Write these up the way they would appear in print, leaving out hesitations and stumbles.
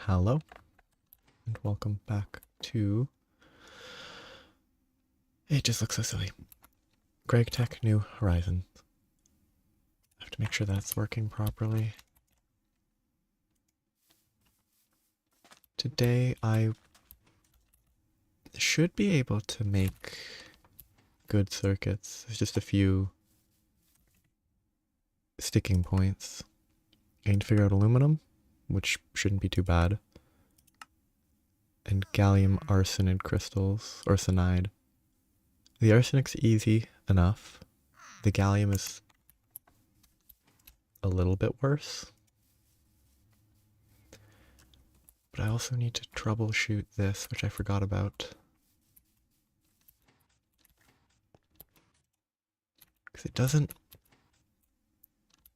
Hello, and welcome back to... It just looks so silly. Greg Tech New Horizons. I have to make sure that's working properly. Today I should be able to make good circuits. There's just a few sticking points. I need to figure out aluminum, which shouldn't be too bad. And gallium arsenide crystals, or cyanide. The arsenic's easy enough. The gallium is a little bit worse. But I also need to troubleshoot this, which I forgot about. Because it doesn't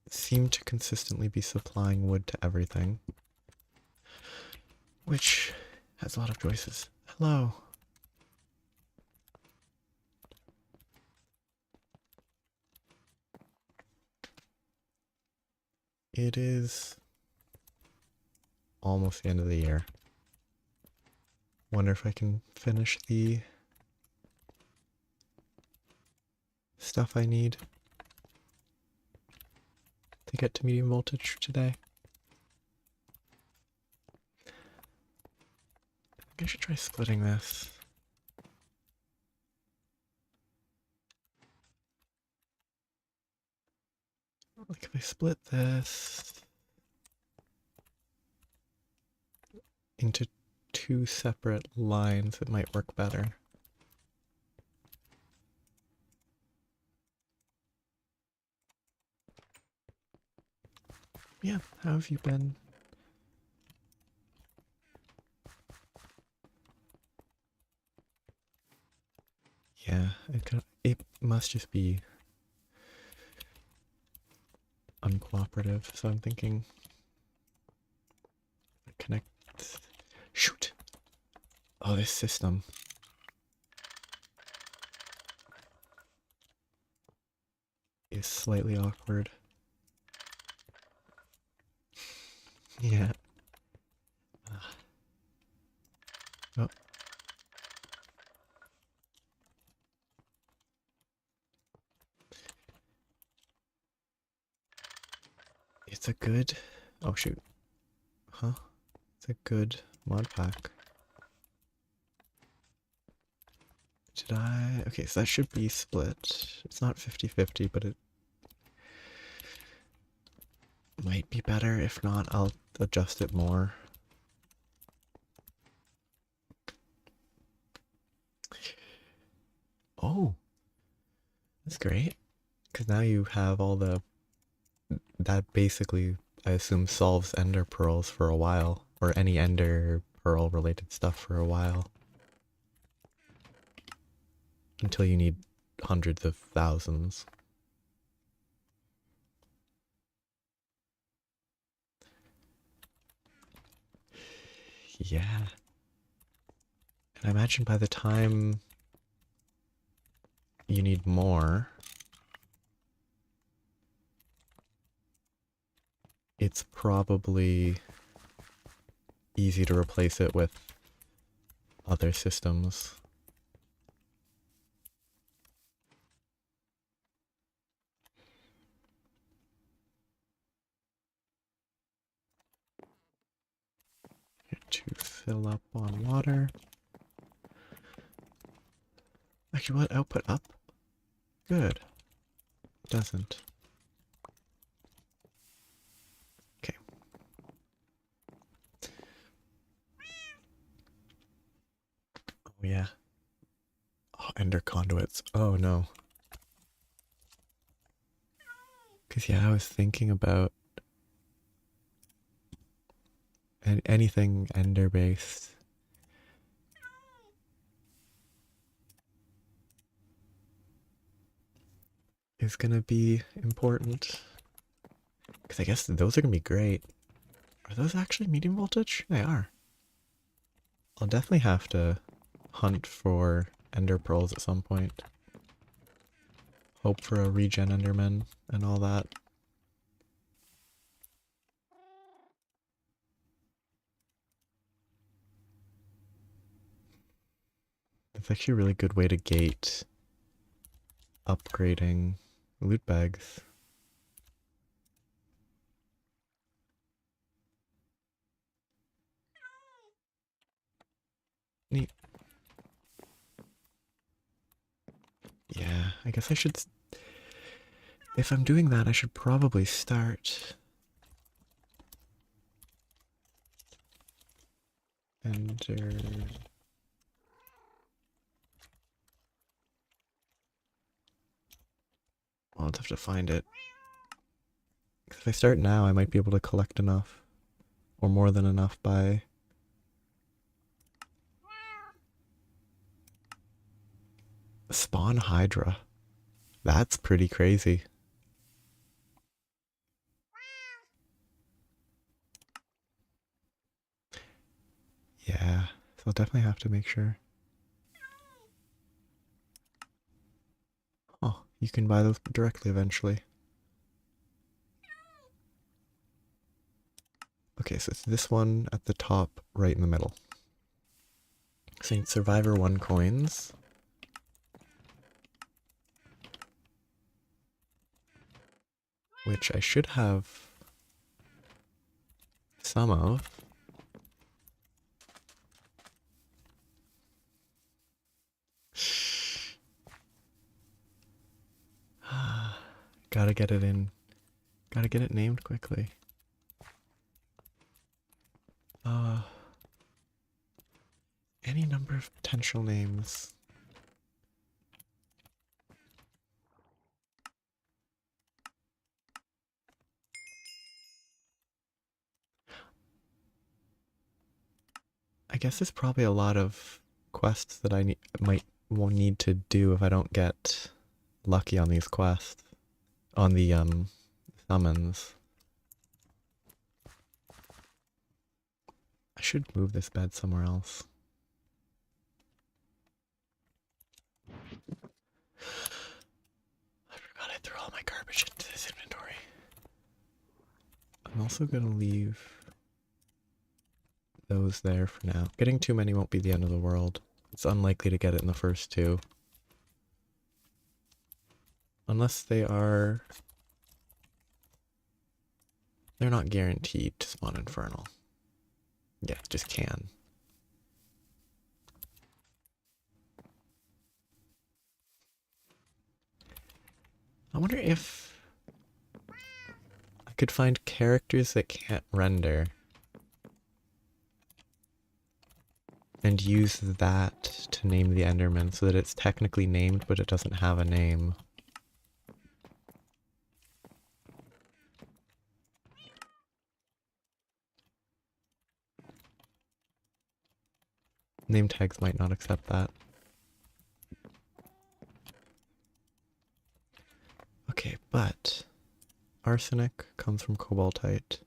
seem to consistently be supplying wood to everything. Which has a lot of choices. Hello. It is almost the end of the year. Wonder if I can finish the stuff I need to get to medium voltage today. I think I should try splitting this. Like if I split this into two separate lines, it might work better. Yeah, how have you been? Yeah, it must just be uncooperative, so I'm thinking connect. Shoot! Oh, this system. Is slightly awkward. Yeah. Oh. It's a good... Oh, shoot. Huh? It's a good mod pack. Did I... Okay, so that should be split. It's not 50-50, but it might be better. If not, I'll adjust it more. Oh, that's great. Because now you have all the... That basically, I assume, solves ender pearls for a while. Or any ender pearl related stuff for a while. Until you need hundreds of thousands. Yeah. And I imagine by the time you need more, it's probably easy to replace it with other systems. To fill up on water. Actually, what? Output up? Good. Doesn't. Okay. Oh, yeah. Oh, ender conduits. Oh, no. Because, yeah, I was thinking about anything ender-based. Is gonna be important. Because I guess those are gonna be great. Are those actually medium voltage? They are. I'll definitely have to hunt for ender pearls at some point. Hope for a regen enderman and all that. It's actually a really good way to gate upgrading loot bags. Neat. Yeah, I guess I should... If I'm doing that, I should probably start... Enter... I'll have to find it. If I start now, I might be able to collect enough. Or more than enough by... Spawn Hydra. That's pretty crazy. Yeah, so I'll definitely have to make sure. Oh, you can buy those directly eventually. Okay, so it's this one at the top, right in the middle. Saying Survivor 1 coins. Which I should have some of. Gotta get it in. Gotta get it named quickly. Any number of potential names. I guess there's probably a lot of quests that I will need to do if I don't get lucky on these quests. On the summons. I should move this bed somewhere else. I forgot I threw all my garbage into this inventory. I'm also gonna leave those there for now. Getting too many won't be the end of the world. It's unlikely to get it in the first two. Unless they are... They're not guaranteed to spawn Infernal. Yeah, just can. I wonder if I could find characters that can't render and use that to name the Enderman so that it's technically named but it doesn't have a name. Name tags might not accept that. Okay, but arsenic comes from cobaltite.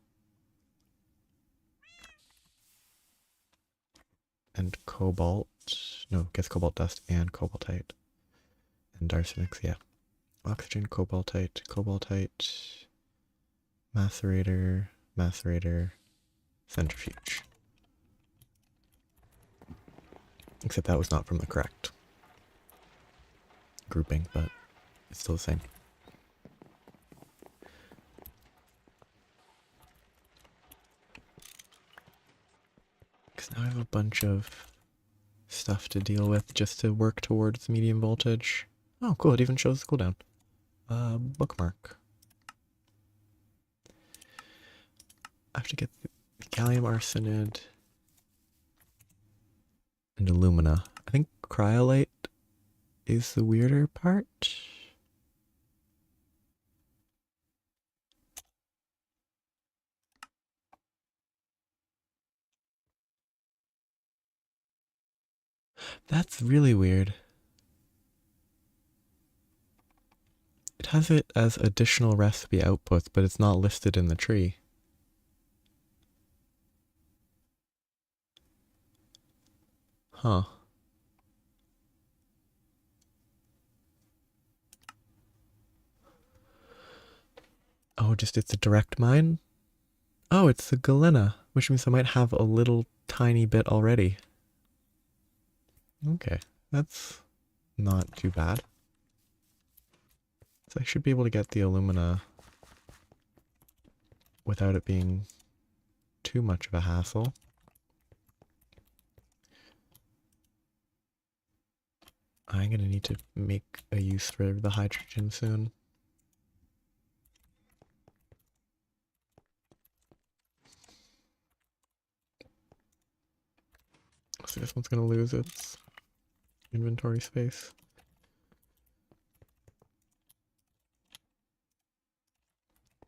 And cobalt, no, I guess cobalt dust and cobaltite. And arsenics, yeah. Oxygen, cobaltite, macerator, centrifuge. Except that was not from the correct grouping, but it's still the same. Because now I have a bunch of stuff to deal with just to work towards medium voltage. Oh, cool, it even shows the cooldown. Bookmark. I have to get the gallium arsenide and alumina. I think cryolite is the weirder part. That's really weird. It has it as additional recipe outputs, but it's not listed in the tree. Huh. Oh, just it's a direct mine? Oh, it's the galena, which means I might have a little tiny bit already. Okay, That's not too bad. So I should be able to get the alumina without it being too much of a hassle. I'm gonna need to make a use for the hydrogen soon. So this one's gonna lose its inventory space.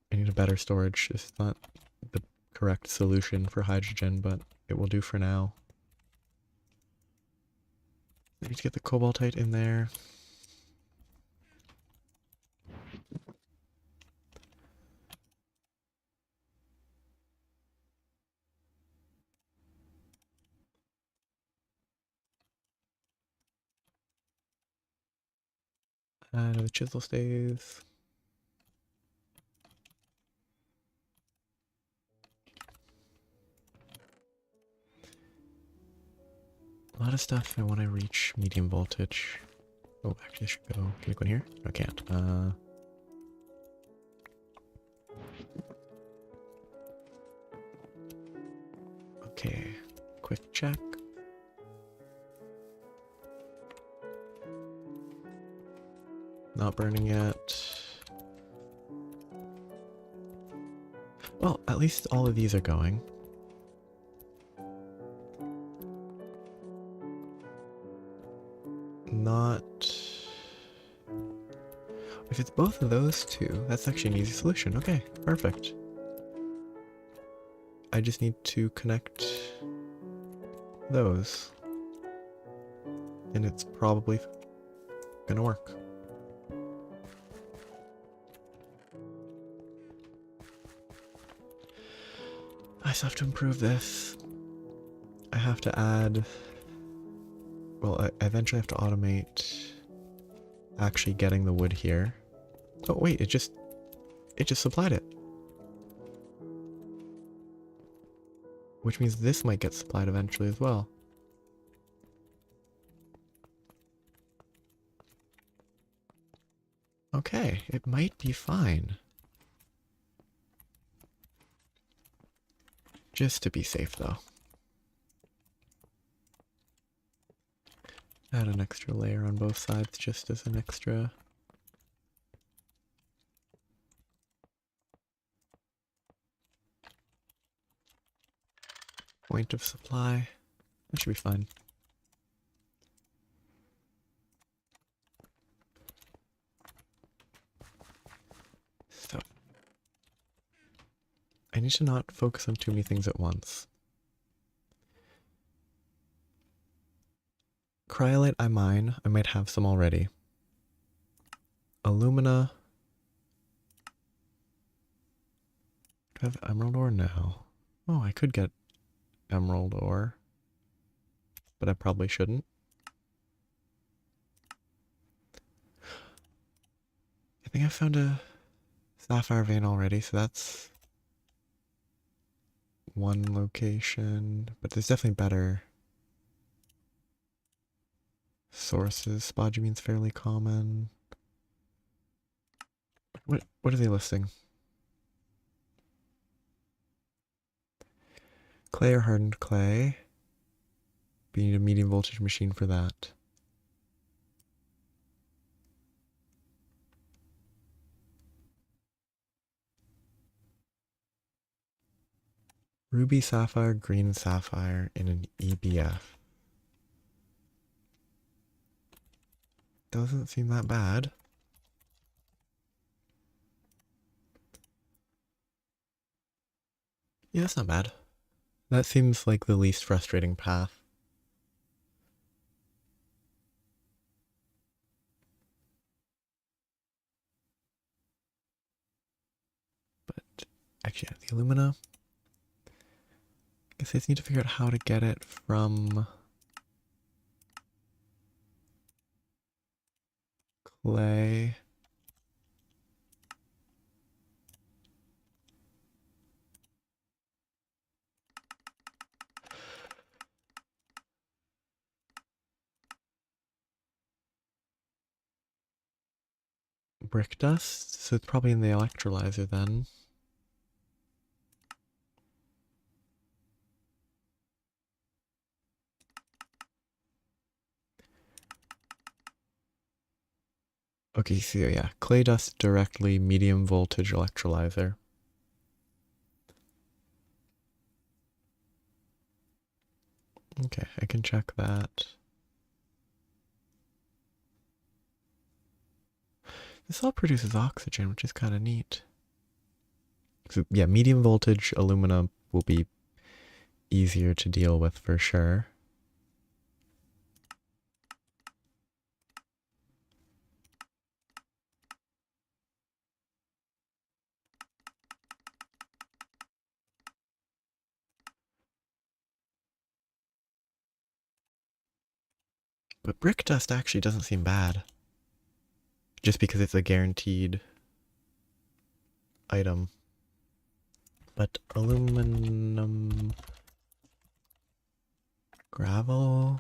I need a better storage. This is not the correct solution for hydrogen, but it will do for now. I need to get the cobaltite in there. The chisel stays. A lot of stuff I want to reach medium voltage. Oh, actually I should go. Can I go in here? No, I can't. Okay, quick check. Not burning yet. Well, at least all of these are going. Not... If it's both of those two, that's actually an easy solution. Okay, perfect. I just need to connect those. And it's probably gonna work. I still have to improve this. I have to add... Well, I eventually have to automate actually getting the wood here. Oh wait, it just supplied it. Which means this might get supplied eventually as well. Okay, it might be fine. Just to be safe though. Add an extra layer on both sides just as an extra... point of supply. That should be fine. So, I need to not focus on too many things at once. Cryolite I mine. I might have some already. Alumina. Do I have emerald ore? No. Oh, I could get emerald ore. But I probably shouldn't. I think I found a sapphire vein already, so that's one location. But there's definitely better sources. Spodumine's fairly common. What are they listing? Clay or hardened clay. But you need a medium voltage machine for that. Ruby sapphire, green sapphire in an EBF. Doesn't seem that bad. Yeah, that's not bad. That seems like the least frustrating path. But actually, yeah, the alumina. I guess I just need to figure out how to get it from clay. brick dust, so it's probably in the electrolyzer then. Okay, so yeah, clay dust directly, medium voltage electrolyzer. Okay, I can check that. This all produces oxygen, which is kind of neat. So yeah, medium voltage aluminum will be easier to deal with for sure. But brick dust actually doesn't seem bad. Just because it's a guaranteed item. But aluminum gravel.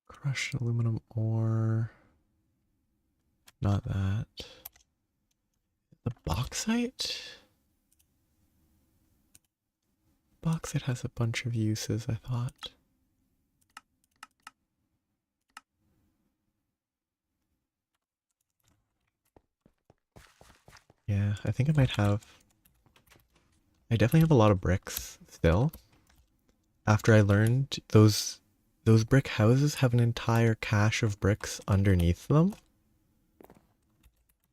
Crushed aluminum ore. Not that. The bauxite? Bauxite has a bunch of uses, I thought. Yeah, I think I might have... I definitely have a lot of bricks still. After I learned those brick houses have an entire cache of bricks underneath them.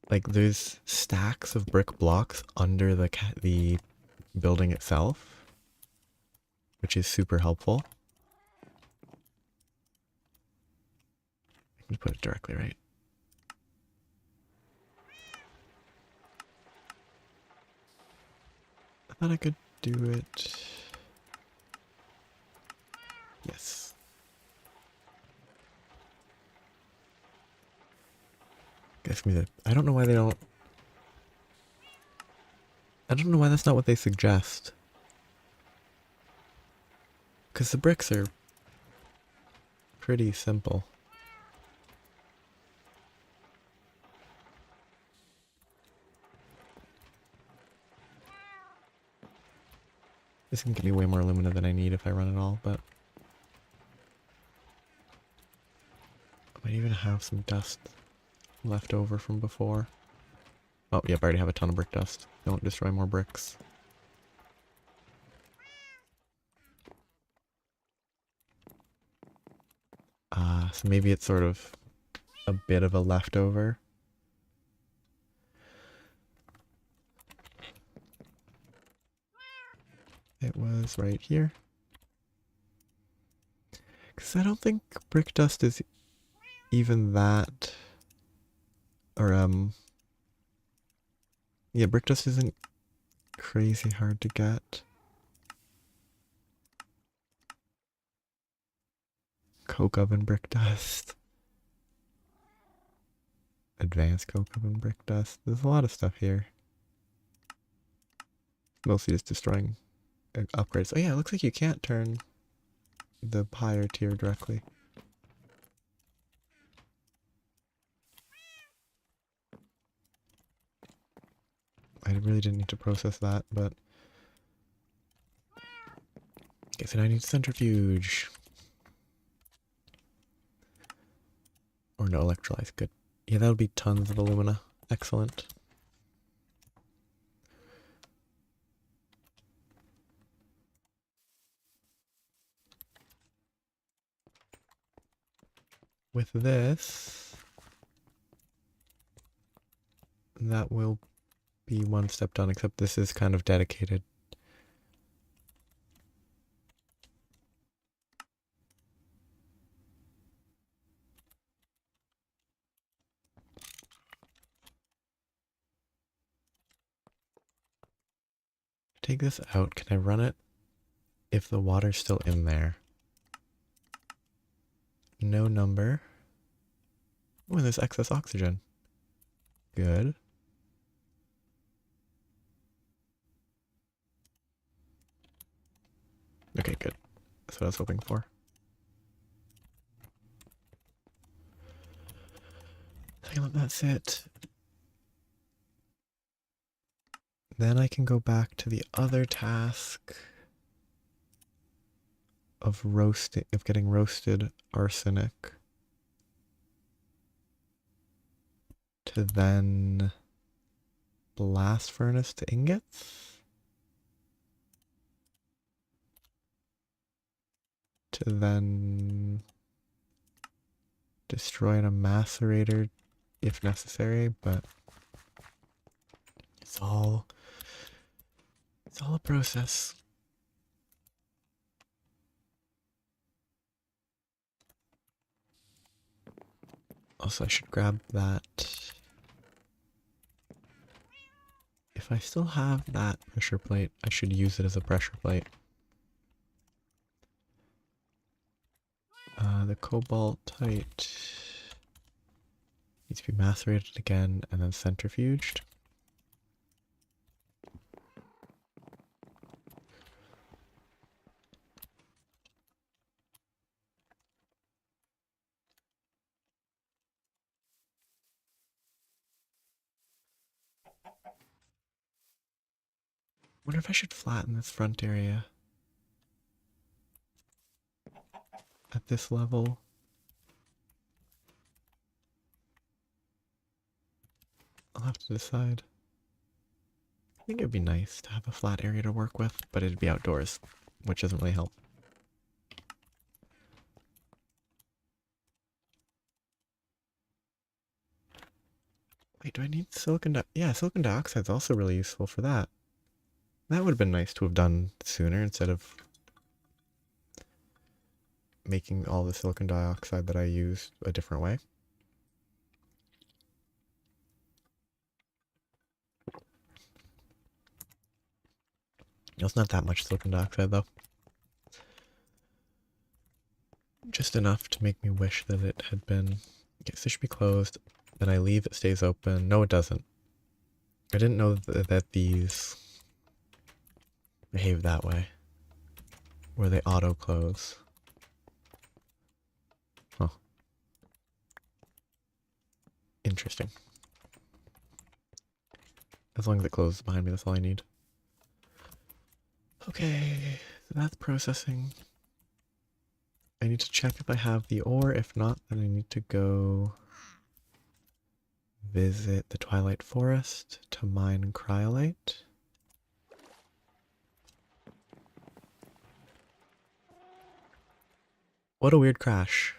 Like there's stacks of brick blocks under the building itself, which is super helpful. I can put it directly right. I thought I could do it. Yes. Guess me that. I don't know why they don't. I don't know why that's not what they suggest. Because the bricks are pretty simple. This can give me way more alumina than I need if I run it all, but I might even have some dust left over from before. Oh, yep, I already have a ton of brick dust. Don't destroy more bricks. So maybe it's sort of a bit of a leftover. It was right here. Because I don't think brick dust is even that... Or, yeah, brick dust isn't crazy hard to get. Coke oven brick dust. Advanced coke oven brick dust. There's a lot of stuff here. Mostly just destroying upgrades. Oh yeah, it looks like you can't turn the higher tier directly. I really didn't need to process that, but... Okay, so now I need centrifuge. Or no, electrolyze, good. Yeah, that'll be tons of alumina. Excellent. With this, that will be one step done, except this is kind of dedicated. Take this out. Can I run it if the water's still in there? No number. Oh, and there's excess oxygen. Good. That's what I was hoping for. That's it. Then I can go back to the other task of getting roasted arsenic. To then blast furnace to ingots. To then destroy a macerator if necessary, but it's all a process. Also, I should grab that. If I still have that pressure plate, I should use it as a pressure plate. The cobaltite needs to be macerated again and then centrifuged. Wonder if I should flatten this front area at this level. I'll have to decide. I think it'd be nice to have a flat area to work with, but it'd be outdoors, which doesn't really help. Wait, do I need silicon dioxide? Yeah, silicon dioxide's also really useful for that. That would have been nice to have done sooner instead of making all the silicon dioxide that I use a different way. It's not that much silicon dioxide though. Just enough to make me wish that it had been... Okay, so it should be closed. Then I leave, it stays open. No, it doesn't. I didn't know that these behave that way, where they auto-close. Huh. Interesting. As long as it closes behind me, that's all I need. Okay, so that's processing. I need to check if I have the ore. If not, then I need to go visit the Twilight Forest to mine cryolite. What a weird crash.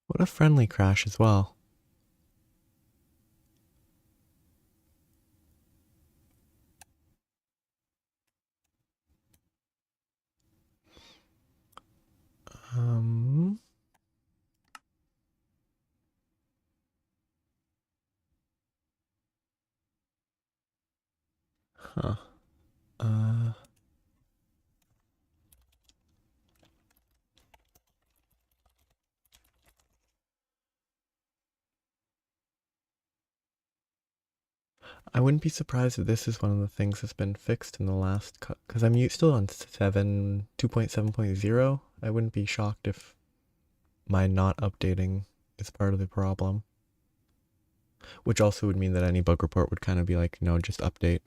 What a friendly crash as well. Huh. I wouldn't be surprised if this is one of the things that's been fixed in the last cut, because I'm still on 2.7.0. I wouldn't be shocked if my not updating is part of the problem. Which also would mean that any bug report would kind of be like, no, just update.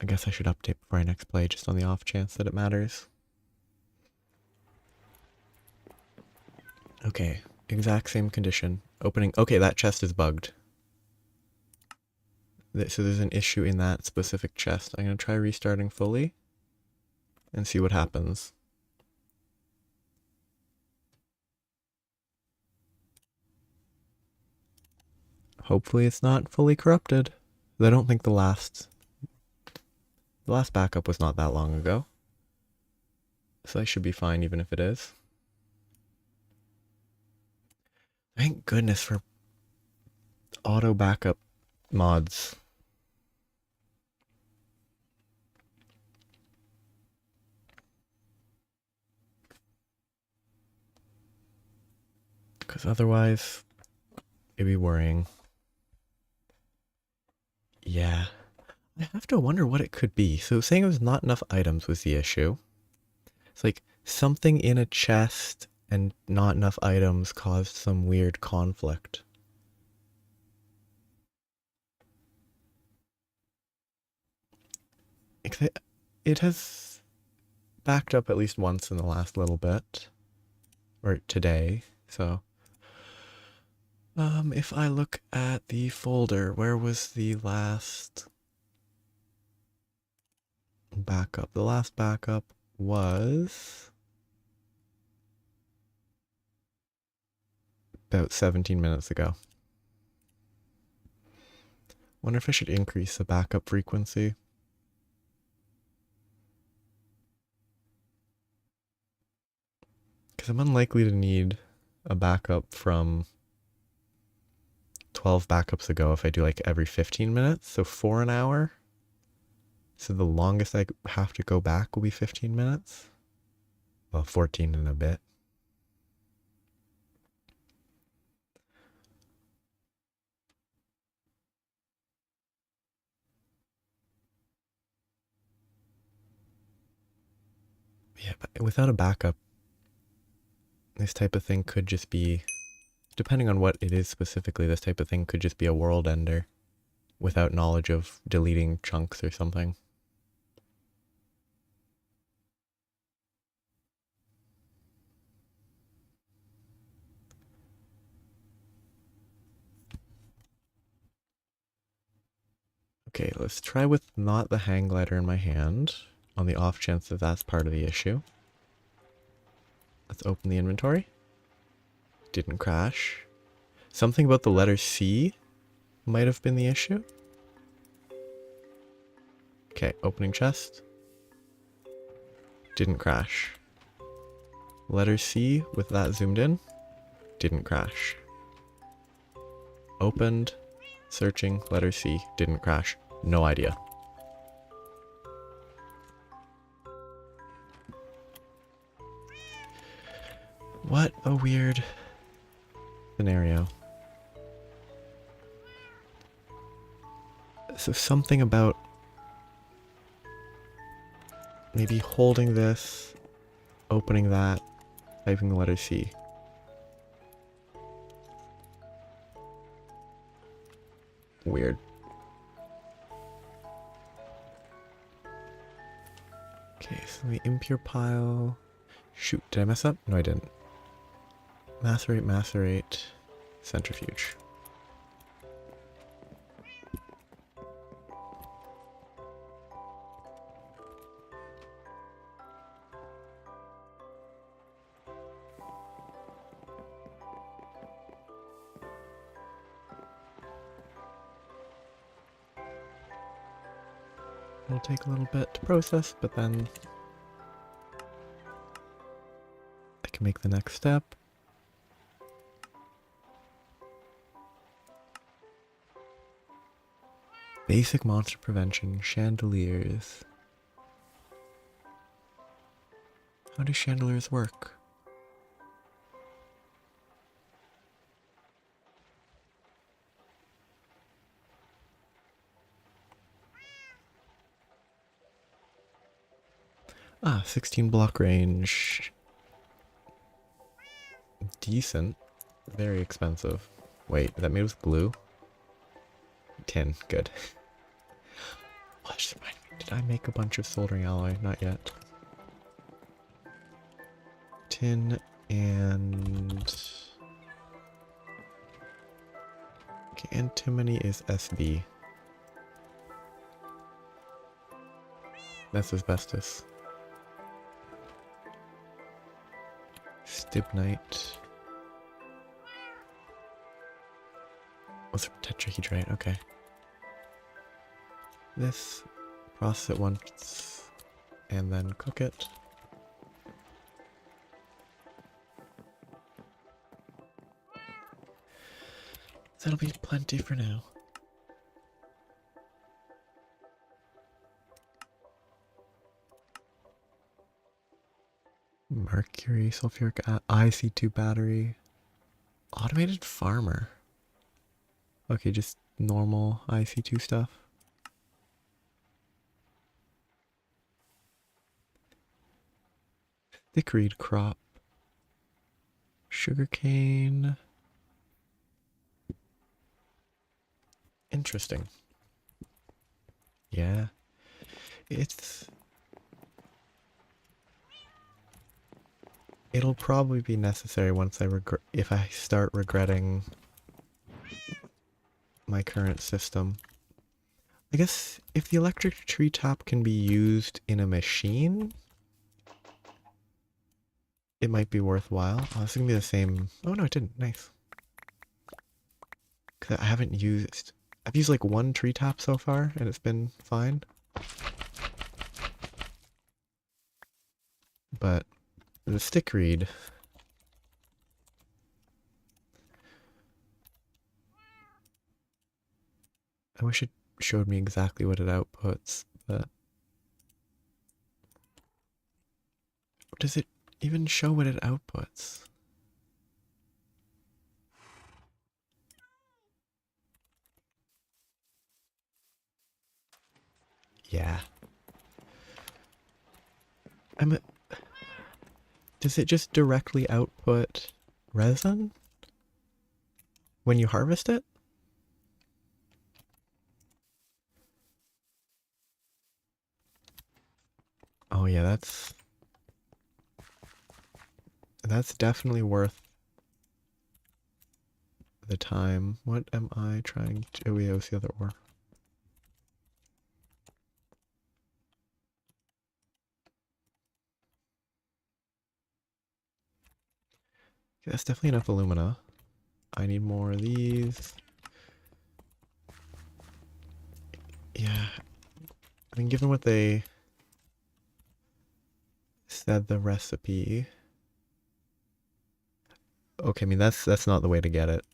I guess I should update before I next play, just on the off chance that it matters. Okay, exact same condition. Opening, okay, that chest is bugged. So there's an issue in that specific chest. I'm gonna try restarting fully and see what happens. Hopefully it's not fully corrupted. I don't think the last backup was not that long ago. So I should be fine even if it is. Thank goodness for auto backup mods. Because otherwise, it'd be worrying. Yeah. I have to wonder what it could be. So saying it was not enough items was the issue. It's like something in a chest and not enough items caused some weird conflict. It has backed up at least once in the last little bit. Or today, so. If I look at the folder, where was the last backup? The last backup was about 17 minutes ago. Wonder if I should increase the backup frequency. Because I'm unlikely to need a backup from 12 backups ago if I do like every 15 minutes, so 4 an hour. So the longest I have to go back will be 15 minutes. Well, 14 and a bit. Yeah, but without a backup, this type of thing could just be, depending on what it is specifically, this type of thing could just be a world ender without knowledge of deleting chunks or something. Okay, let's try with not the hang glider in my hand, on the off chance that that's part of the issue. Let's open the inventory. Didn't crash. Something about the letter C might have been the issue. Okay, opening chest. Didn't crash. Letter C with that zoomed in. Didn't crash. Opened. Searching. Letter C. Didn't crash. No idea. What a weird scenario. So something about maybe holding this, opening that, typing the letter C. Weird. Okay, so the impure pile. Shoot, did I mess up? No, I didn't. Macerate, macerate, centrifuge. It'll take a little bit to process, but then I can make the next step. Basic monster prevention, chandeliers. How do chandeliers work? Ah, 16 block range. Decent. Very expensive. Wait, that made with glue? Tin, good. Oh, just remind me, did I make a bunch of soldering alloy? Not yet. Tin and... Okay, antimony is SB. That's asbestos. Stibnite. What's tetrahedrite? Okay. This, process it once, and then cook it. That'll be plenty for now. Mercury, sulfuric acid, IC2 battery. Automated farmer. Okay, just normal IC2 stuff. Thickreed crop. Sugarcane. Interesting. Yeah. It'll probably be necessary once if I start regretting my current system. I guess if the electric tree top can be used in a machine, it might be worthwhile. Oh, it's gonna be the same. Oh no, it didn't. Nice. Cause I've used like one tree top so far and it's been fine. But the stick reed, I wish it showed me exactly what it outputs, but does it even show what it outputs? Yeah. Does it just directly output resin when you harvest it? Oh yeah, that's definitely worth the time. What am I trying to... Oh yeah, it was the other ore. Okay, that's definitely enough alumina. I need more of these. Yeah, I mean, given what they said the recipe... Okay, I mean, that's not the way to get it.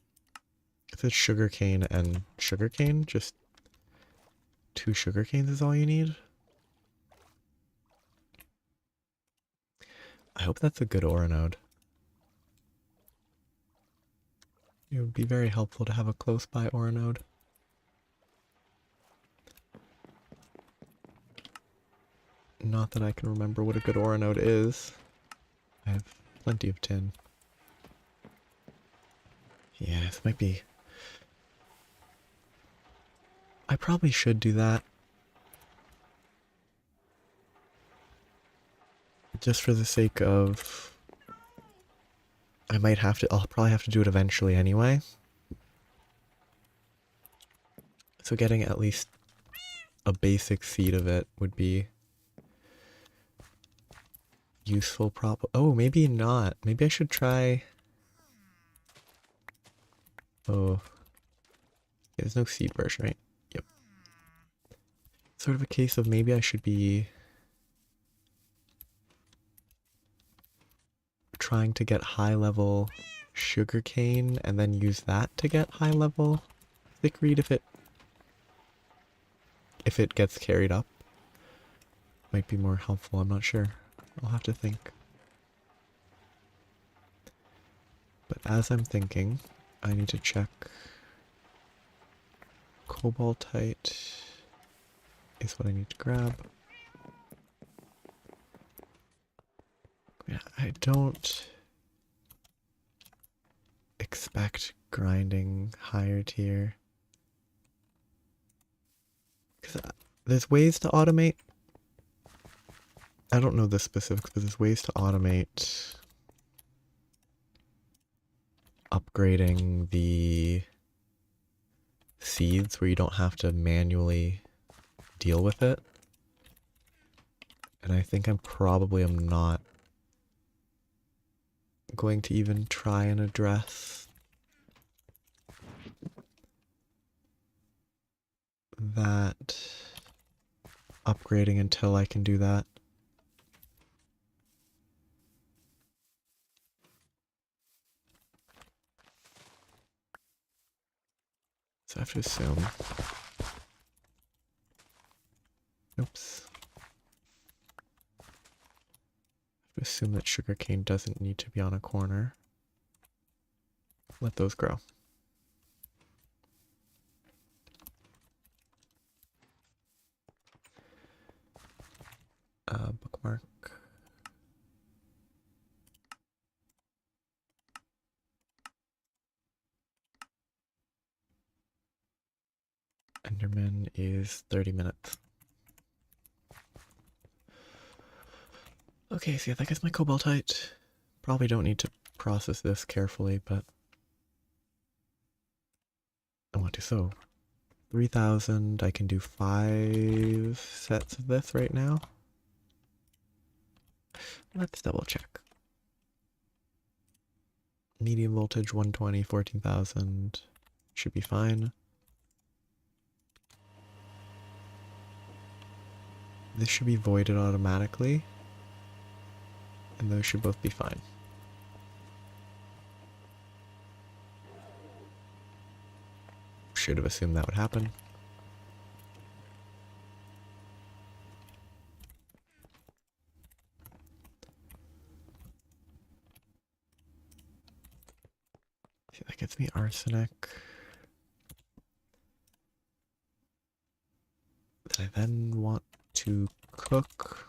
If it's sugarcane and sugarcane, just 2 sugar canes is all you need. I hope that's a good ore node. It would be very helpful to have a close by ore node. Not that I can remember what a good ore node is. I have plenty of tin. Yeah, this might be... I probably should do that. Just for the sake of... I'll probably have to do it eventually anyway. So getting at least a basic seed of it would be useful Oh, maybe not. Maybe I should try... Oh. Yeah, there's no seed version, right? Yep. Sort of a case of maybe I should be trying to get high level sugarcane and then use that to get high level thickreed if it gets carried up. Might be more helpful, I'm not sure. I'll have to think. But as I'm thinking, I need to check cobaltite is what I need to grab. Yeah, I don't expect grinding higher tier. Because there's ways to automate. I don't know the specifics, but there's ways to automate upgrading the seeds where you don't have to manually deal with it. And I think I'm not going to even try and address that upgrading until I can do that. So I have to assume. Oops. I have to assume that sugarcane doesn't need to be on a corner. let those grow. Bookmark. Enderman is 30 minutes. Okay, so yeah, that gets my cobaltite. Probably don't need to process this carefully, but I want to. So 3,000, I can do 5 sets of this right now. Let's double check. Medium voltage 120, 14,000. Should be fine. This should be voided automatically. And those should both be fine. Should have assumed that would happen. See, that gets me arsenic. That I then want to cook.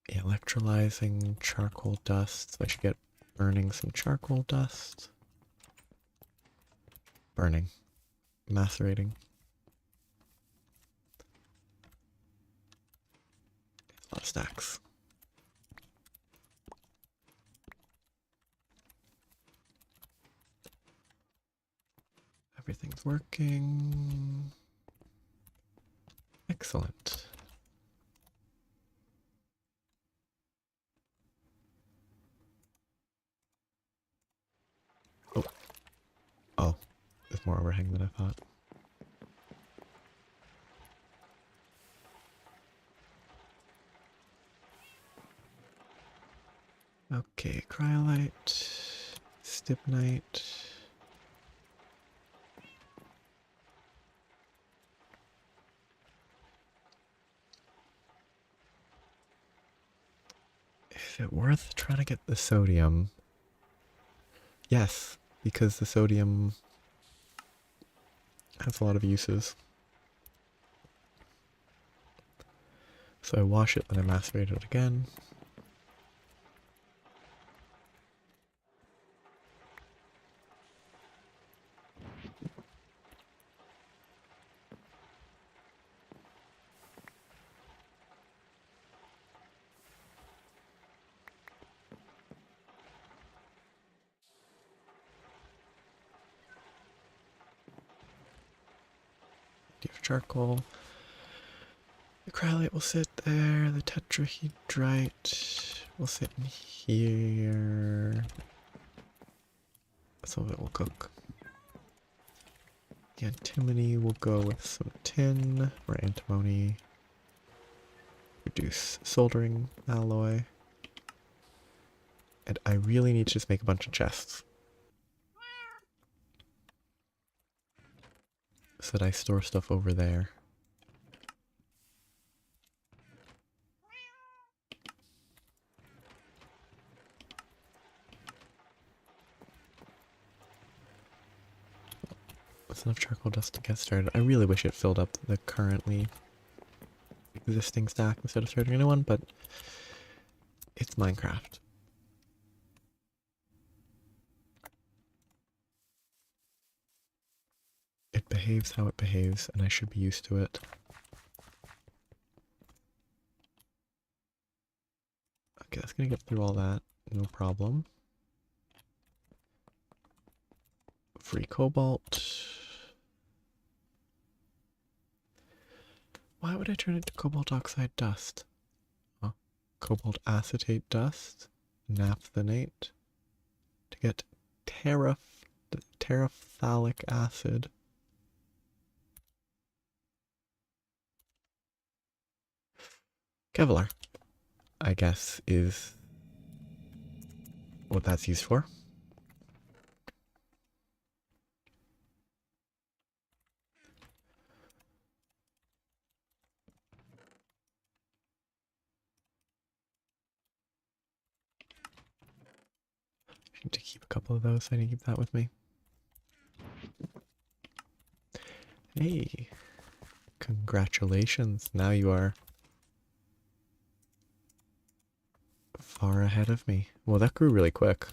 Electrolyzing charcoal dust. So I should get burning some charcoal dust. Burning. Macerating. A lot of stacks. Everything's working. Excellent. Oh, there's more overhang than I thought. Okay, cryolite, stibnite. Is it worth trying to get the sodium? Yes, because the sodium has a lot of uses. So I wash it, then I macerate it again. Charcoal. The cryolite will sit there. The tetrahedrite will sit in here. Some of it will cook. The antimony will go with some tin or antimony. Reduce soldering alloy. And I really need to just make a bunch of chests. So that I store stuff over there. That's enough charcoal dust to get started. I really wish it filled up the currently existing stack instead of starting a new one, but it's Minecraft. It behaves how it behaves, and I should be used to it. Okay, that's gonna get through all that, no problem. Free cobalt. Why would I turn it to cobalt oxide dust? Oh, cobalt acetate dust, naphthenate, to get terephthalic acid. Kevlar, I guess, is what that's used for. to keep a couple of those, so I need to keep that with me. Hey, congratulations. Now you are far ahead of me. Well, that grew really quick.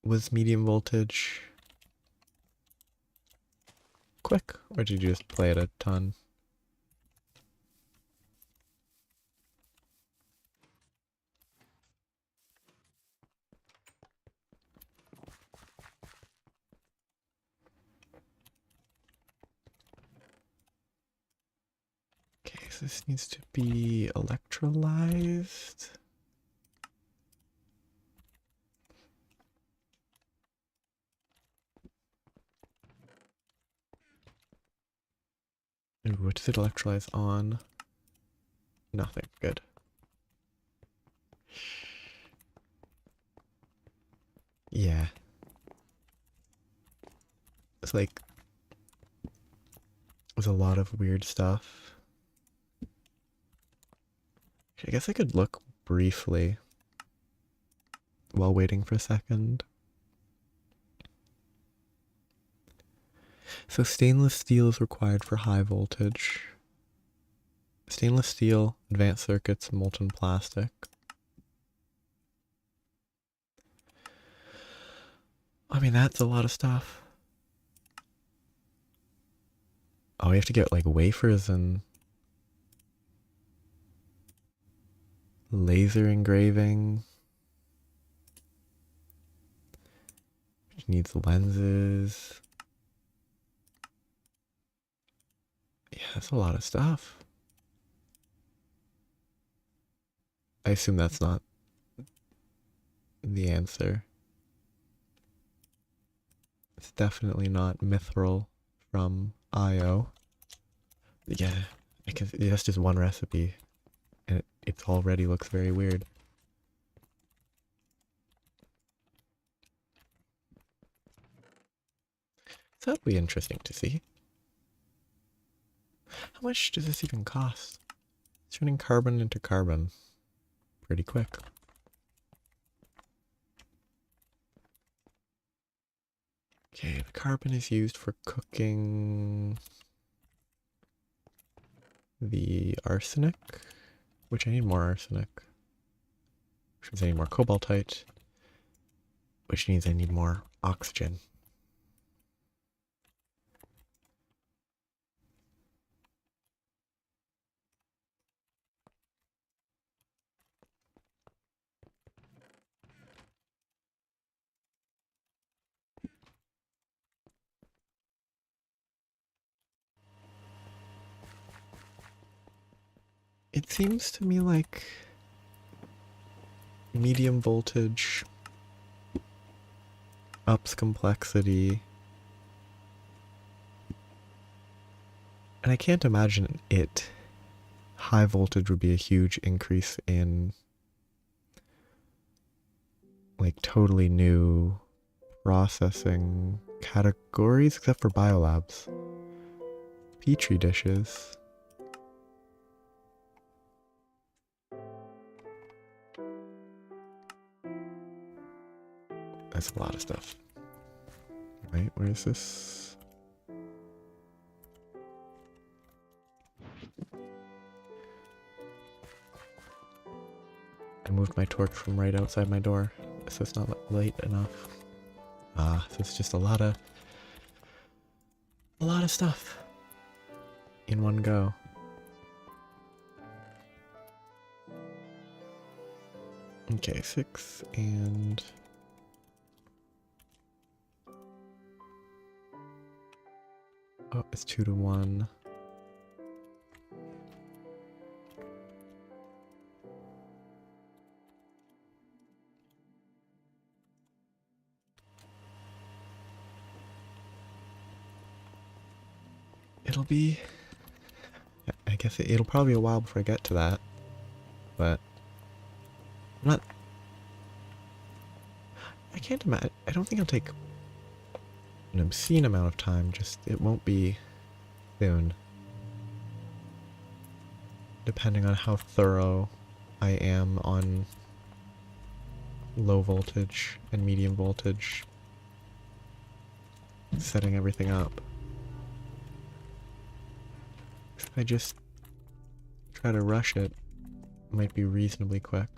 Was medium voltage quick, or did you just play it a ton? Okay, so this needs to be electrolyzed. Ooh, what does it electrolyze on? Nothing. Good. Yeah. It's like there's a lot of weird stuff. I guess I could look briefly while waiting for a second. So stainless steel is required for high voltage. Stainless steel, advanced circuits, molten plastic. I mean, that's a lot of stuff. Oh, we have to get like wafers and laser engraving. Which needs lenses. Yeah, that's a lot of stuff. I assume that's not the answer. It's definitely not mithril from IO. Yeah, that's just one recipe, and it already looks very weird. So that'll be interesting to see. How much does this even cost? It's turning carbon into carbon pretty quick. Okay, the carbon is used for cooking the arsenic, which I need more arsenic, which means I need more cobaltite, which means I need more oxygen. It seems to me like medium voltage ups complexity. And I can't imagine high voltage would be a huge increase in like totally new processing categories except for biolabs. Petri dishes. That's a lot of stuff. Right, where is this? I moved my torch from right outside my door, so it's not late enough. So it's just a lot of stuff in one go. Okay, 6 and oh, it's 2 to 1. It'll be, I guess it'll probably be a while before I get to that, but I'm not, I can't imagine, I don't think it'll take an obscene amount of time, just it won't be soon. Depending on how thorough I am on low voltage and medium voltage, setting everything up. If I just try to rush it, it might be reasonably quick.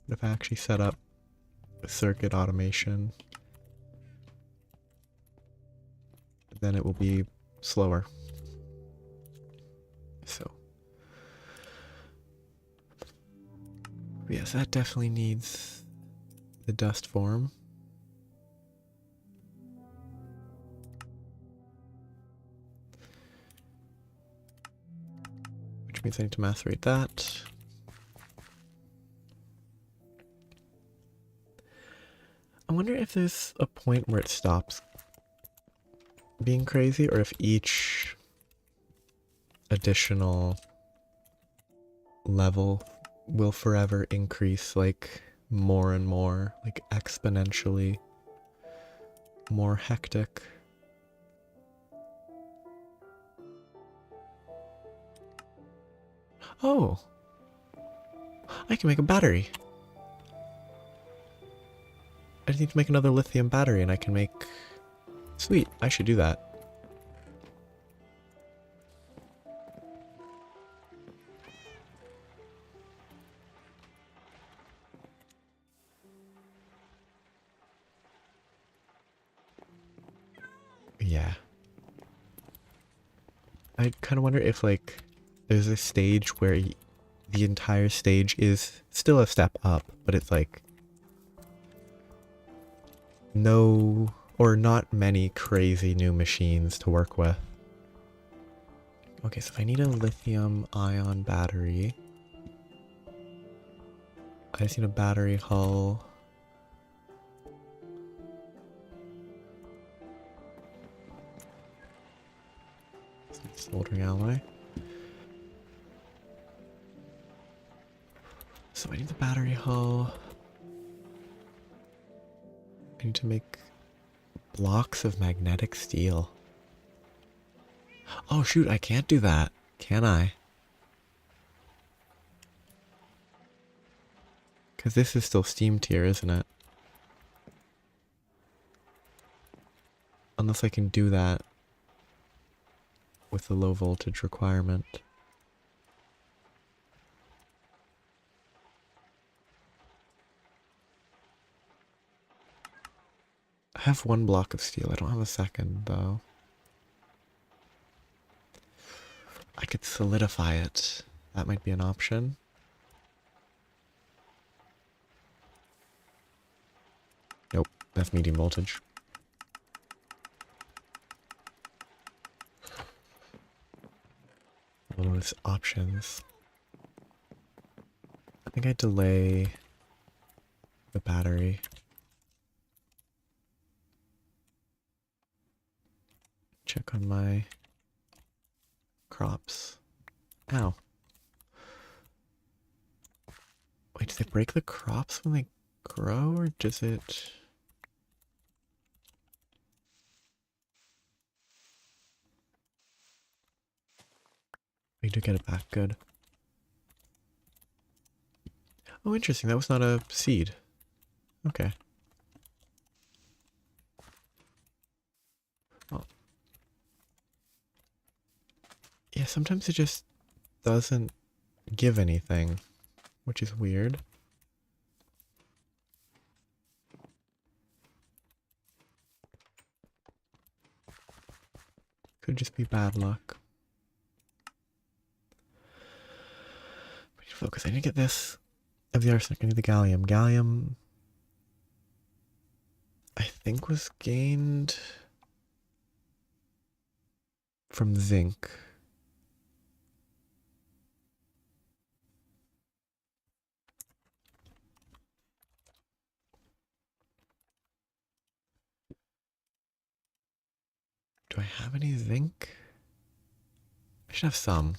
But if I actually set up circuit automation, then it will be slower. So, yes, that definitely needs the dust form. Which means I need to macerate that. I wonder if there's a point where it stops being crazy, or if each additional level will forever increase, like, more and more, like exponentially more hectic. Oh, I can make a battery. I just need to make another lithium battery and I can make... Sweet, I should do that. Yeah. I kind of wonder if, like, there's a stage where the entire stage is still a step up, but it's like no or not many crazy new machines to work with. Okay, so if I need a lithium ion battery, I just need a battery hull. Soldering alloy. So I need the battery hull. I need to make blocks of magnetic steel. Oh shoot, I can't do that, can I? Because this is still steam tier, isn't it? Unless I can do that with the low voltage requirement. I have one block of steel, I don't have a second though. I could solidify it. That might be an option. Nope, that's medium voltage. Those options. I think I delay the battery. Check on my crops. Ow. Wait, do they break the crops when they grow, or does it... We do get it back, good. Oh, interesting, that was not a seed. Okay. Well, yeah, sometimes it just doesn't give anything, which is weird. Could just be bad luck. I need to focus. I need to get this of the arsenic. I need the gallium. Gallium, I think, was gained from zinc. Do I have any zinc? I should have some.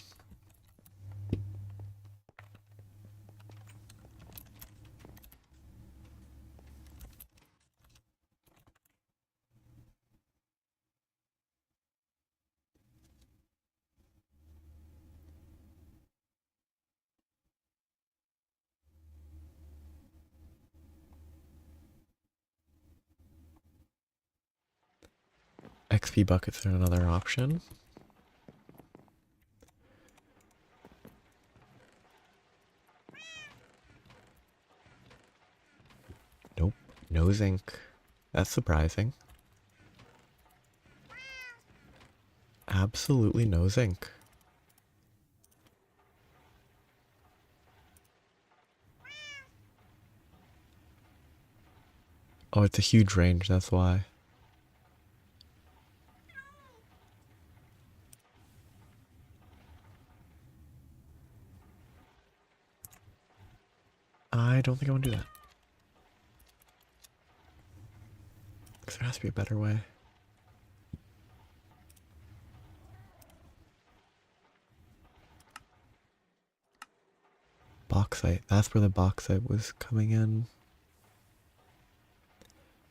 XP buckets are another option. Nope, no zinc. That's surprising. Absolutely no zinc. Oh, it's a huge range, that's why. I don't think I want to do that. Because there has to be a better way. Bauxite. That's where the bauxite was coming in.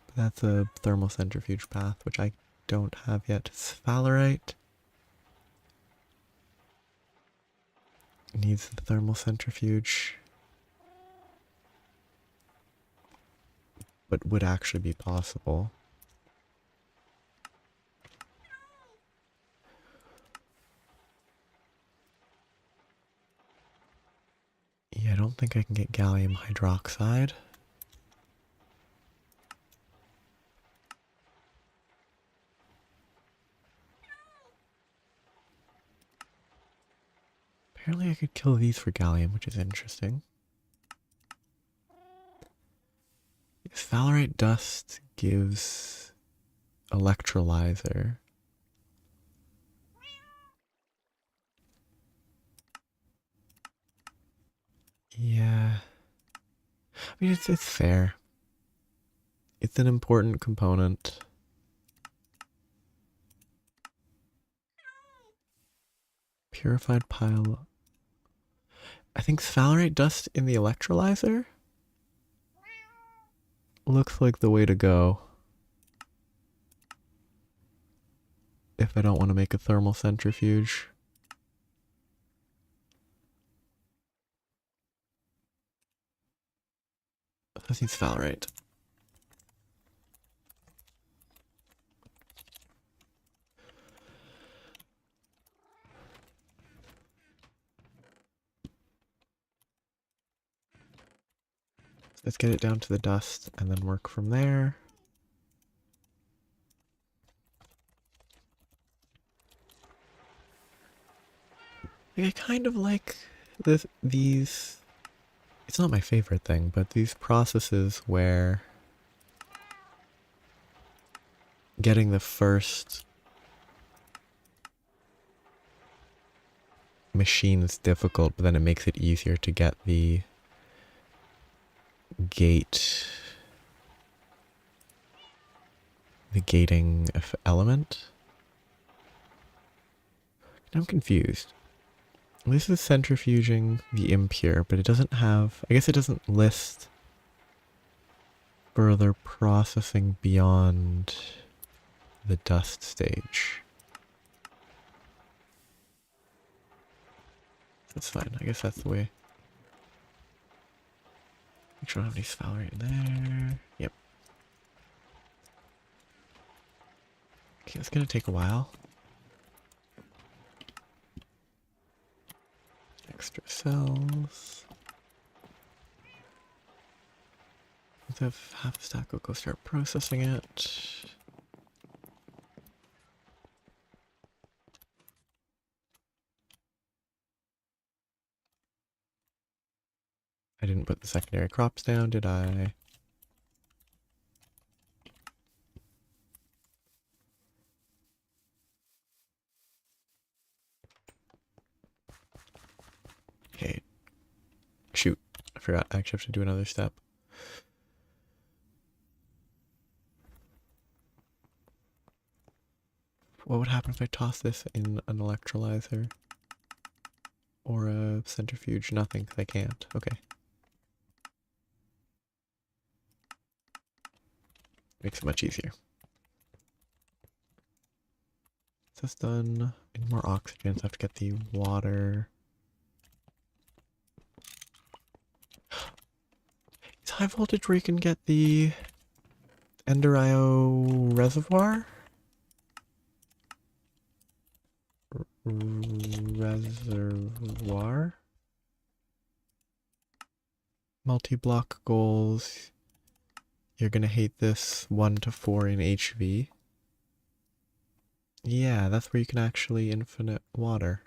But that's a thermal centrifuge path, which I don't have yet. Sphalerite needs the thermal centrifuge. But would actually be possible. Yeah, I don't think I can get gallium hydroxide. Apparently I could kill these for gallium, which is interesting. Sphalerite dust gives electrolyzer. Yeah. I mean, it's fair. It's an important component. Purified pile. I think sphalerite dust in the electrolyzer looks like the way to go. If I don't want to make a thermal centrifuge. I need sphalerite. Let's get it down to the dust and then work from there. Like, I kind of like these. It's not my favorite thing, but these processes where getting the first machine is difficult, but then it makes it easier to get the gate, the gating element. I'm confused. This is centrifuging the impure, but it doesn't have, I guess it doesn't list further processing beyond the dust stage. That's fine, I guess that's the way. Make sure I don't have any sphalerite in there. Yep. Okay, it's gonna take a while. Extra cells. Let's have half a stack. We'll go start processing it. I didn't put the secondary crops down, did I? Okay. Shoot. I forgot. I actually have to do another step. What would happen if I toss this in an electrolyzer? Or a centrifuge? Nothing, because I can't. Okay. Makes it much easier. So that's done. Need more oxygen, so I have to get the water. Is high voltage where you can get the Ender IO reservoir? reservoir. Multi-block goals. You're gonna hate this 1 to 4 in HV. Yeah, that's where you can actually infinite water.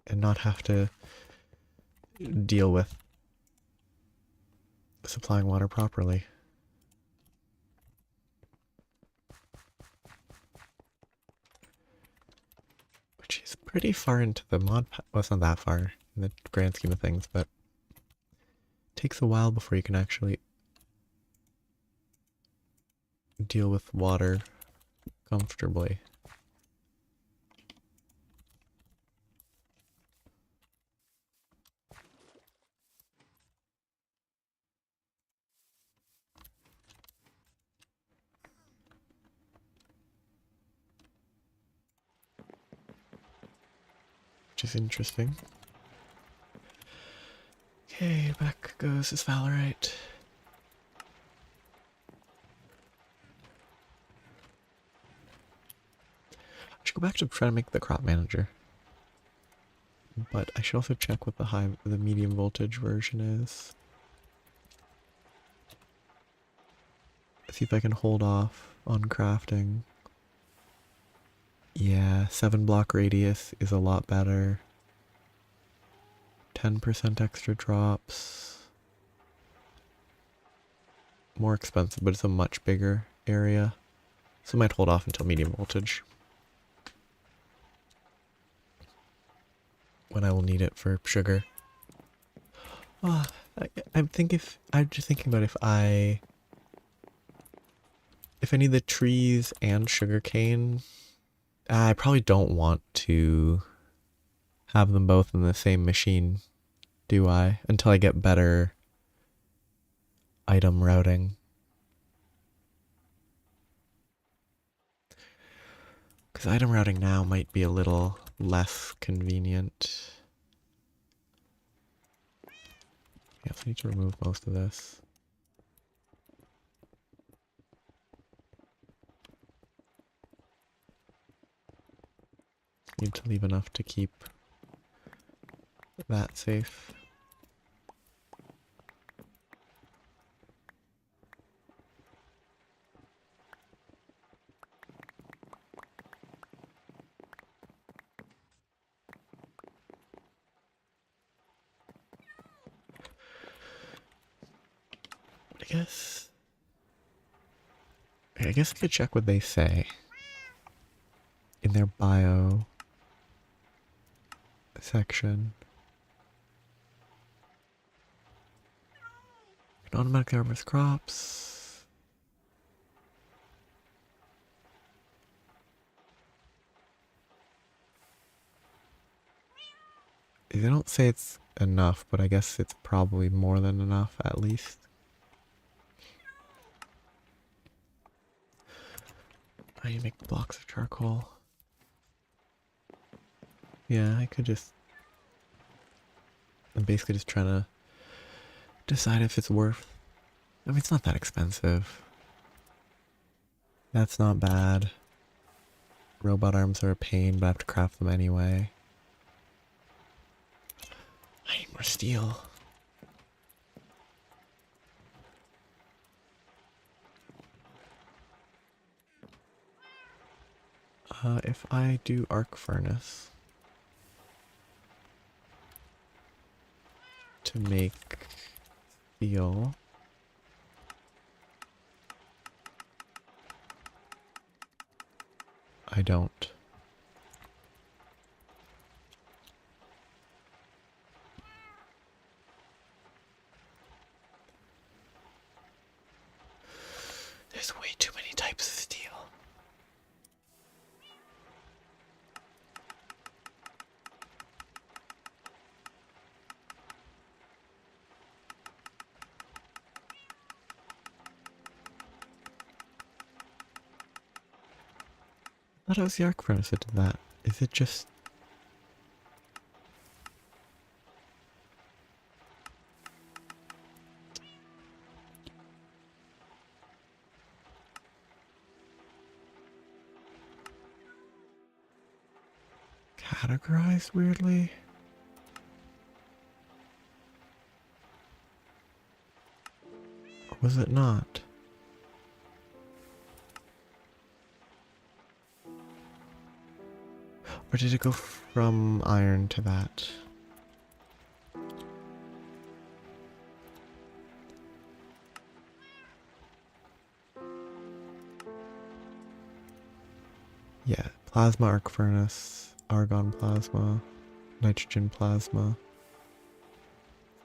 And not have to deal with supplying water properly. Which is pretty far into the mod pack. Well, it's not that far in the grand scheme of things, but it takes a while before you can actually deal with water comfortably. Which is interesting. Okay, back goes this Valorite. I should go back to try to make the crop manager. But I should also check what the medium voltage version is. See if I can hold off on crafting. Yeah, 7 block radius is a lot better. 10% extra drops. More expensive, but it's a much bigger area. So I might hold off until medium voltage. When I will need it for sugar. Oh, I'm just thinking about if I need the trees and sugarcane, I probably don't want to have them both in the same machine, do I? Until I get better item routing. Because item routing now might be a little less convenient. Yeah, so I need to remove most of this. Need to leave enough to keep that safe. I guess I could check what they say in their bio section. You can automatically harvest crops. They don't say it's enough, but I guess it's probably more than enough at least. I need to make blocks of charcoal. Yeah, I could just... I'm basically just trying to decide if it's worth... I mean, it's not that expensive. That's not bad. Robot arms are a pain, but I have to craft them anyway. I need more steel. If I do arc furnace to make steel, I don't. There's way too many types of steel. I thought it was the arc furnace that did that. Is it just... categorized weirdly? Or was it not? Or did it go from iron to that? Yeah, plasma arc furnace, argon plasma, nitrogen plasma.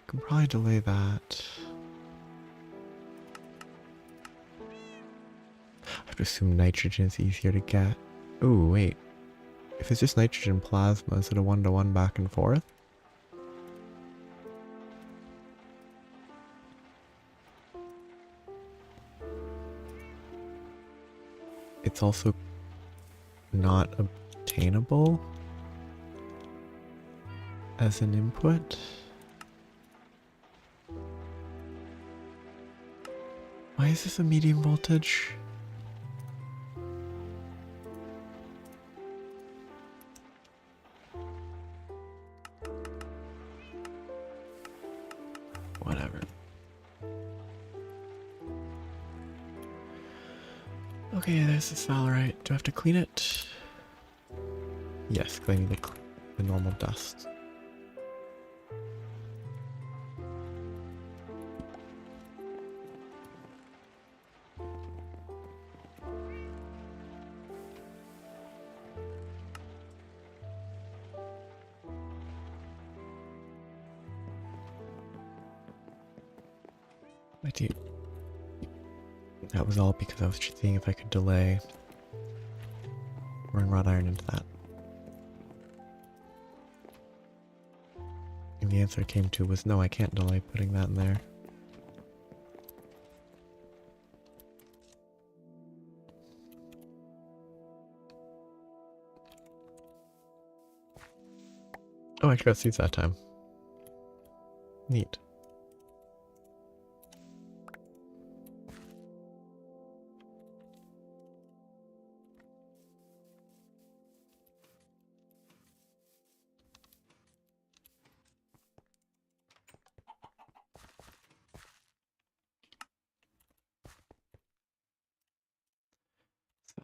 Can probably delay that. I have to assume nitrogen is easier to get. Oh, wait. If it's just nitrogen plasma, is it a 1-to-1 back and forth? It's also not obtainable as an input. Why is this a medium voltage? Whatever. Okay, there's the sphalerite. Do I have to clean it? Yes, cleaning the normal dust. I do. That was all because I was just seeing if I could delay run wrought iron into that. And the answer I came to was no, I can't delay putting that in there. Oh, I got seeds that time. Neat.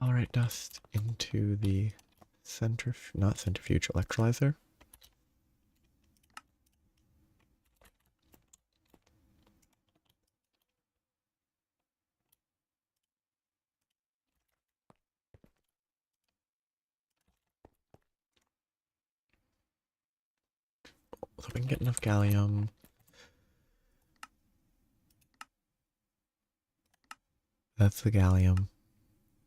Sphalerite dust into the not centrifuge, electrolyzer. So we can get enough gallium. That's the gallium.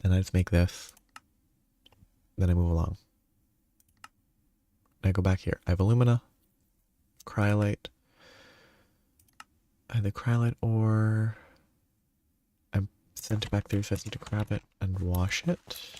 Then I just make this. Then I move along. I go back here. I have alumina, cryolite, either cryolite or I sent it back through, so I need to grab it and wash it.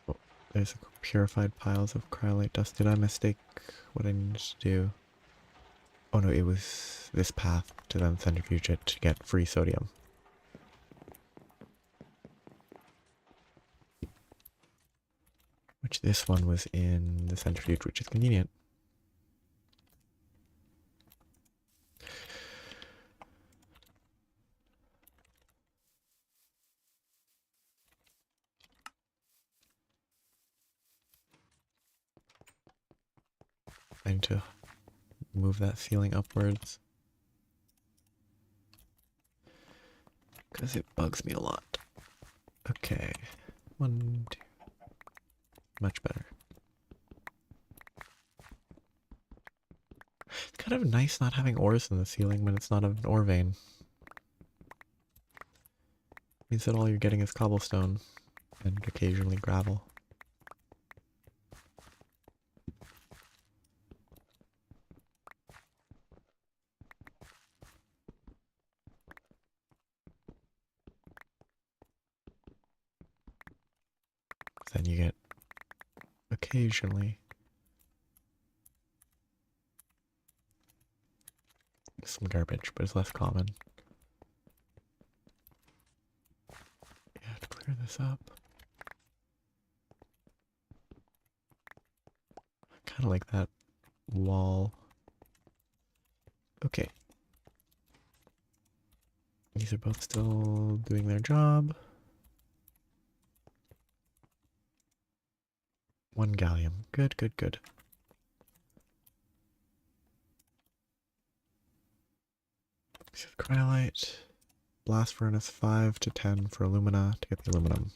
Oh, there's purified piles of cryolite dust. Did I mistake what I needed to do? Oh no, it was this path to then centrifuge it to get free sodium. Which this one was in the centrifuge, which is convenient. I need to move that ceiling upwards. Because it bugs me a lot. Okay. 1, 2. Much better. It's kind of nice not having ores in the ceiling when it's not an ore vein. Means that all you're getting is cobblestone and occasionally gravel. Then you get occasionally. Some garbage, but it's less common. Yeah, to clear this up. Kind of like that wall. Okay. These are both still doing their job. 1 gallium. Good, good, good. Cryolite. Blast furnace 5 to 10 for alumina to get the aluminum.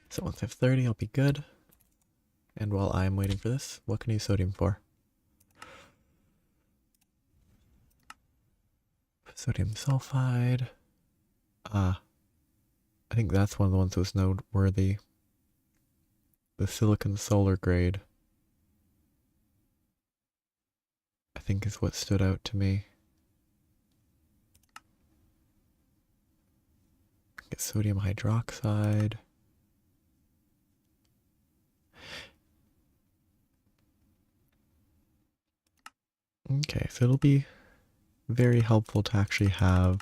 So once I have 30, I'll be good. And while I'm waiting for this, what can I use sodium for? Sodium sulfide. I think that's one of the ones that was noteworthy. The silicon solar grade, I think, is what stood out to me. Get sodium hydroxide. Okay, so it'll be very helpful to actually have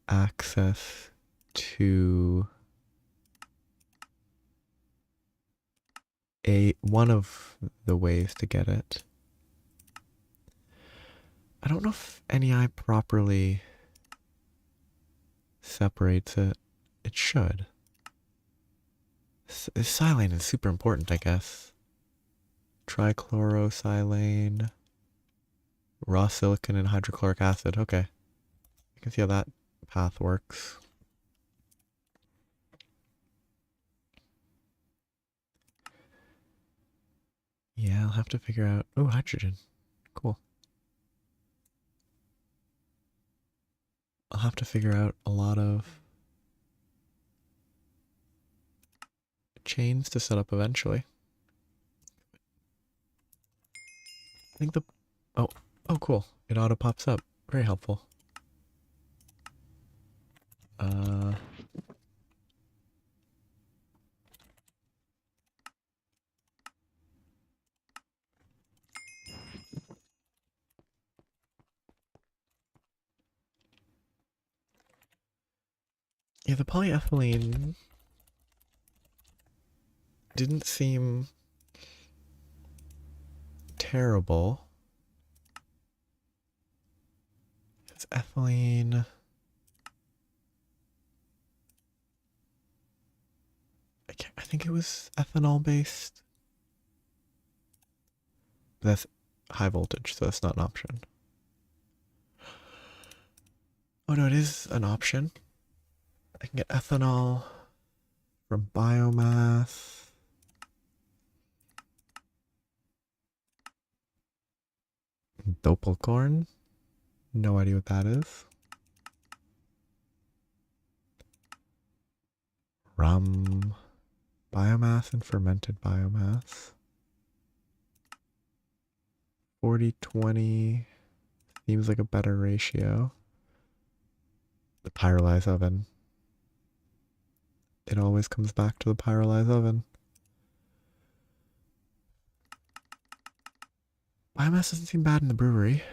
access to one of the ways to get it. I don't know if NEI properly separates it. It should. Silane is super important, I guess. Trichlorosilane, raw silicon, and hydrochloric acid. Okay. I can see how that path works. Yeah, I'll have to figure out... Oh, hydrogen. Cool. I'll have to figure out a lot of chains to set up eventually. I think the... Oh, cool. It auto pops up. Very helpful. Yeah, the polyethylene didn't seem terrible. It's ethylene. I think it was ethanol based. But that's high voltage, so that's not an option. Oh no, it is an option. I can get ethanol from biomass. Doppelkorn? No idea what that is. Rum. Biomass and fermented biomass. 40-20 seems like a better ratio. The pyrolyzed oven. It always comes back to the pyrolyzed oven. Biomass doesn't seem bad in the brewery.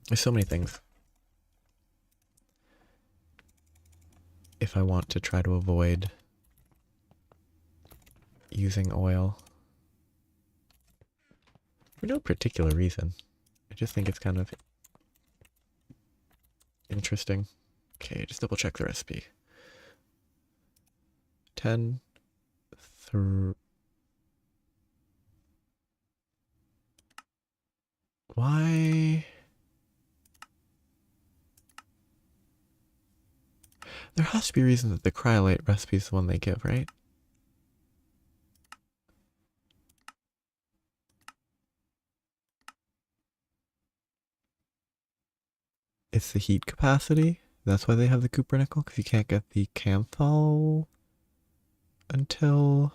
There's so many things. If I want to try to avoid using oil. For no particular reason. I just think it's kind of interesting. Okay, just double check the recipe. 10 through... Why? There has to be a reason that the cryolite recipe is the one they give, right? It's the heat capacity. That's why they have the copper nickel, because you can't get the Canthal until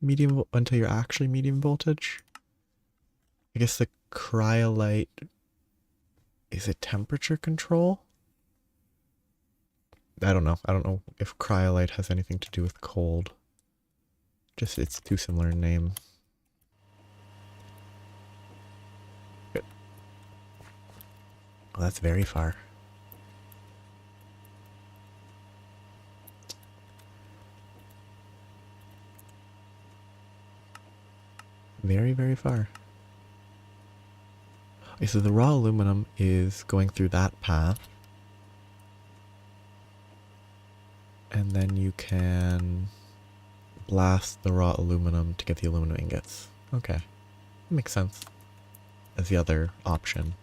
you're actually medium voltage. I guess the cryolite is a temperature control. I don't know. I don't know if cryolite has anything to do with cold. Just it's too similar in name. Good. Well, that's very far. Very, very far. Okay, so the raw aluminum is going through that path. And then you can blast the raw aluminum to get the aluminum ingots. Okay. Makes sense. As the other option.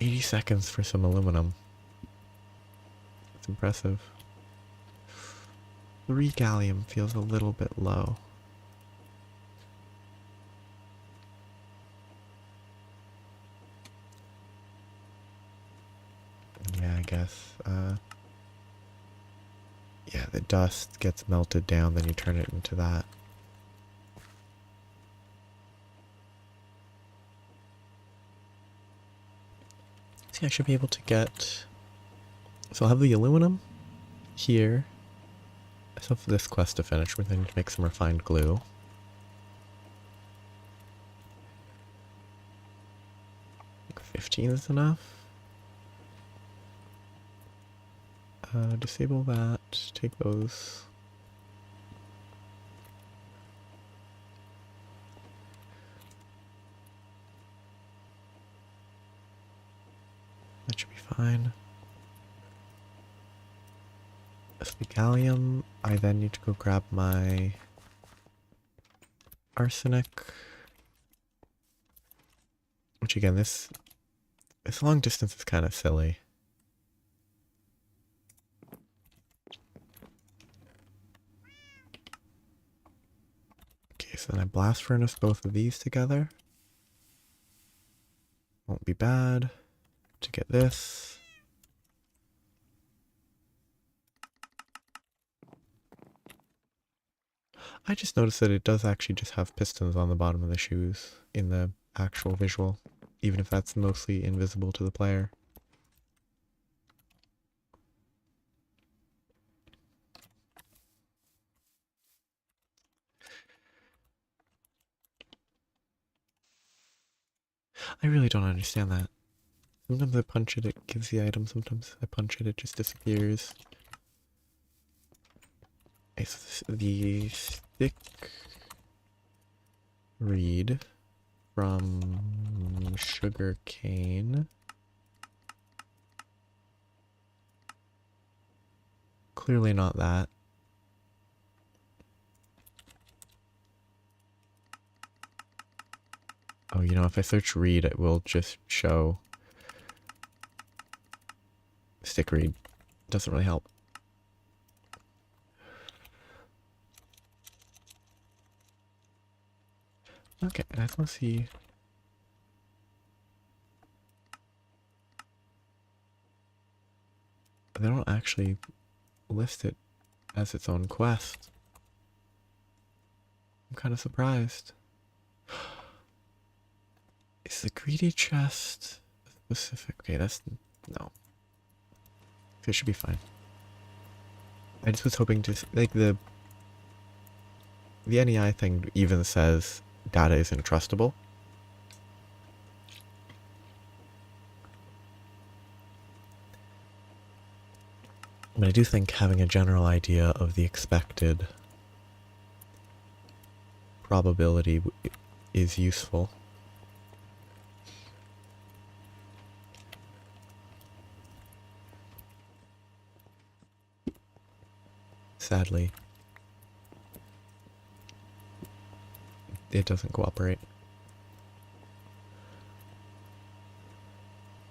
80 seconds for some aluminum. That's impressive. 3 gallium feels a little bit low. Yeah, I guess. Yeah, the dust gets melted down, then you turn it into that. See, I should be able to get... So I'll have the aluminum here. I still have this quest to finish, we're going to make some refined glue. I think 15 is enough. Disable that, take those. That should be fine. That's the gallium. I then need to go grab my arsenic. Which again, this long distance is kind of silly. Okay, so then I blast furnace both of these together. Won't be bad to get this. I just noticed that it does actually just have pistons on the bottom of the shoes in the actual visual, even if that's mostly invisible to the player. I really don't understand that. Sometimes I punch it, it gives the item. Sometimes I punch it, it just disappears. It's the stick reed from sugar cane. Clearly not that. Oh, you know, if I search reed, it will just show stick reed. Doesn't really help. Okay, I just want to see. They don't actually list it as its own quest. I'm kind of surprised. Is the greedy chest specific? Okay, that's... no. It should be fine. I just was hoping to... like, the NEI thing even says data isn't trustable. But I do think having a general idea of the expected probability is useful. Sadly, it doesn't cooperate.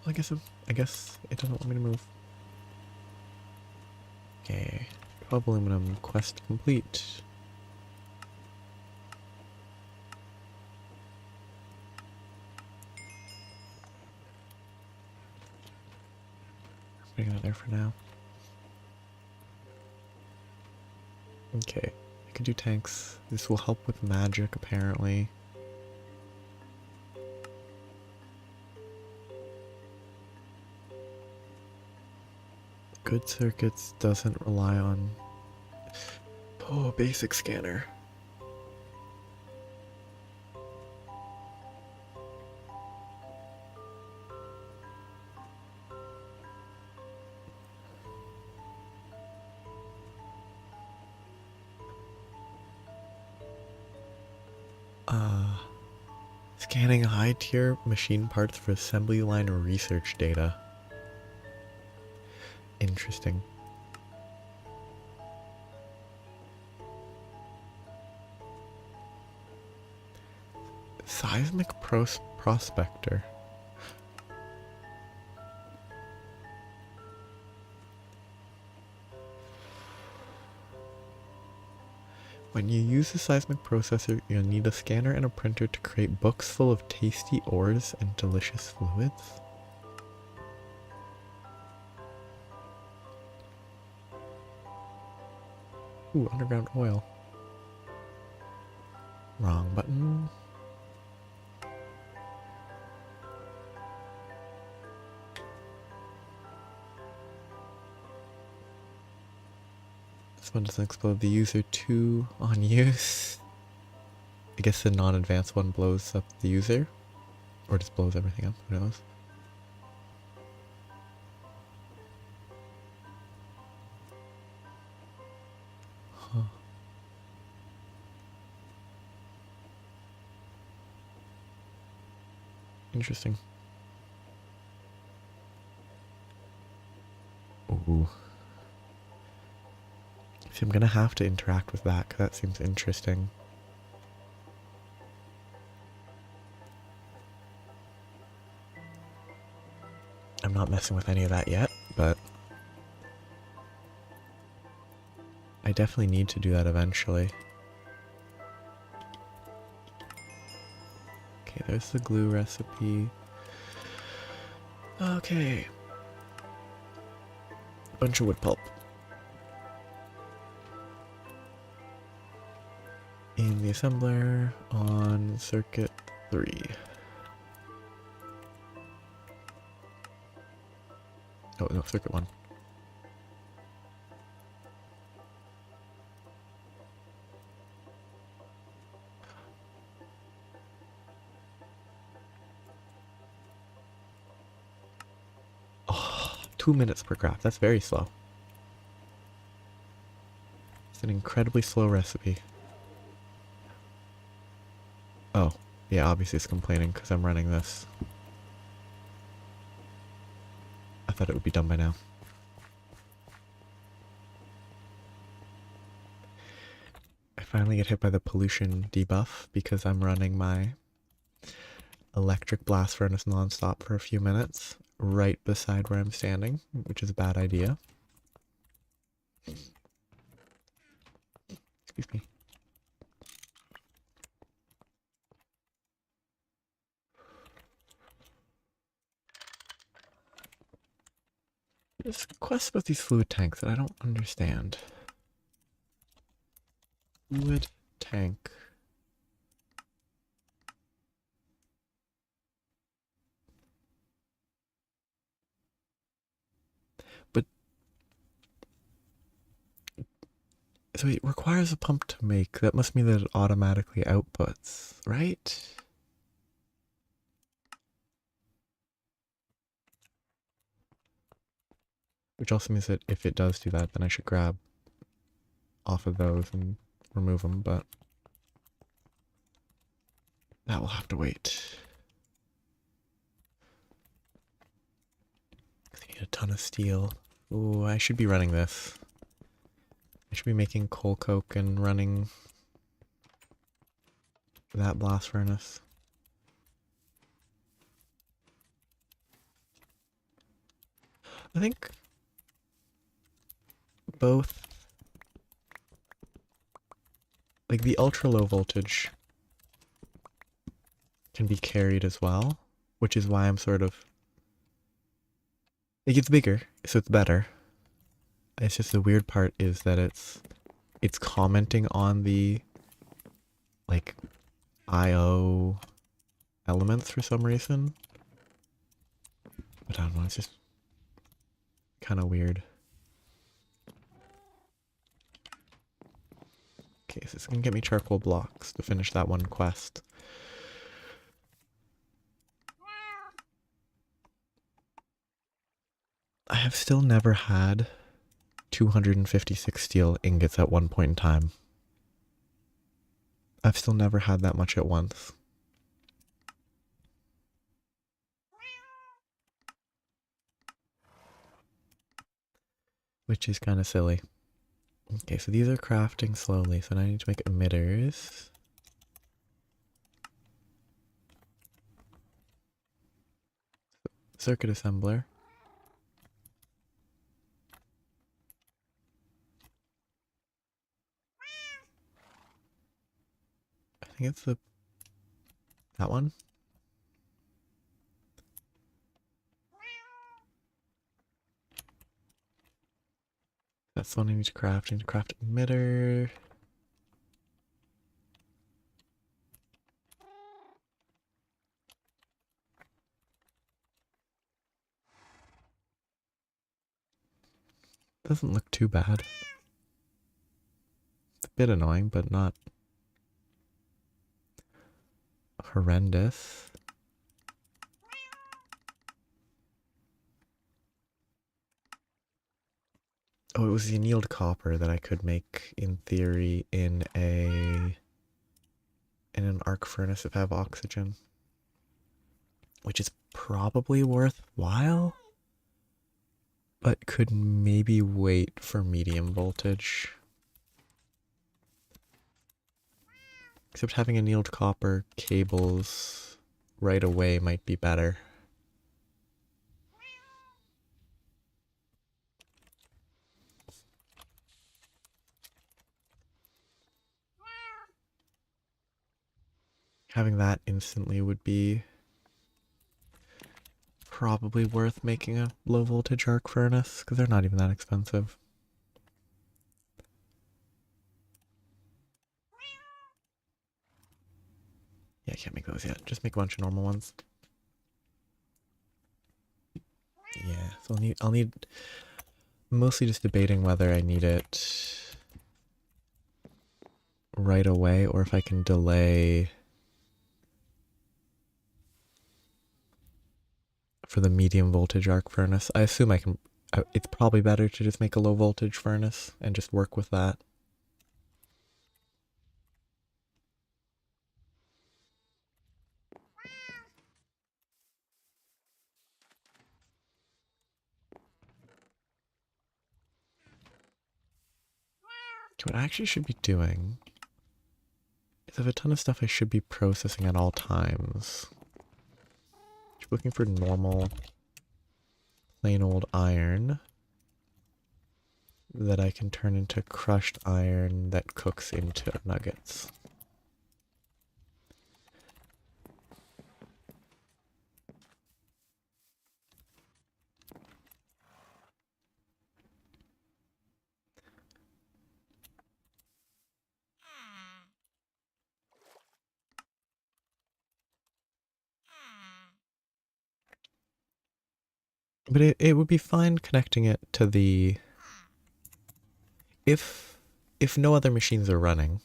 Well, I guess it doesn't want me to move. Okay, 12 aluminum quest complete. Putting that there for now. Okay, I can do tanks. This will help with magic, apparently. Good circuits doesn't rely on... Oh, basic scanner. Scanning high-tier machine parts for assembly line research data. Interesting. Seismic prospector. When you use the seismic processor, you'll need a scanner and a printer to create books full of tasty ores and delicious fluids. Ooh, underground oil. Wrong button. This one doesn't explode the user 2 on use. I guess the non-advanced one blows up the user. Or just blows everything up, who knows. Huh. Interesting. Ooh. See, I'm gonna have to interact with that, 'cause that seems interesting. I'm not messing with any of that yet, but I definitely need to do that eventually. Okay, there's the glue recipe. Okay. Bunch of wood pulp. In the assembler on circuit 3. Oh, no, circuit 1. Oh, 2 minutes per craft. That's very slow. It's an incredibly slow recipe. Oh, yeah, obviously it's complaining because I'm running this. I thought it would be done by now. I finally get hit by the pollution debuff because I'm running my electric blast furnace non-stop for a few minutes right beside where I'm standing, which is a bad idea. Excuse me. There's quests about these fluid tanks that I don't understand. Fluid tank. But so it requires a pump to make. That must mean that it automatically outputs, right? Which also means that if it does do that, then I should grab off of those and remove them, but that will have to wait. I need a ton of steel. Ooh, I should be running this. I should be making coal coke and running that blast furnace. I think both, like the ultra low voltage can be carried as well, which is why I'm sort of, it gets bigger, so it's better. It's just the weird part is that it's commenting on the like IO elements for some reason. But I don't know, it's just kind of weird. Okay, so it's gonna get me charcoal blocks to finish that one quest. I have still never had 256 steel ingots at one point in time. I've still never had that much at once. Which is kind of silly. Okay, so these are crafting slowly, so now I need to make emitters. Circuit assembler. I think it's that one. That's the one I need to craft. I need to craft emitter. Doesn't look too bad. It's a bit annoying, but not horrendous. Oh, it was the annealed copper that I could make, in theory, in an arc furnace if I have oxygen. Which is probably worthwhile, but could maybe wait for medium voltage. Except having annealed copper cables right away might be better. Having that instantly would be probably worth making a low voltage arc furnace, because they're not even that expensive. Yeah, I can't make those yet. Just make a bunch of normal ones. Yeah, so I'll need mostly just debating whether I need it right away or if I can delay for the medium voltage arc furnace. I assume I can. It's probably better to just make a low voltage furnace and just work with that. What I actually should be doing is I have a ton of stuff I should be processing at all times. Just looking for normal, plain old iron that I can turn into crushed iron that cooks into nuggets. But it would be fine connecting it to the... If no other machines are running,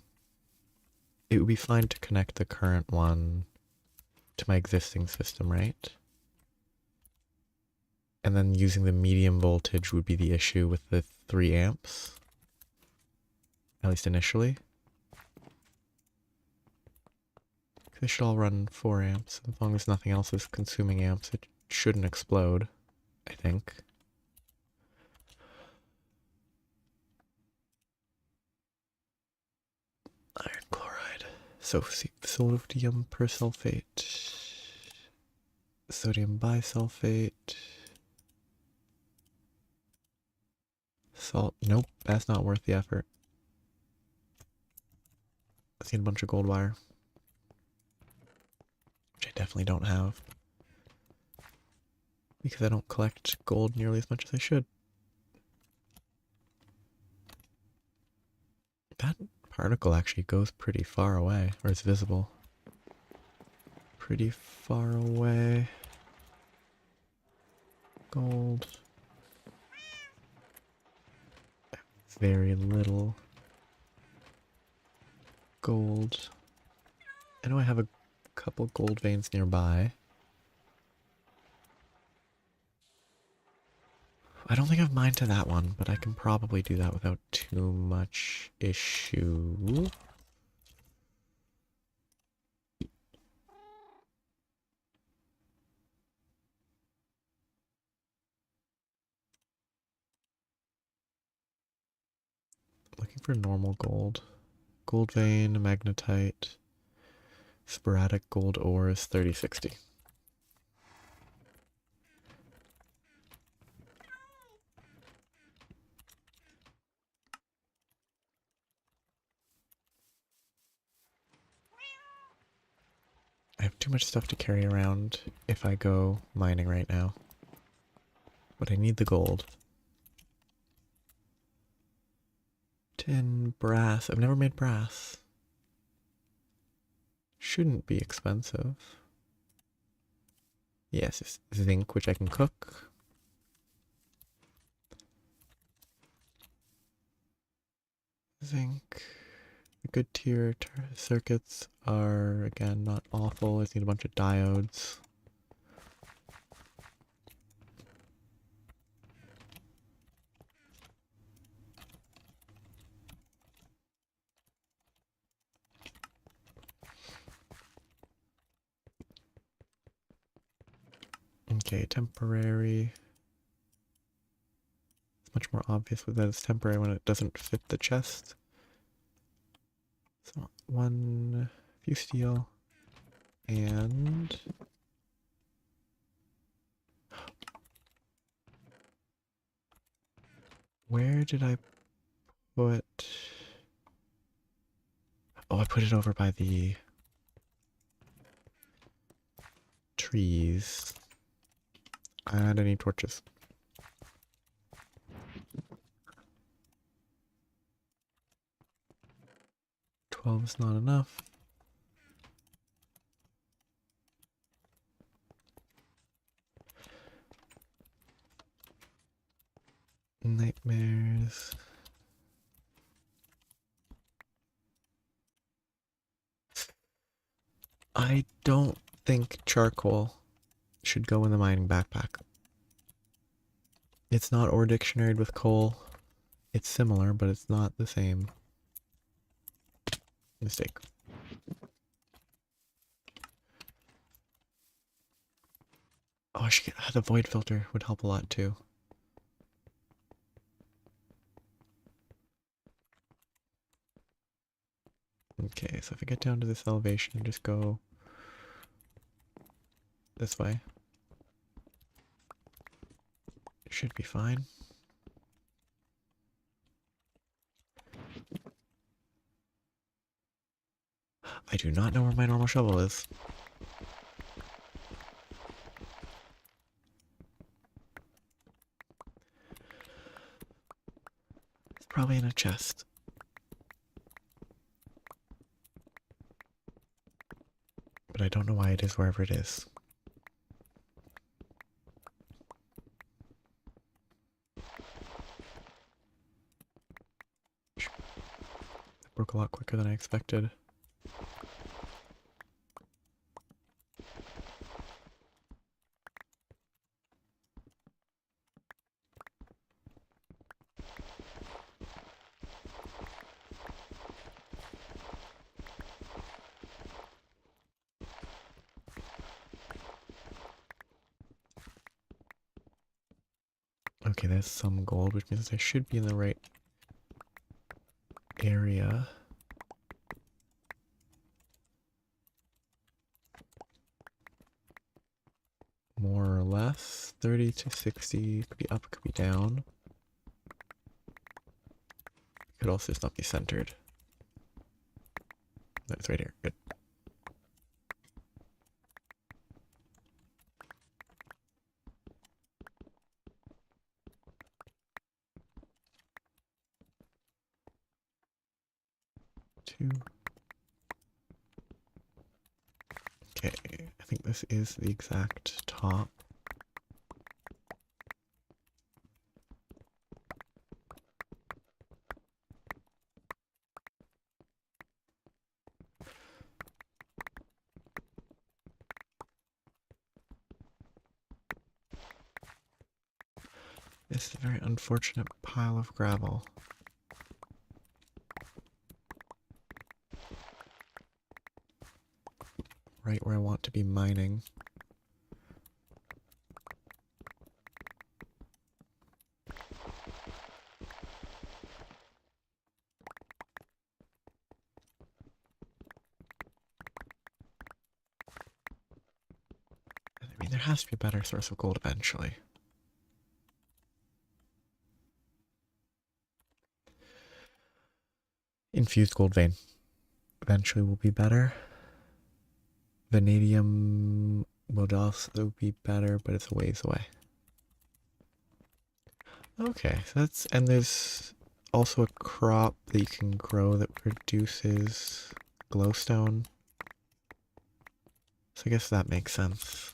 it would be fine to connect the current one to my existing system, right? And then using the medium voltage would be the issue with the 3 amps. At least initially. They should all run 4 amps. As long as nothing else is consuming amps, it shouldn't explode, I think. Iron chloride. Sodium persulfate. Sodium bisulfate. Salt. Nope, that's not worth the effort. Let's need a bunch of gold wire. Which I definitely don't have. Because I don't collect gold nearly as much as I should. That particle actually goes pretty far away, or it's visible. Pretty far away. Gold. Very little. gold. I know I have a couple gold veins nearby. I don't think I've mined to that one, but I can probably do that without too much issue. Looking for normal gold. Gold vein, magnetite, sporadic gold ore is 3060. I have too much stuff to carry around if I go mining right now. But I need the gold. Tin, brass. I've never made brass. Shouldn't be expensive. Yes, it's zinc, which I can cook. Zinc. The good tier circuits are, again, not awful. I just need a bunch of diodes. Okay, temporary. It's much more obvious with that it's temporary when it doesn't fit the chest. So, one few steel. And where did I put... Oh, I put it over by the trees. And I need torches. 12 is not enough. Nightmares. I don't think charcoal should go in the mining backpack. It's not ore dictionaried with coal. It's similar, but it's not the same. Mistake. Oh, I should get the void filter would help a lot too. Okay, so if I get down to this elevation and just go this way, it should be fine. I do not know where my normal shovel is. It's probably in a chest. But I don't know why it is wherever it is. It broke a lot quicker than I expected. Okay, there's some gold, which means I should be in the right area. More or less. 30 to 60. Could be up, could be down. Could also just not be centered. That's right here. Good. Two. Okay, I think this is the exact top. This is a very unfortunate pile of gravel. Right where I want to be mining. I mean, there has to be a better source of gold eventually. Infused gold vein. Eventually will be better. Vanadium will also be better, but it's a ways away. Okay, so that's, and there's also a crop that you can grow that produces glowstone. So I guess that makes sense.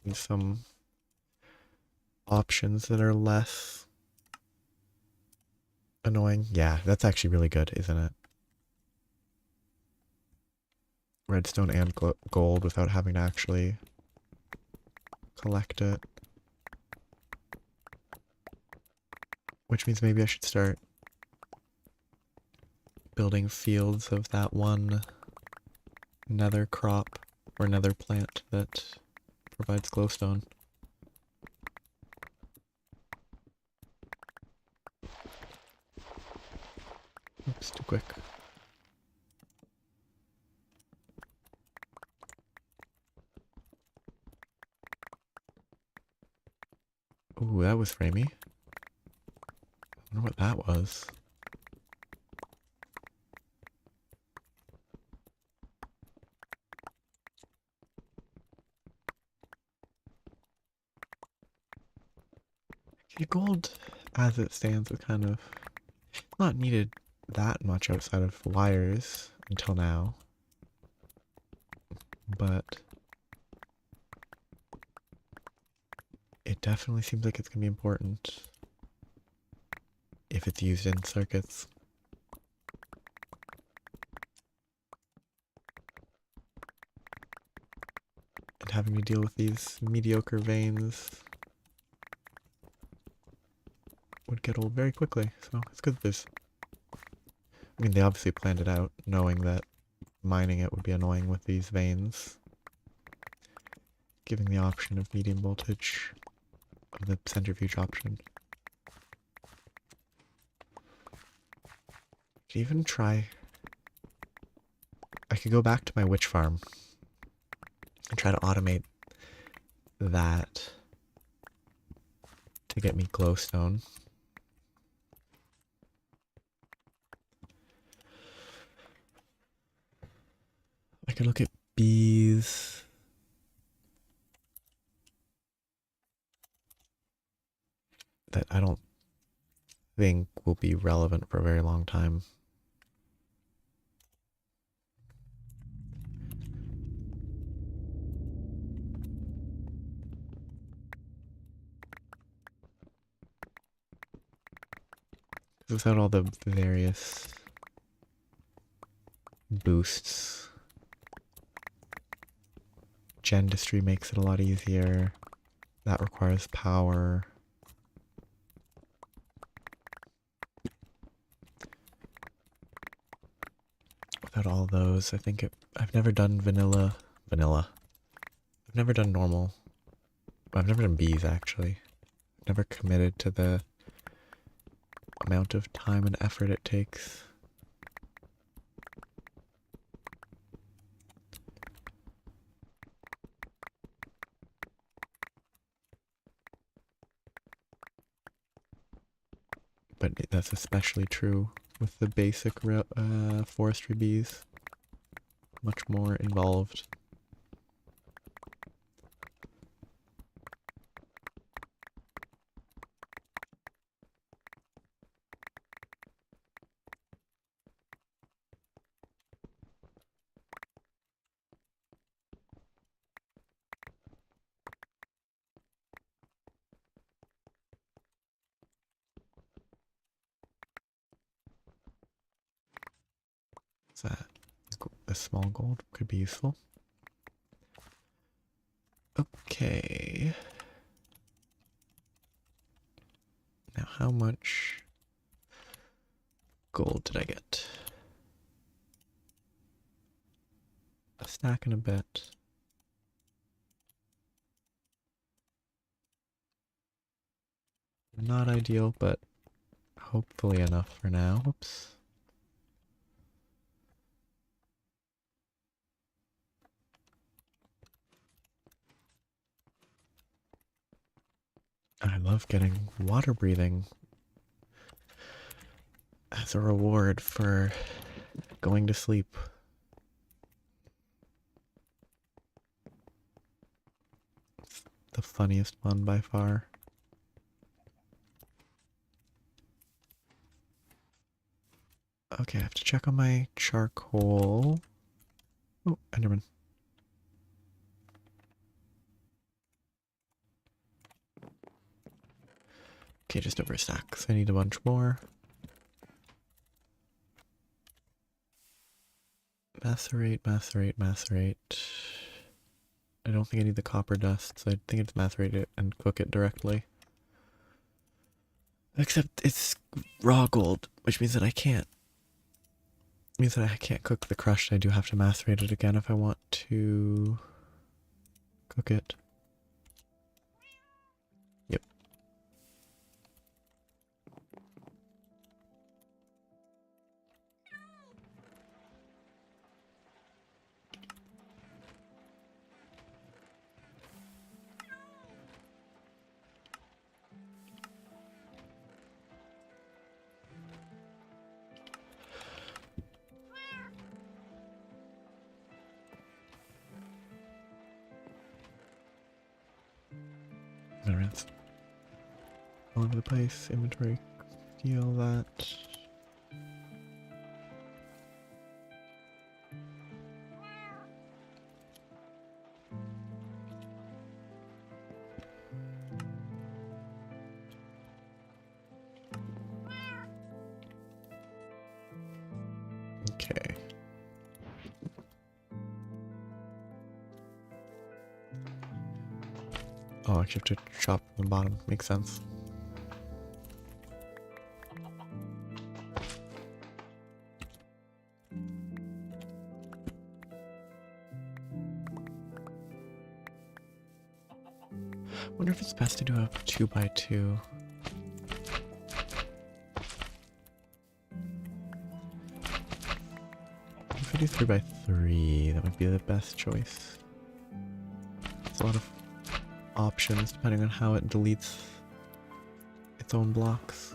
And some options that are less annoying. Yeah, that's actually really good, isn't it? Redstone and gold without having to actually collect it. Which means maybe I should start building fields of that one nether crop or nether plant that provides glowstone. Oops, too quick. Ooh, that was framey. I wonder what that was. Okay, gold, as it stands, is kind of not needed that much outside of wires until now. But it definitely seems like it's going to be important if it's used in circuits. And having to deal with these mediocre veins would get old very quickly, so it's good that there's... I mean, they obviously planned it out, knowing that mining it would be annoying with these veins. Giving the option of medium voltage, of the centrifuge option. Could even try... I could go back to my witch farm and try to automate that to get me glowstone. I could look at bees. That I don't think will be relevant for a very long time. Without all the various boosts, Gendistry makes it a lot easier. That requires power. Without all those, I think I've never done vanilla. I've never done normal. I've never done bees, actually. I've never committed to the amount of time and effort it takes. But that's especially true with the basic forestry bees. Much more involved. What's that? A small gold could be useful. Okay. how much gold did I get? A stack and a bit. Not ideal, but hopefully enough for now. Whoops. I love getting water breathing as a reward for going to sleep. It's the funniest one by far. Okay, I have to check on my charcoal. Oh, Enderman. Okay, just over a stack, so I need a bunch more. Macerate, macerate, macerate. I don't think I need the copper dust, so I think it's macerate it and cook it directly. Except it's raw gold, which means that I can't. Means that I can't cook the crushed. I do have to macerate it again if I want to cook it. Yep. Alright. All over the place. Inventory. Steal that. Okay. Oh, I actually have to chop from the bottom. Makes sense. Wonder if it's best to do a 2x2. If I do 3x3, that might be the best choice. There's a lot of options depending on how it deletes its own blocks.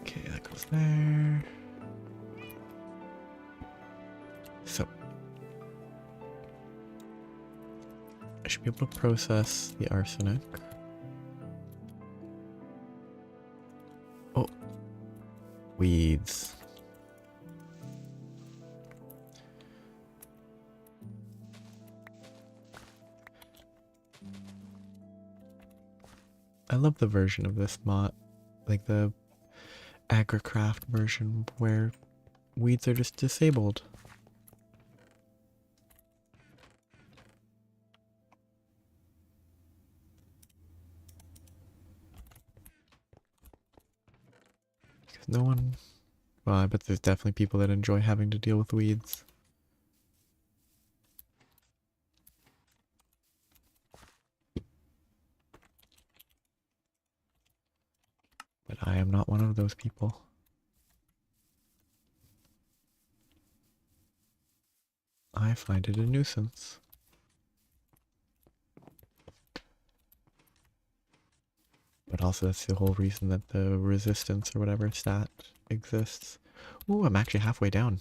Okay, that goes there. So I should be able to process the arsenic. Oh, weeds. I love the version of this mod, like the AgriCraft version where weeds are just disabled. Because no one, well, I bet there's definitely people that enjoy having to deal with weeds. But I am not one of those people. I find it a nuisance. But also that's the whole reason that the resistance or whatever stat exists. Ooh, I'm actually halfway down.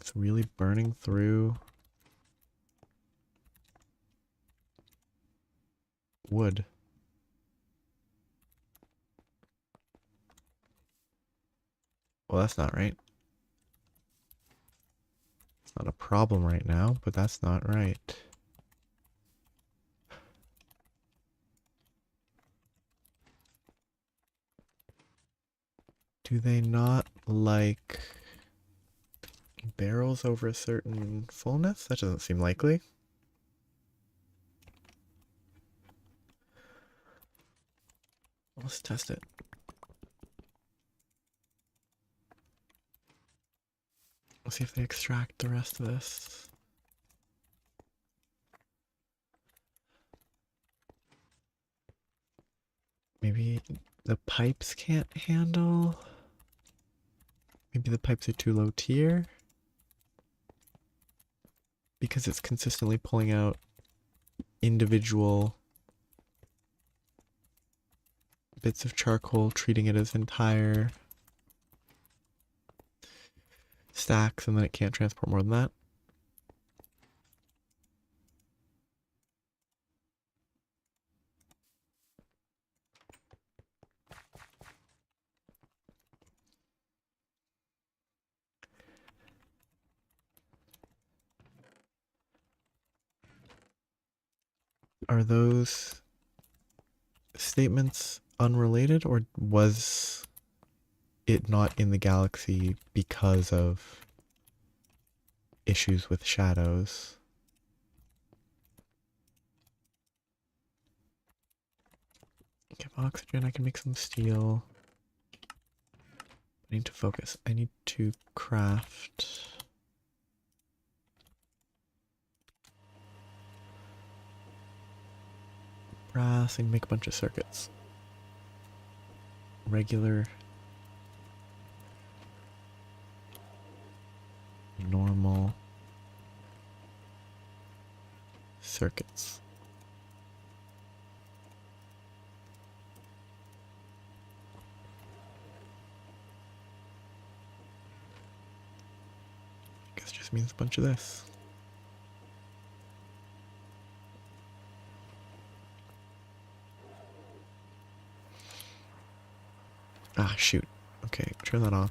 It's really burning through wood. Well, that's not right. It's not a problem right now, but that's not right. Do they not like barrels over a certain fullness? That doesn't seem likely. Let's test it. Let's see if they extract the rest of this. Maybe the pipes can't handle. Maybe the pipes are too low tier. Because it's consistently pulling out individual bits of charcoal, treating it as entire stacks, and then it can't transport more than that. Are those statements unrelated, or was it not in the galaxy because of issues with shadows? Give oxygen, I can make some steel. I need to focus. I need to craft brass and make a bunch of circuits. Regular, normal circuits. I guess just means a bunch of this. Ah, shoot. Okay, turn that off.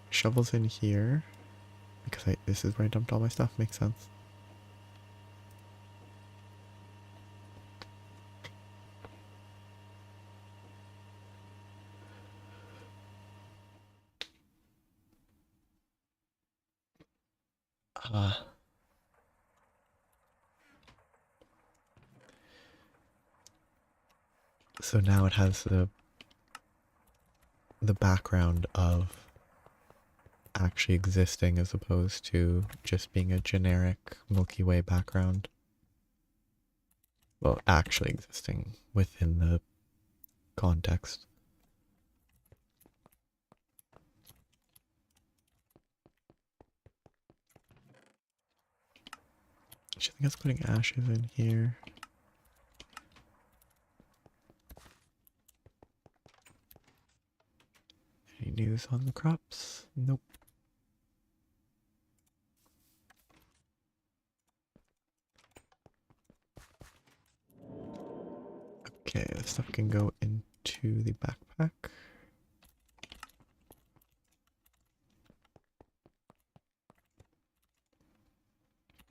Shovels in here. Because this is where I dumped all my stuff. Makes sense. So now it has the background of actually existing as opposed to just being a generic Milky Way background. Well, actually existing within the context. I think it's putting ashes in here. Any news on the crops? Nope. Okay, this stuff can go into the backpack.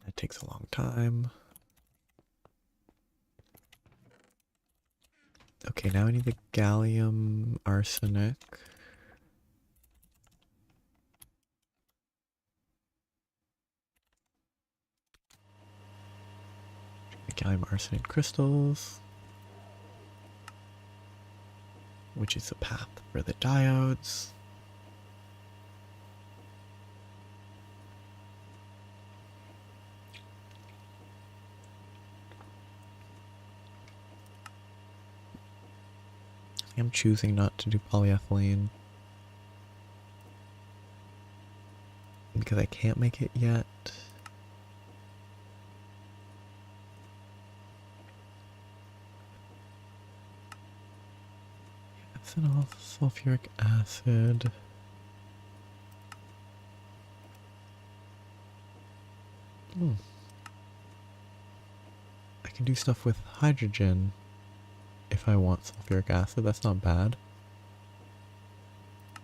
That takes a long time. Okay, now I need the gallium arsenic. Gallium arsenate crystals, which is the path for the diodes. I'm choosing not to do polyethylene because I can't make it yet. Ethanol, sulfuric acid. I can do stuff with hydrogen if I want sulfuric acid. That's not bad.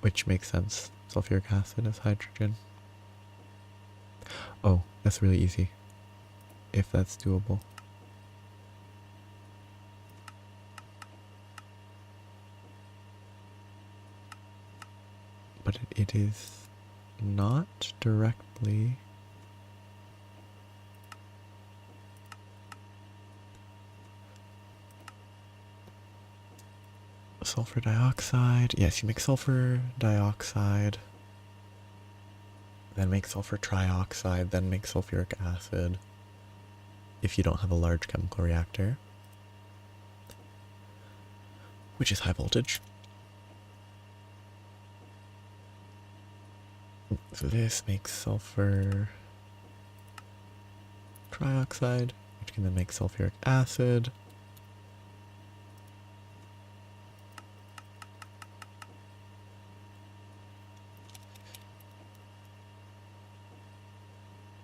Which makes sense. Sulfuric acid is hydrogen. Oh, that's really easy. If that's doable. But it is not directly sulfur dioxide. Yes, you make sulfur dioxide, then make sulfur trioxide, then make sulfuric acid if you don't have a large chemical reactor, which is high voltage. So this makes sulfur trioxide, which can then make sulfuric acid.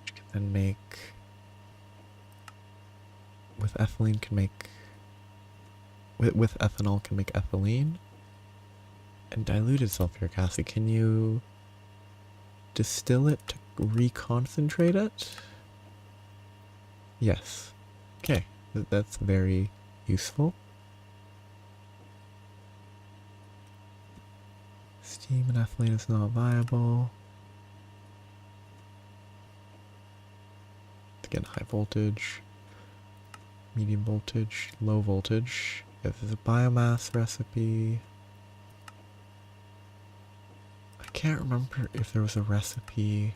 Which can then make, with ethylene can make, with ethanol can make ethylene. And diluted sulfuric acid, can you distill it to reconcentrate it? Yes. Okay, that's very useful. Steam and ethylene is not viable. Again, high voltage, medium voltage, low voltage. If there's a biomass recipe, I can't remember if there was a recipe.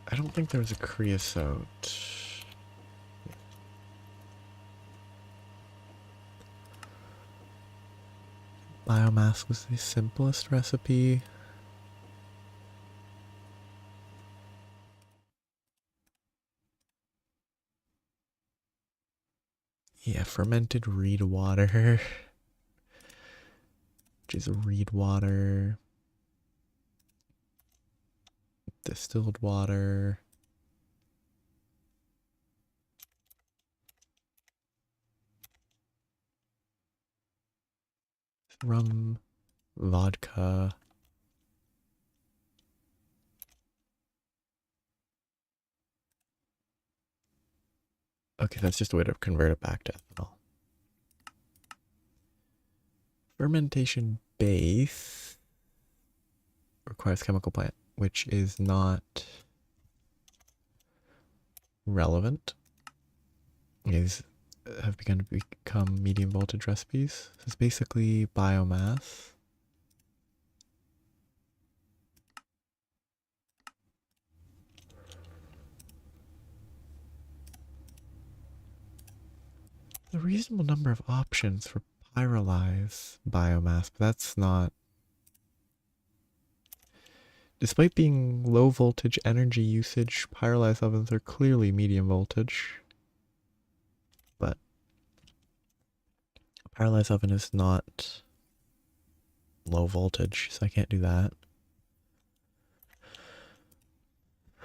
I don't think there was a creosote. Biomass was the simplest recipe. Yeah, fermented reed water, which is reed water, distilled water. Rum, vodka. Okay, that's just a way to convert it back to ethanol. Fermentation base requires chemical plant, which is not relevant. These have begun to become medium voltage recipes. So it's basically biomass. A reasonable number of options for pyrolyze biomass, but that's not. Despite being low voltage energy usage, pyrolyze ovens are clearly medium voltage. But a pyrolyze oven is not low voltage, so I can't do that.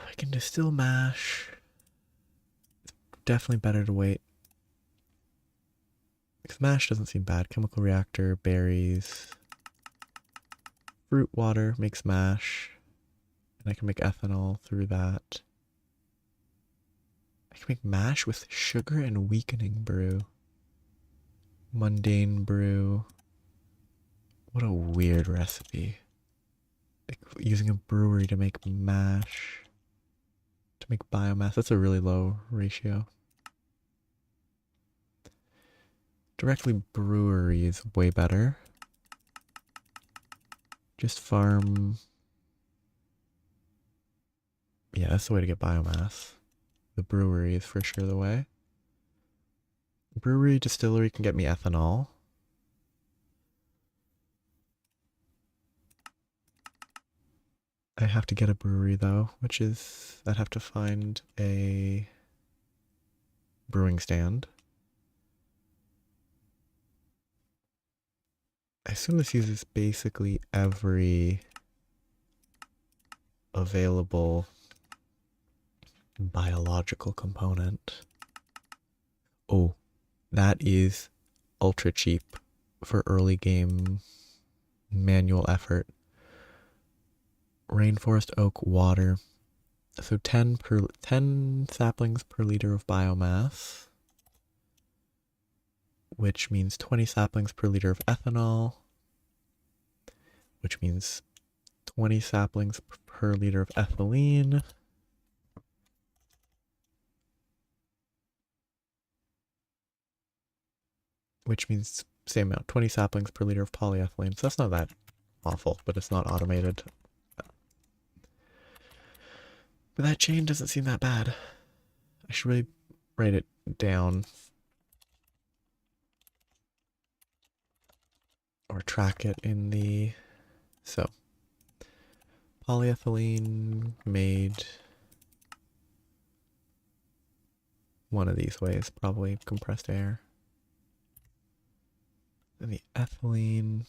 I can distill mash. It's definitely better to wait. Because mash doesn't seem bad. Chemical reactor, berries, fruit water makes mash. And I can make ethanol through that. I can make mash with sugar and weakening brew. Mundane brew. What a weird recipe. Like using a brewery to make mash. To make biomass. That's a really low ratio. Directly brewery is way better. Just farm. Yeah, that's the way to get biomass. The brewery is for sure the way. Brewery, distillery can get me ethanol. I have to get a brewery though, which is, I'd have to find a brewing stand. I assume this uses basically every available biological component. Oh, that is ultra cheap for early game manual effort. Rainforest oak water. So 10 saplings per liter of biomass, which means 20 saplings per liter of ethanol, which means 20 saplings per liter of ethylene. which means same amount, 20 saplings per liter of polyethylene. So that's not that awful, but it's not automated. But that chain doesn't seem that bad. I should really write it down. Or track it in the... So, polyethylene made one of these ways, probably compressed air. And the ethylene...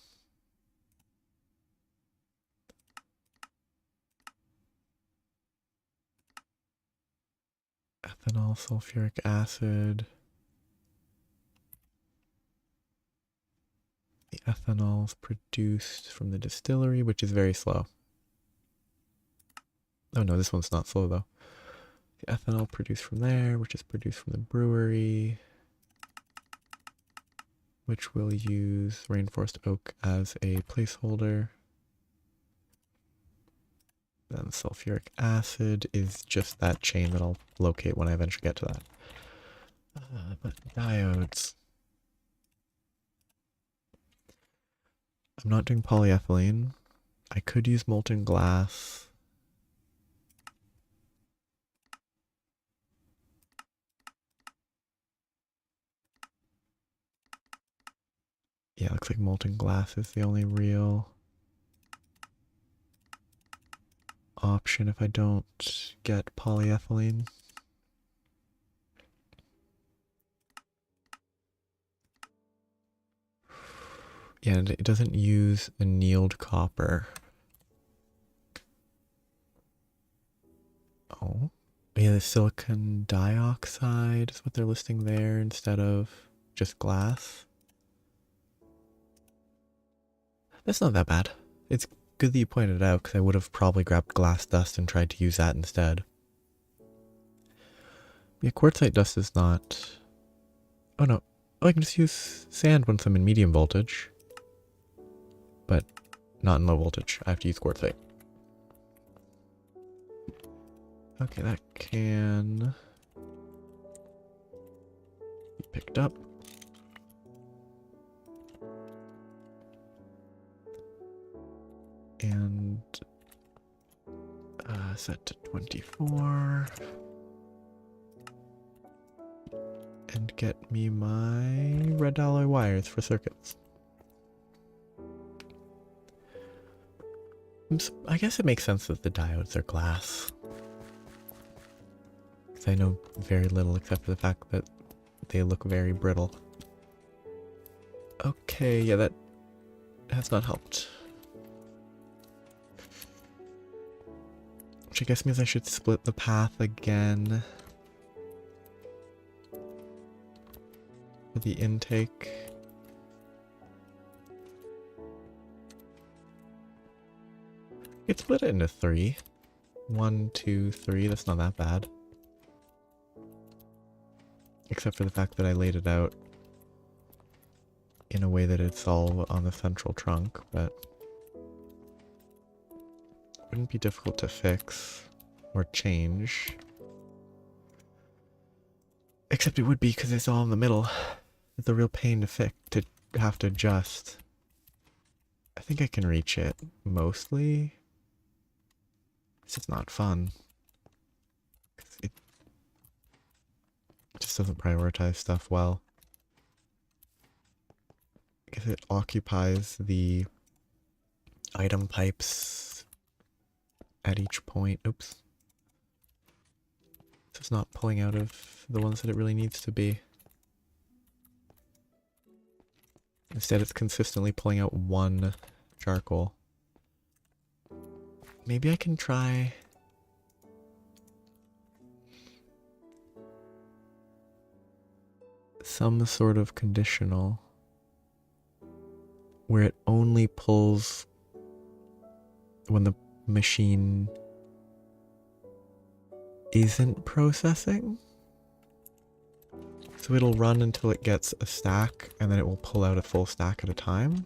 ethanol, sulfuric acid. The ethanol is produced from the distillery, which is very slow. Oh no, this one's not slow though. The ethanol produced from there, which is produced from the brewery, which will use rainforest oak as a placeholder. Then sulfuric acid is just that chain that I'll locate when I eventually get to that. But diodes. I'm not doing polyethylene. I could use molten glass. Yeah, looks like molten glass is the only real option if I don't get polyethylene. Yeah, and it doesn't use annealed copper. Oh. Yeah, the silicon dioxide is what they're listing there instead of just glass. That's not that bad. It's good that you pointed it out because I would have probably grabbed glass dust and tried to use that instead. Yeah, quartzite dust is not... Oh no. Oh, I can just use sand once I'm in medium voltage. But not in low voltage. I have to use quartzite. Okay, that can be picked up. And set to 24. And get me my red alloy wires for circuits. I guess it makes sense that the diodes are glass. Because I know very little except for the fact that they look very brittle. Okay, yeah, that has not helped. Which I guess means I should split the path again. For the intake. It's split it into 3. 1, 2, 3. That's not that bad. Except for the fact that I laid it out in a way that it's all on the central trunk, but it wouldn't be difficult to fix or change. Except it would be because it's all in the middle. It's a real pain to fix, to have to adjust. I think I can reach it mostly. It's just not fun. It just doesn't prioritize stuff well. Because it occupies the item pipes at each point. Oops. So it's not pulling out of the ones that it really needs to be. Instead, it's consistently pulling out one charcoal. Maybe I can try... some sort of conditional where it only pulls when the machine isn't processing. So it'll run until it gets a stack and then it will pull out a full stack at a time.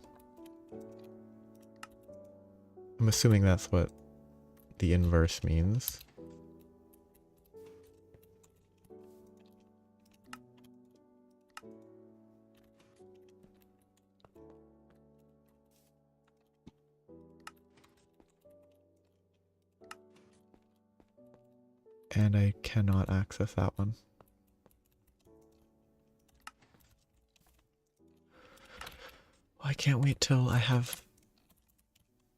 I'm assuming that's what the inverse means. And I cannot access that one. Well, I can't wait till I have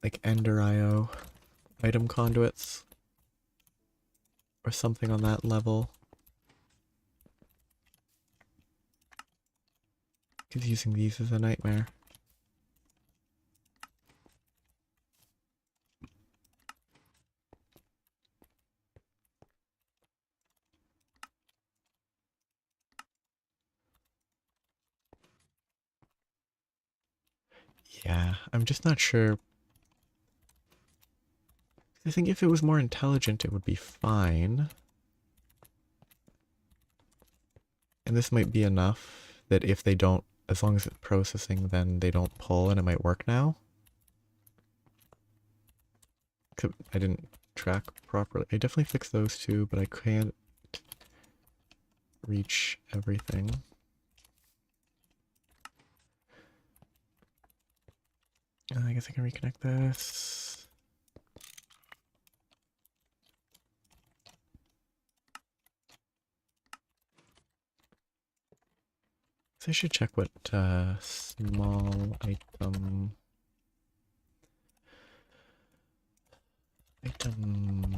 like Ender IO item conduits or something on that level. Because using these is a nightmare. Yeah, I'm just not sure. I think if it was more intelligent, it would be fine. And this might be enough that if they don't, as long as it's processing, then they don't pull and it might work now. I didn't track properly. I definitely fixed those two, but I can't reach everything. I guess I can reconnect this. So I should check what small item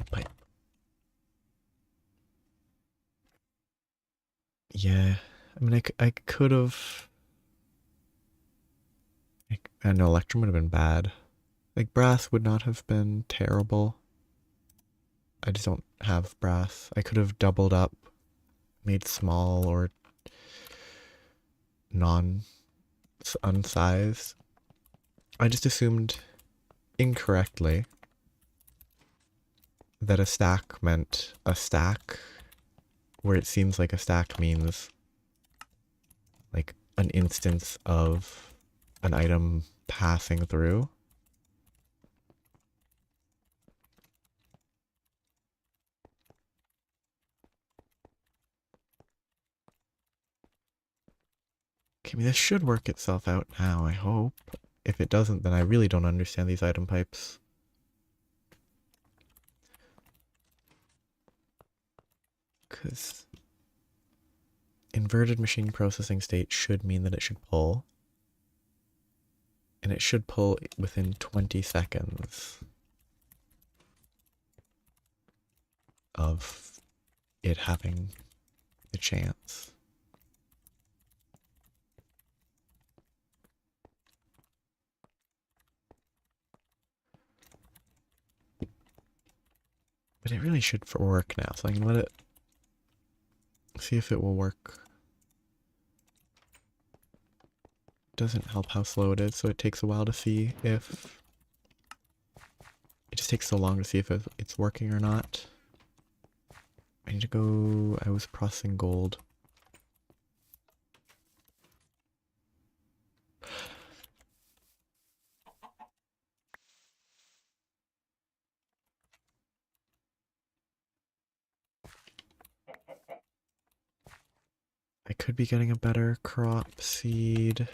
pipe. Yeah, I mean I could have. I know Electrum would have been bad. Like brass would not have been terrible. I just don't have brass. I could have doubled up, made small or non unsized. I just assumed incorrectly that a stack meant a stack, where it seems like a stack means like an instance of an item passing through. Okay, I mean, this should work itself out now, I hope. If it doesn't, then I really don't understand these item pipes. Because inverted machine processing state should mean that it should pull. And it should pull within 20 seconds of it having the chance. But it really should work now, so I can let it see if it will work. Doesn't help how slow it is, so it takes a while to see if... It just takes so long to see if it's working or not. I need to go... I was processing gold. I could be getting a better crop seed.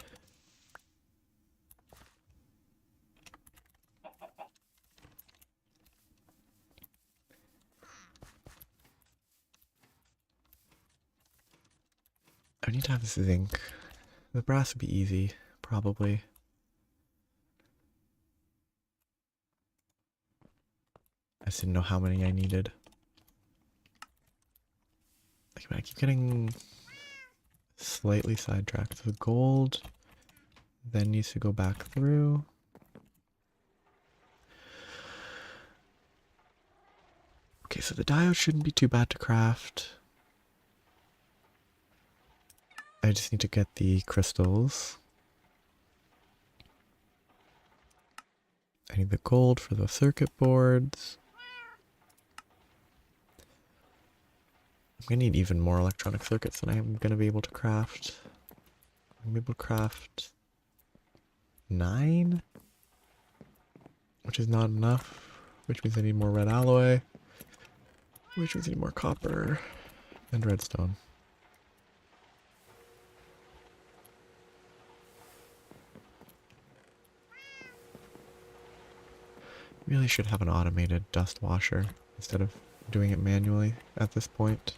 I need to have zinc. The brass would be easy, probably. I just didn't know how many I needed. I keep getting slightly sidetracked. So gold then needs to go back through. Okay, so the diode shouldn't be too bad to craft. I just need to get the crystals. I need the gold for the circuit boards. I'm gonna need even more electronic circuits than I'm gonna be able to craft. I'm able to craft 9, which is not enough, which means I need more red alloy, which means I need more copper and redstone. Really should have an automated dust washer instead of doing it manually at this point.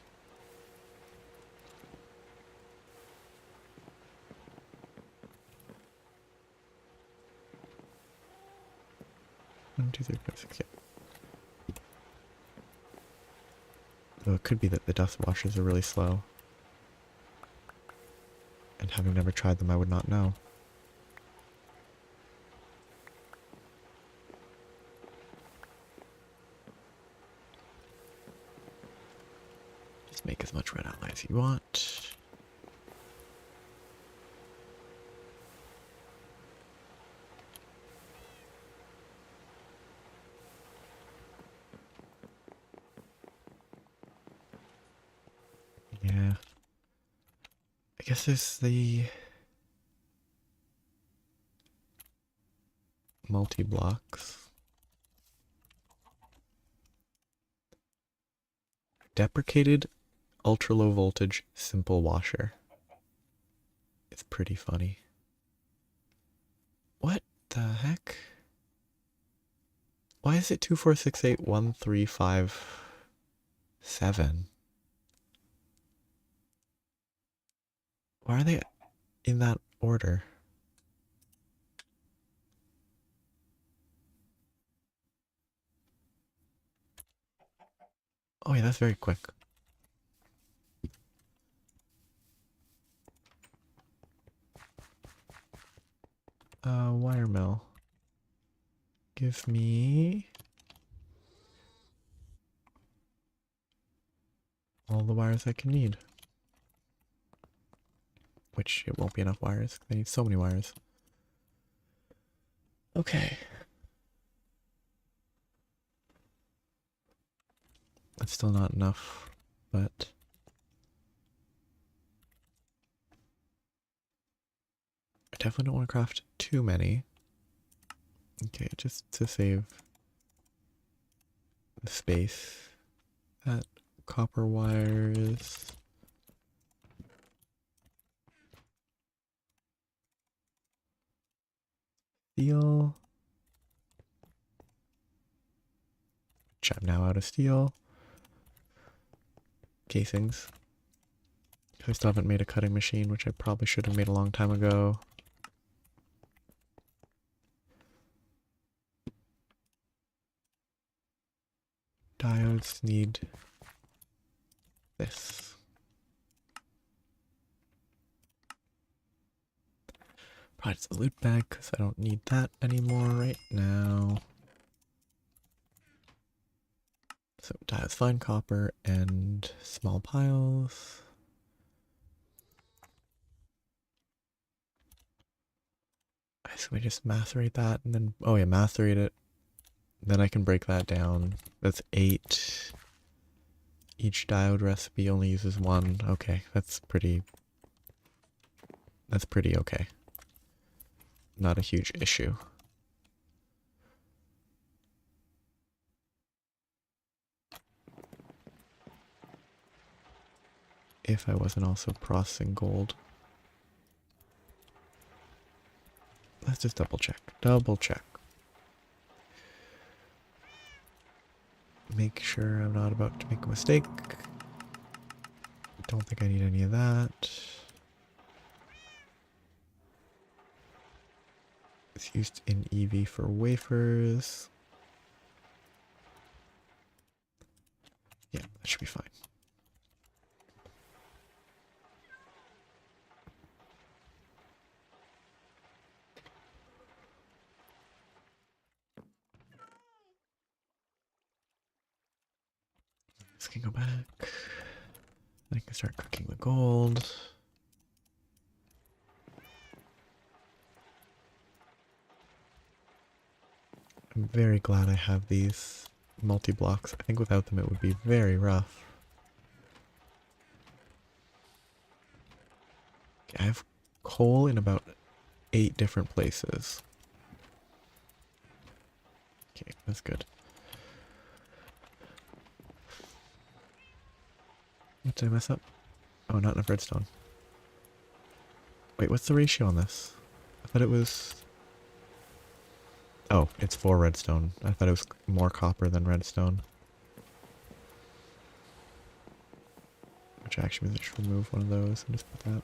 1, 2, 3, 4, 6, yeah. Though it could be that the dust washers are really slow. And having never tried them, I would not know. Just make as much red outline as you want. Yeah. I guess there's the multi-blocks. Deprecated ultra low voltage simple washer. It's pretty funny. What the heck? Why is it 24681357? Why are they in that order? Oh yeah, that's very quick. Wire mill. Give me all the wires I can need. Which it won't be enough wires. I need so many wires. Okay. That's still not enough, but I definitely don't want to craft too many. Okay, just to save the space. That copper wires. Steel. Which I'm now out of steel. Casings. I still haven't made a cutting machine, which I probably should have made a long time ago. Diodes need this. Probably just a loot bag because I don't need that anymore right now. So diodes, fine copper, and small piles. So we just macerate that and then, oh yeah, macerate it. Then I can break that down. That's 8. Each diode recipe only uses 1. Okay, that's pretty okay. Not a huge issue. If I wasn't also processing gold. Let's just double check. Double check. Make sure I'm not about to make a mistake. Don't think I need any of that. It's used in EV for wafers. Yeah, that should be fine. This can go back. I can start cooking the gold. I'm very glad I have these multi-blocks. I think without them it would be very rough. Okay, I have coal in about 8 different places. Okay, that's good. What did I mess up? Oh, not enough redstone. Wait, what's the ratio on this? I thought it was... Oh, it's 4 redstone. I thought it was more copper than redstone. actually means I should remove one of those and just put that.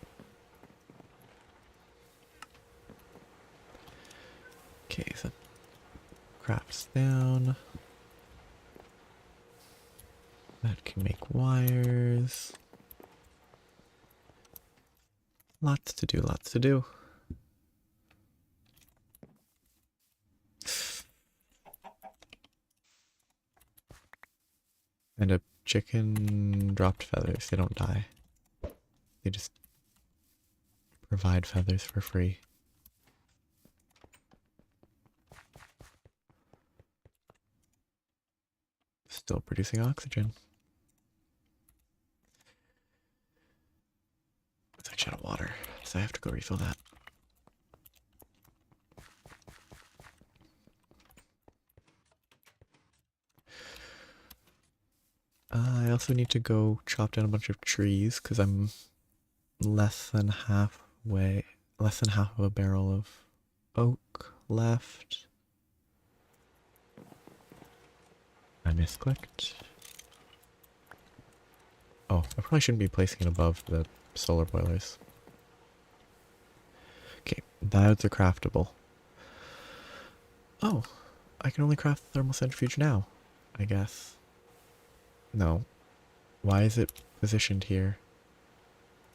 Okay, so crafts down. That can make wires. Lots to do, lots to do. And a chicken dropped feathers. They don't die. They just provide feathers for free. Still producing oxygen. It's actually out of water, so I have to go refill that. I also need to go chop down a bunch of trees because I'm less than half of a barrel of oak left. I misclicked. Oh, I probably shouldn't be placing it above the solar boilers. Okay, diodes are craftable. Oh, I can only craft the thermal centrifuge now, I guess. No. Why is it positioned here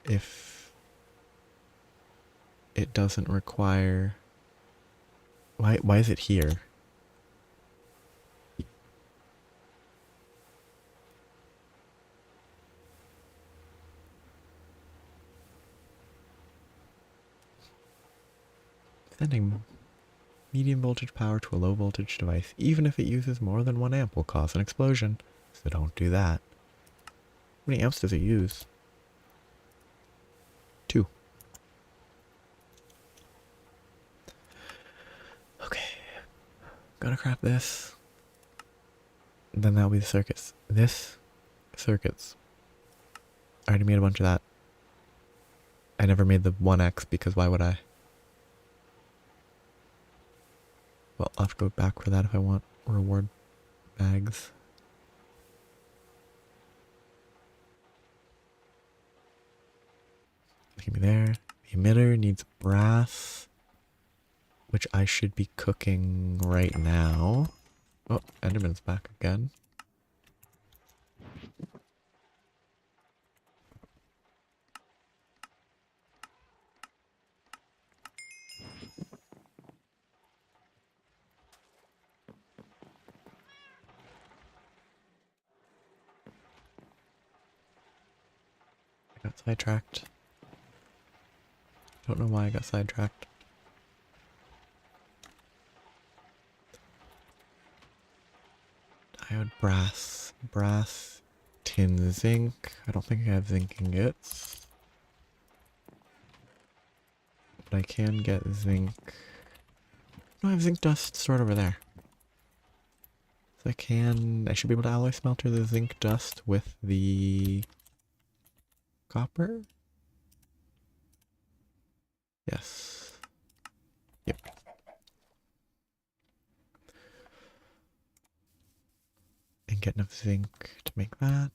if it doesn't require... Why is it here? Sending medium voltage power to a low voltage device, even if it uses more than 1 amp, will cause an explosion. So don't do that. How many amps does it use? 2. Okay. Gotta craft this. Then that'll be the circuits. Circuits. I already made a bunch of that. I never made the 1X because why would I? Well, I'll have to go back for that if I want reward bags. Give me there. The emitter needs brass, which I should be cooking right now. Oh, Enderman's back again. I got sidetracked. Don't know why I got sidetracked. Diode, brass, tin, zinc. I don't think I have zinc ingots. But I can get zinc. No, I have zinc dust stored over there. So I should be able to alloy smelter the zinc dust with the copper? Yes. Yep. And get enough zinc to make that.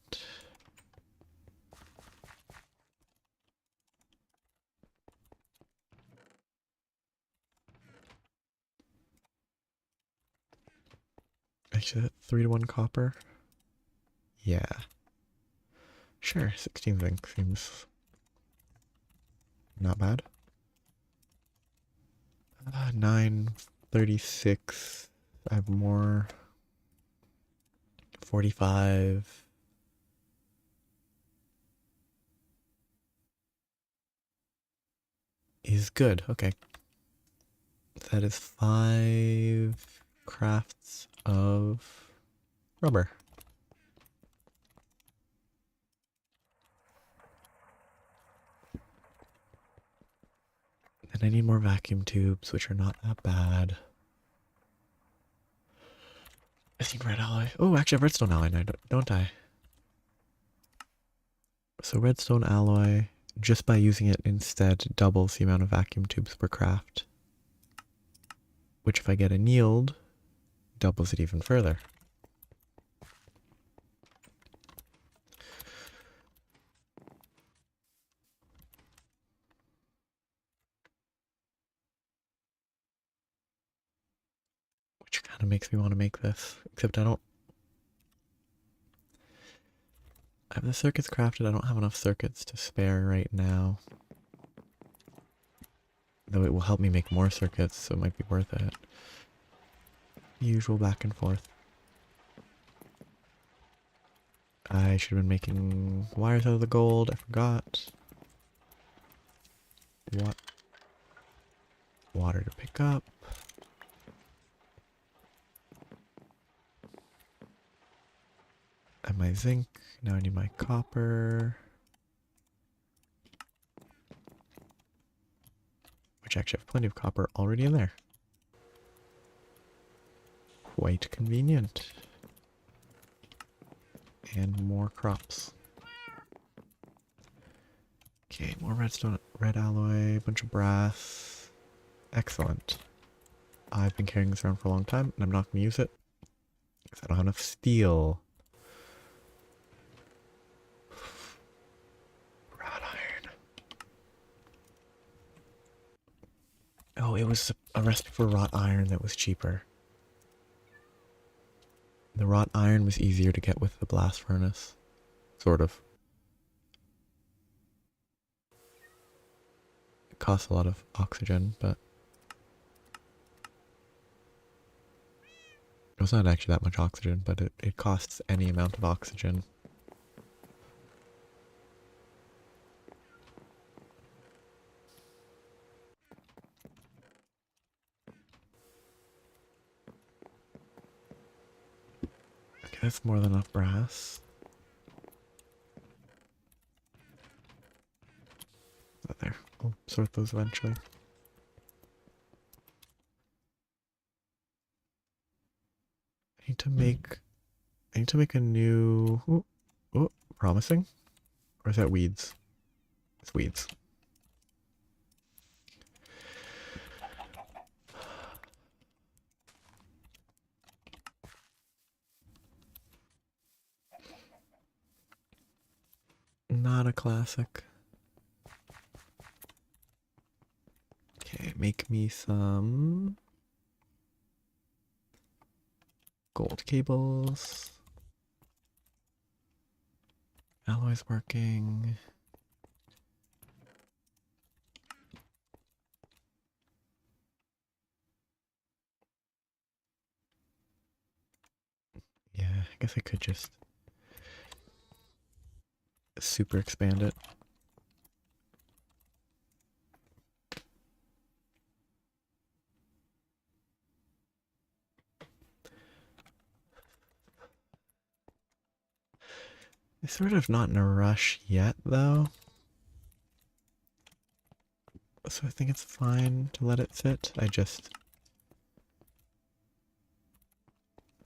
Actually, 3-to-1 copper. Yeah. Sure, 16 zinc seems not bad. 936. I have more. 45. Is good. Okay. That is 5 crafts of rubber. And I need more vacuum tubes, which are not that bad. I think red alloy. Oh, actually I have redstone alloy now, don't I? So redstone alloy, just by using it instead, doubles the amount of vacuum tubes per craft. Which if I get annealed, doubles it even further. Kind of makes me want to make this, except I don't. I have the circuits crafted. I don't have enough circuits to spare right now. Though it will help me make more circuits, so it might be worth it. Usual back and forth. I should have been making wires out of the gold. I forgot. What? Water to pick up. And my zinc. Now I need my copper. Which actually have plenty of copper already in there. Quite convenient. And more crops. Okay, more redstone, red alloy, a bunch of brass. Excellent. I've been carrying this around for a long time, and I'm not going to use it. Because I don't have enough steel. Wrought iron. Oh, it was a recipe for wrought iron that was cheaper. The wrought iron was easier to get with the blast furnace. Sort of. It costs a lot of oxygen, but it was not actually that much oxygen, but it costs any amount of oxygen. Okay, that's more than enough brass. There, I'll sort those eventually. I need to make a new... Oh, promising? Or is that weeds? It's weeds. Not a classic. Okay, make me some gold cables. Alloy's working. Yeah, I guess I could just super expand it. I'm sort of not in a rush yet, though. So I think it's fine to let it sit. I just...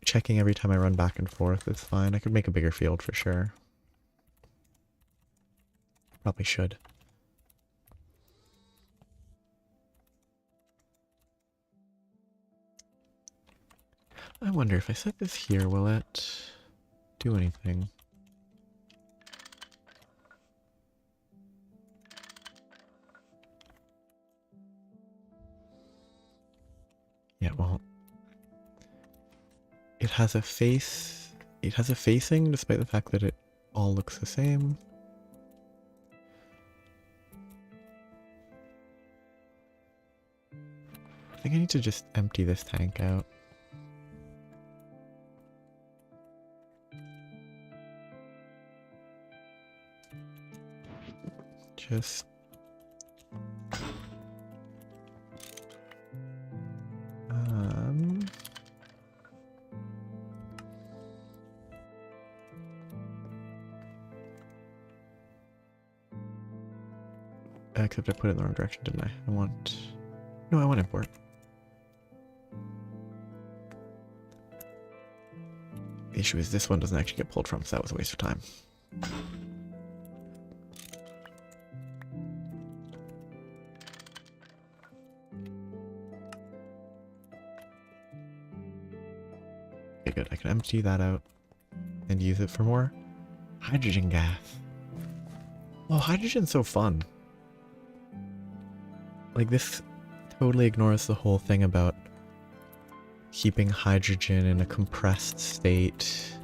Checking every time I run back and forth is fine. I could make a bigger field for sure. Probably should. I wonder if I set this here, will it do anything? Yeah, it won't. It has a face. It has a facing despite the fact that it all looks the same. I think I need to just empty this tank out. Just... Except I put it in the wrong direction, didn't I? I want... No, I want import. The issue is this one doesn't actually get pulled from, so that was a waste of time. Okay, good. I can empty that out and use it for more hydrogen gas. Oh, hydrogen's so fun. Like, this totally ignores the whole thing about keeping hydrogen in a compressed state,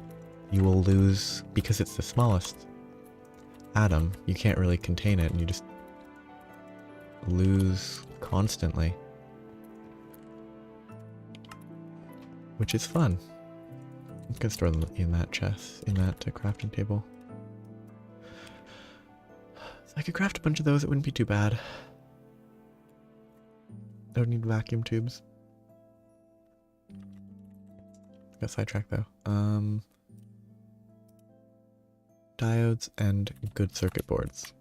you will lose, because it's the smallest atom, you can't really contain it and you just lose constantly. Which is fun. I'm gonna store them in that chest, in that crafting table. So I could craft a bunch of those, it wouldn't be too bad. I would need vacuum tubes. Got sidetracked though. Diodes and good circuit boards.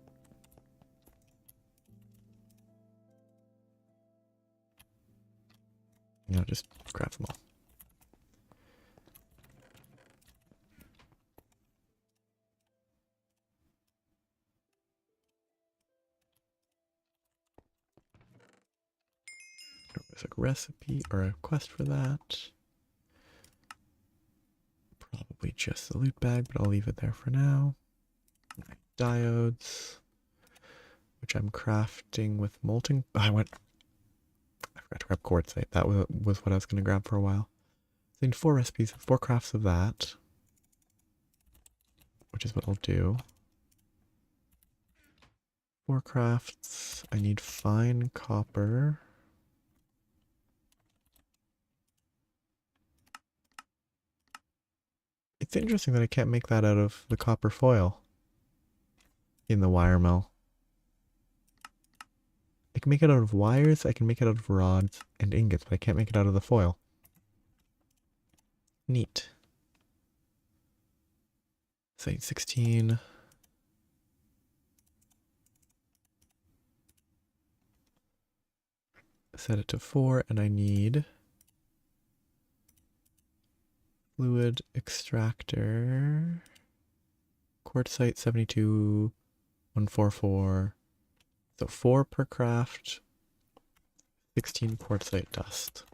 You know, just craft them all. There's a recipe or a quest for that. Probably just the loot bag, but I'll leave it there for now. Diodes, which I'm crafting with molten. Oh, I forgot to grab quartzite. That was what I was going to grab for a while. So I need 4 recipes, 4 crafts of that, which is what I'll do. 4 crafts. I need fine copper. It's interesting that I can't make that out of the copper foil in the wire mill. I can make it out of wires, I can make it out of rods and ingots, but I can't make it out of the foil. Neat. So I need 16. Set it to 4, and I need fluid extractor, quartzite 72, 144. So 4 per craft, 16 quartzite dust.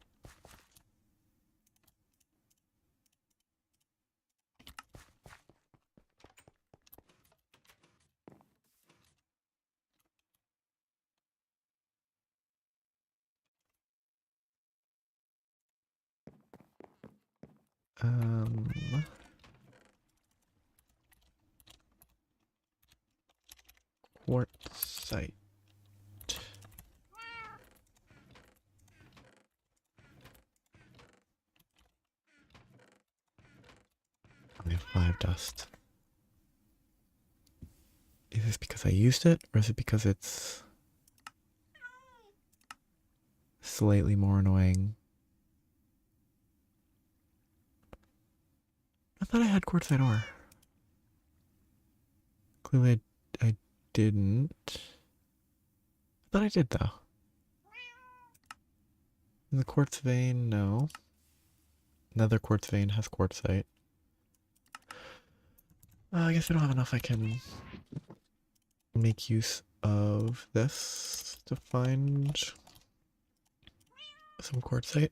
Quartzite. I have 5 dust. Is this because I used it, or is it because it's slightly more annoying? I thought I had quartzite ore. Clearly I didn't. I thought I did though. In the quartz vein, no. Another quartz vein has quartzite. I guess I don't have enough I can make use of this to find some quartzite.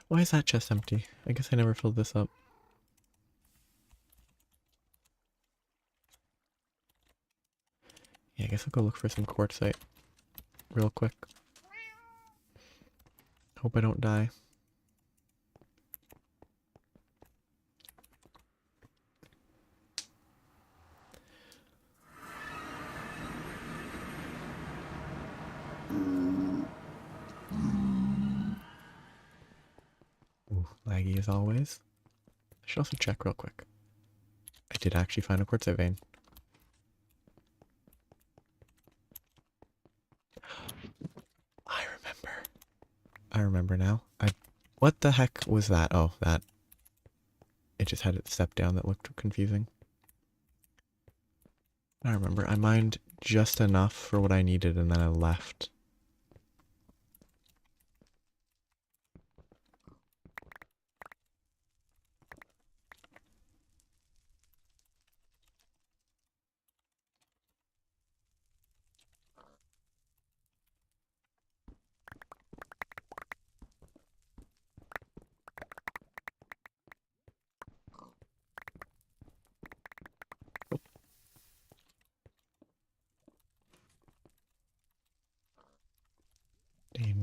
Why is that chest empty? I guess I never filled this up. Yeah, I guess I'll go look for some quartzite real quick. Hope I don't die. Ooh, laggy as always. I should also check real quick. I did actually find a quartzite vein. I remember now. What the heck was that? Oh, that. It just had it step down that looked confusing. I remember. I mined just enough for what I needed and then I left.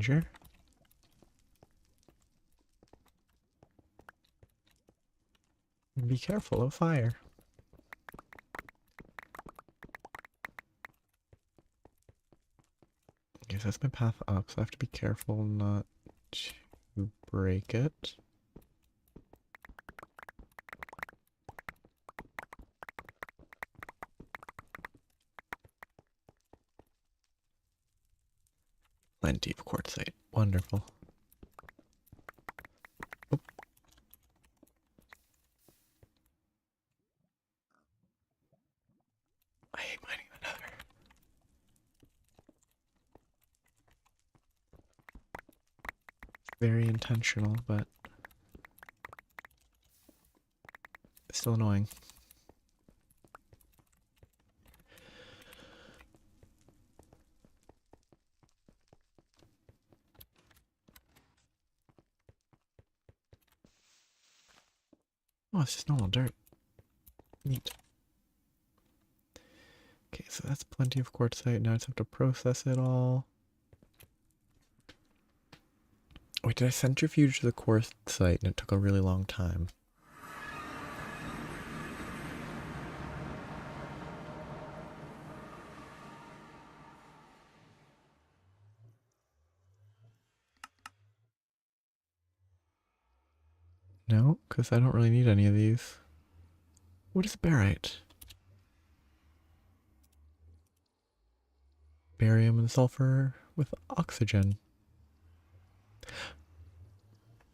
measure. And be careful of fire. Okay, so that's my path up, so I have to be careful not to break it. Plenty of quartzite. Wonderful. Oh. I hate mining the nether. Very intentional, but still annoying. Oh, it's just normal dirt. Neat. Okay, so that's plenty of quartzite. Now I just have to process it all. Wait, did I centrifuge the quartzite and it took a really long time? No, because I don't really need any of these. What is barite? Barium and sulfur with oxygen.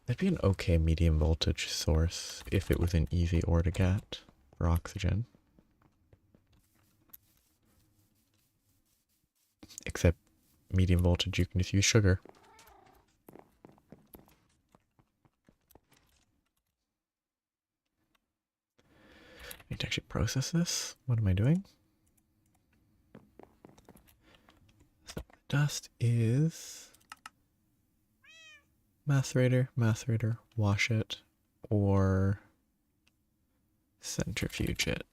That'd be an okay medium voltage source if it was an easy ore to get for oxygen. Except medium voltage, you can just use sugar. I need to actually process this. What am I doing? So dust is macerator, wash it, or centrifuge it.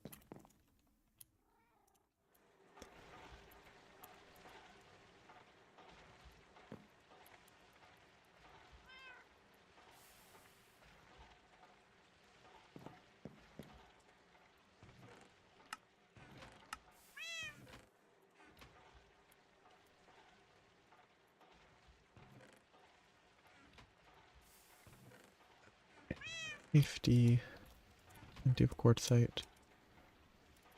Plenty of quartzite.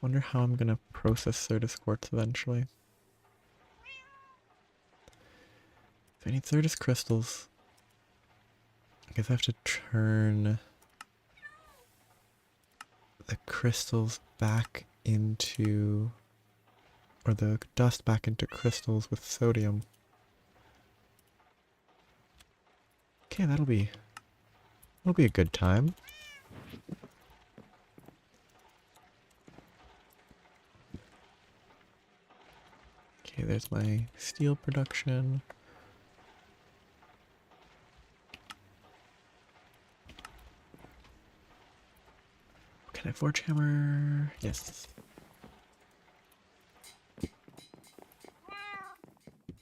Wonder how I'm gonna process Certus quartz eventually. If I need Certus crystals, I guess I have to turn the crystals back into, or the dust back into crystals with sodium. Okay, that'll be a good time. Okay, there's my steel production. Can I forge hammer? Yes.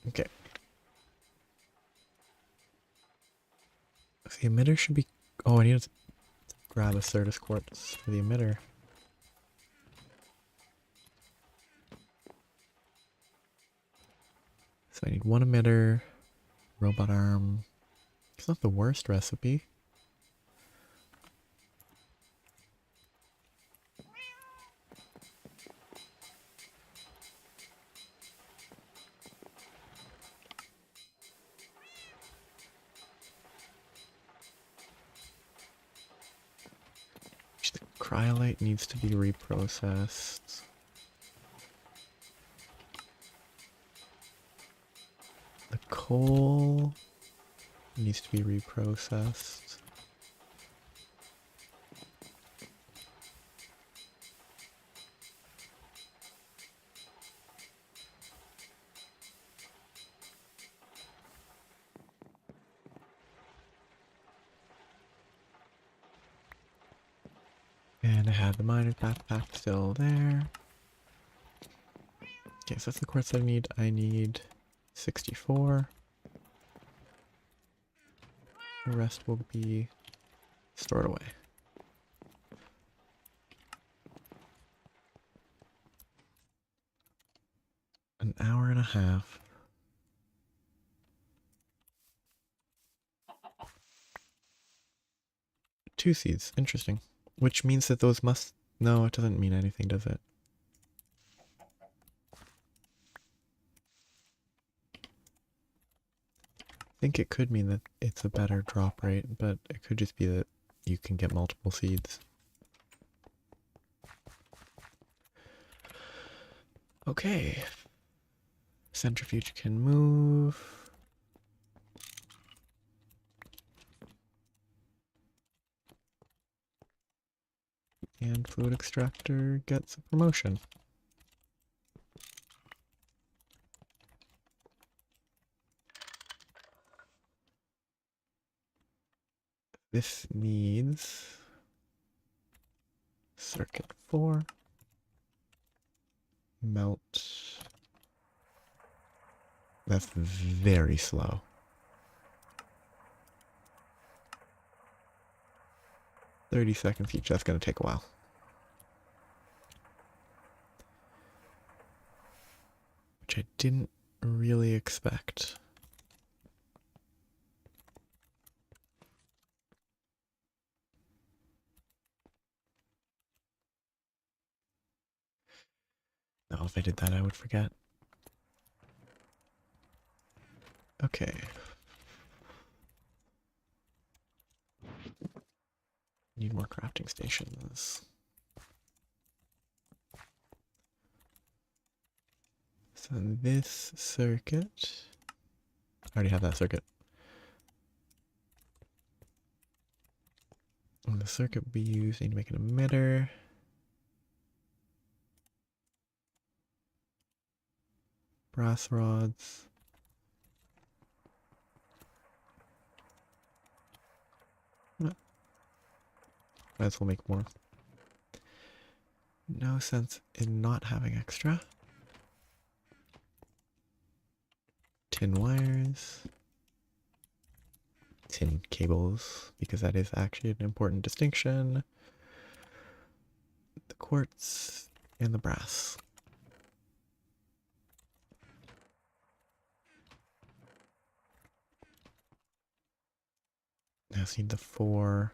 Okay. So the emitter should be... Oh, I need to grab a Certus quartz for the emitter. So I need one emitter, robot arm. It's not the worst recipe. The cryolite needs to be reprocessed. The coal needs to be reprocessed. And I have the miner's backpack still there. Okay, so that's the quartz I need. I need 64. The rest will be stored away. An hour and a half. Two seeds. Interesting. Which means that those must... No, it doesn't mean anything, does it? I think it could mean that it's a better drop rate, but it could just be that you can get multiple seeds. Okay. Centrifuge can move. And fluid extractor gets a promotion. This needs circuit 4. Melt. That's very slow. $30 seconds each. That's going to take a while. Which I didn't really expect. No, if I did that, I would forget. Okay. Need more crafting stations. So this circuit... I already have that circuit. And the circuit will be used. I need to make an emitter. Brass rods. Might as well make more. No sense in not having extra. Tin wires. Tin cables, because that is actually an important distinction. The quartz and the brass. I just need the 4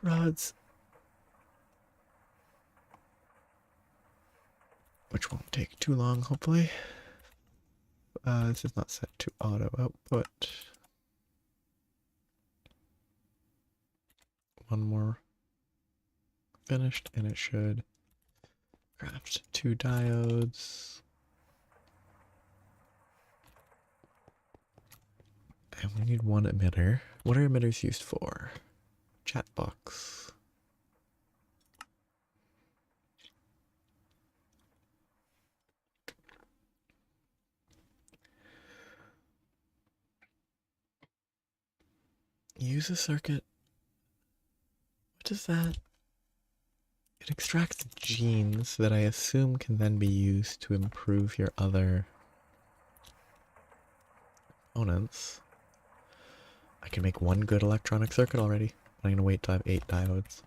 rods, which won't take too long, hopefully. This is not set to auto output. One more finished, and it should craft 2 diodes. And we need 1 emitter. What are emitters used for? Chat box. Use a circuit. What is that? It extracts genes that I assume can then be used to improve your other components. I can make 1 good electronic circuit already. I'm gonna wait till I have 8 diodes.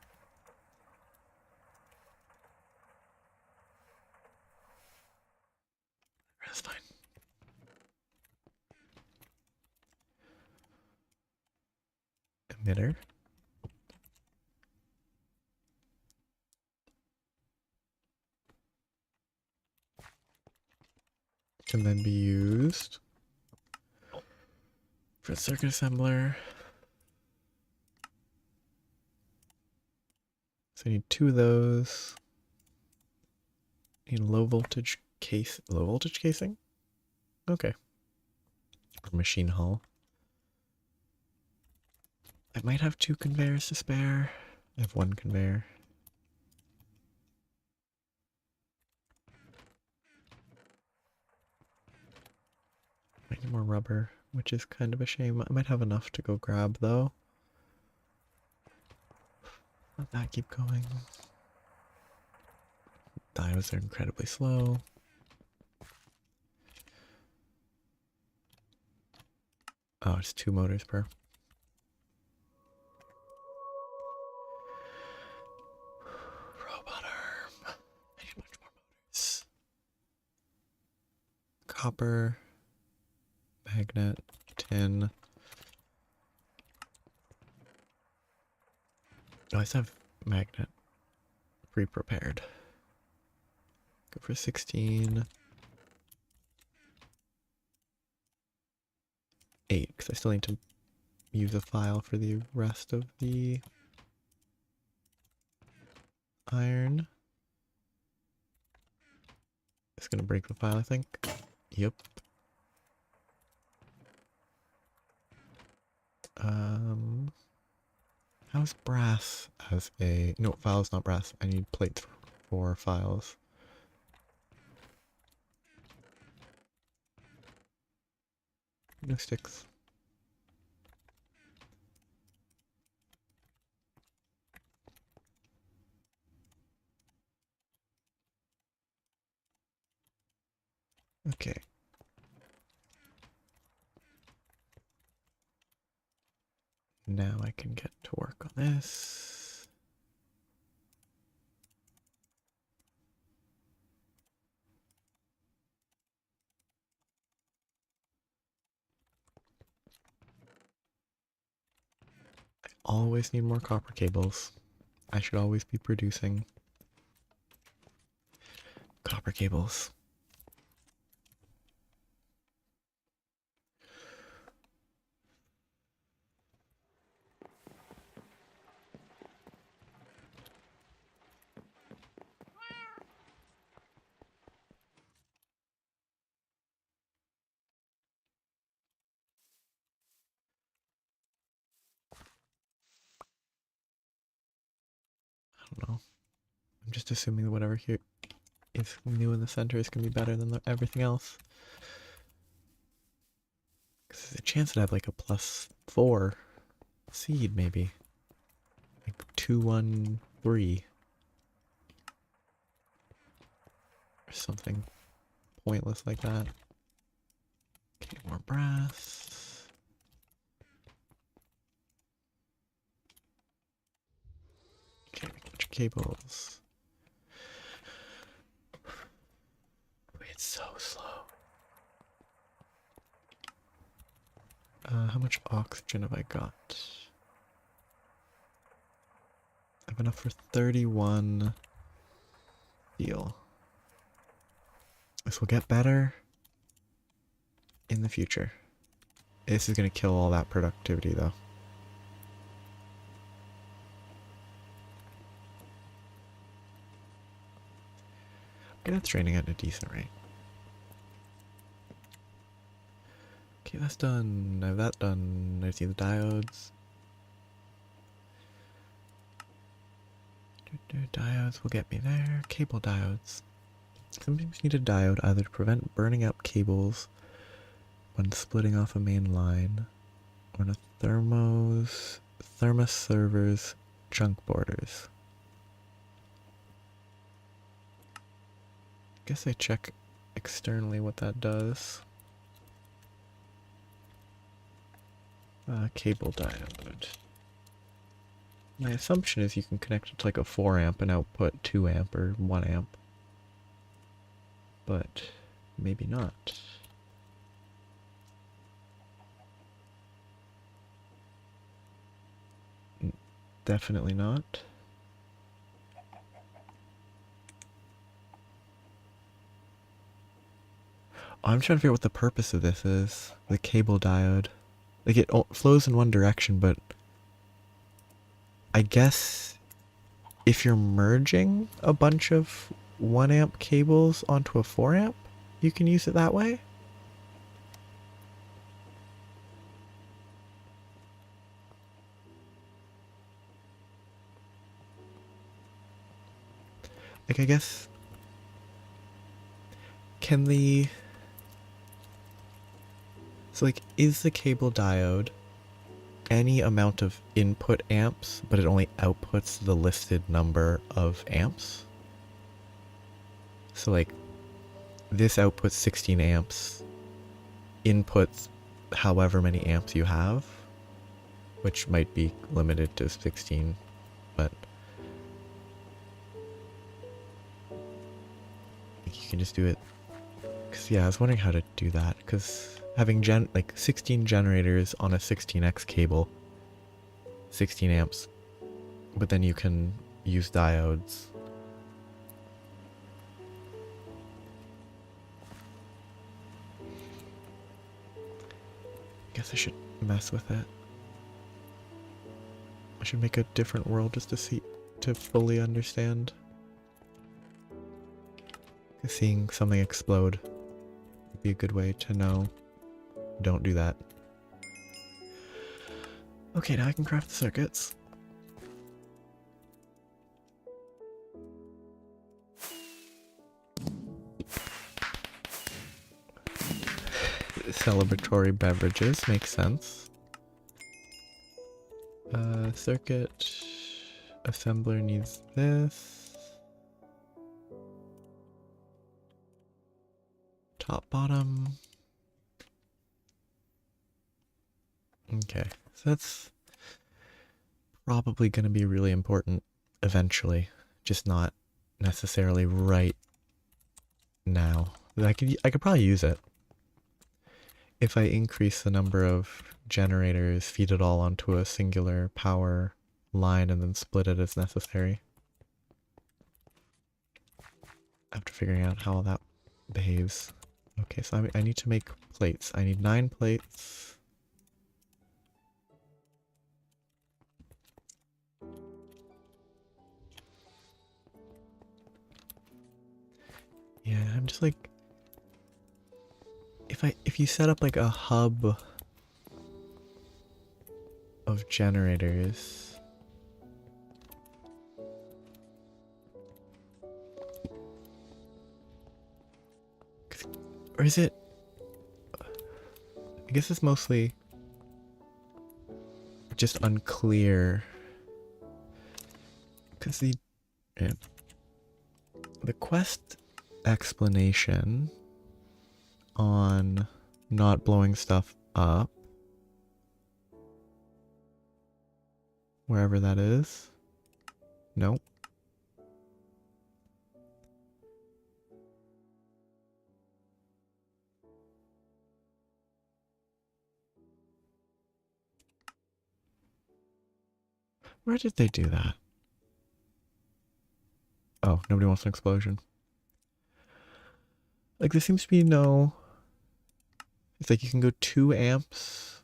That's fine. Emitter. Can then be used for a circuit assembler. So I need 2 of those. Need low voltage casing? Okay. Or machine hull. I might have 2 conveyors to spare. I have 1 conveyor. I need more rubber, which is kind of a shame. I might have enough to go grab though. Let that keep going. Diodes are incredibly slow. Oh, it's 2 motors per. copper, magnet, tin. Oh, I still have magnet pre-prepared. Go for 16. 8, because I still need to use a file for the rest of the iron. It's gonna break the file, I think. Yep. How's brass as a... No, file's not brass. I need plates for files. No sticks. Okay. Now I can get to work on this. I always need more copper cables. I should always be producing copper cables. I don't know. I'm just assuming that whatever here is new in the center is going to be better than everything else. Because there's a chance to have like a +4 seed, maybe. Like 2, 1, 3. Or something pointless like that. Okay, more brass. Okay, a bunch of cables. It's so slow. How much oxygen have I got? I have enough for 31 steel. This will get better in the future. This is going to kill all that productivity though. Okay, that's raining at a decent rate. Okay, that's done. I have that done. I see the diodes. Diodes will get me there. Cable diodes. Sometimes you need a diode either to prevent burning up cables when splitting off a main line, or in a thermos server's junk borders. Guess I check externally what that does. Cable diode. My assumption is you can connect it to like a 4 amp and output 2 amp or 1 amp. But maybe not. Definitely not. I'm trying to figure out what the purpose of this is. The cable diode. Like it flows in one direction, but I guess if you're merging a bunch of 1 amp cables onto a 4 amp, you can use it that way? Like, I guess... Can the... So, like, is the cable diode any amount of input amps, but it only outputs the listed number of amps? So, like, this outputs 16 amps, inputs however many amps you have, which might be limited to 16, but you can just do it Cause yeah, I was wondering how to do that. Cause having 16 generators on a 16x cable, 16 amps, but then you can use diodes. Guess I should mess with it. I should make a different world just to fully understand. Seeing something explode would be a good way to know. Don't do that. Okay, now I can craft the circuits. Celebratory beverages makes sense. Circuit assembler needs this. Top, bottom. Okay, so that's probably going to be really important eventually, just not necessarily right now. I could probably use it if I increase the number of generators, feed it all onto a singular power line, and then split it as necessary. After figuring out how that behaves. Okay, so I need to make plates. I need 9 plates. Yeah, I'm just like, if you set up like a hub of generators, or is it, I guess it's mostly just unclear, because the quest explanation on not blowing stuff up, wherever that is, nope. Where did they do that? Oh, nobody wants an explosion. Like, there seems to be no... It's like you can go 2 amps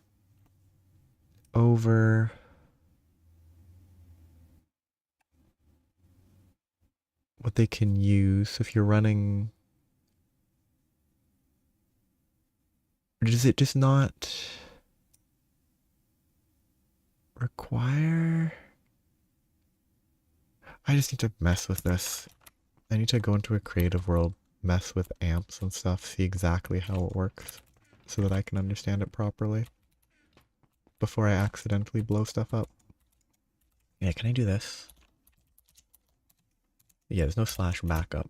over... what they can use. So if you're running... Does it just not... require... I just need to mess with this. I need to go into a creative world, mess with amps and stuff, see exactly how it works, so that I can understand it properly before I accidentally blow stuff up. Yeah, can I do this? Yeah, there's no slash backup.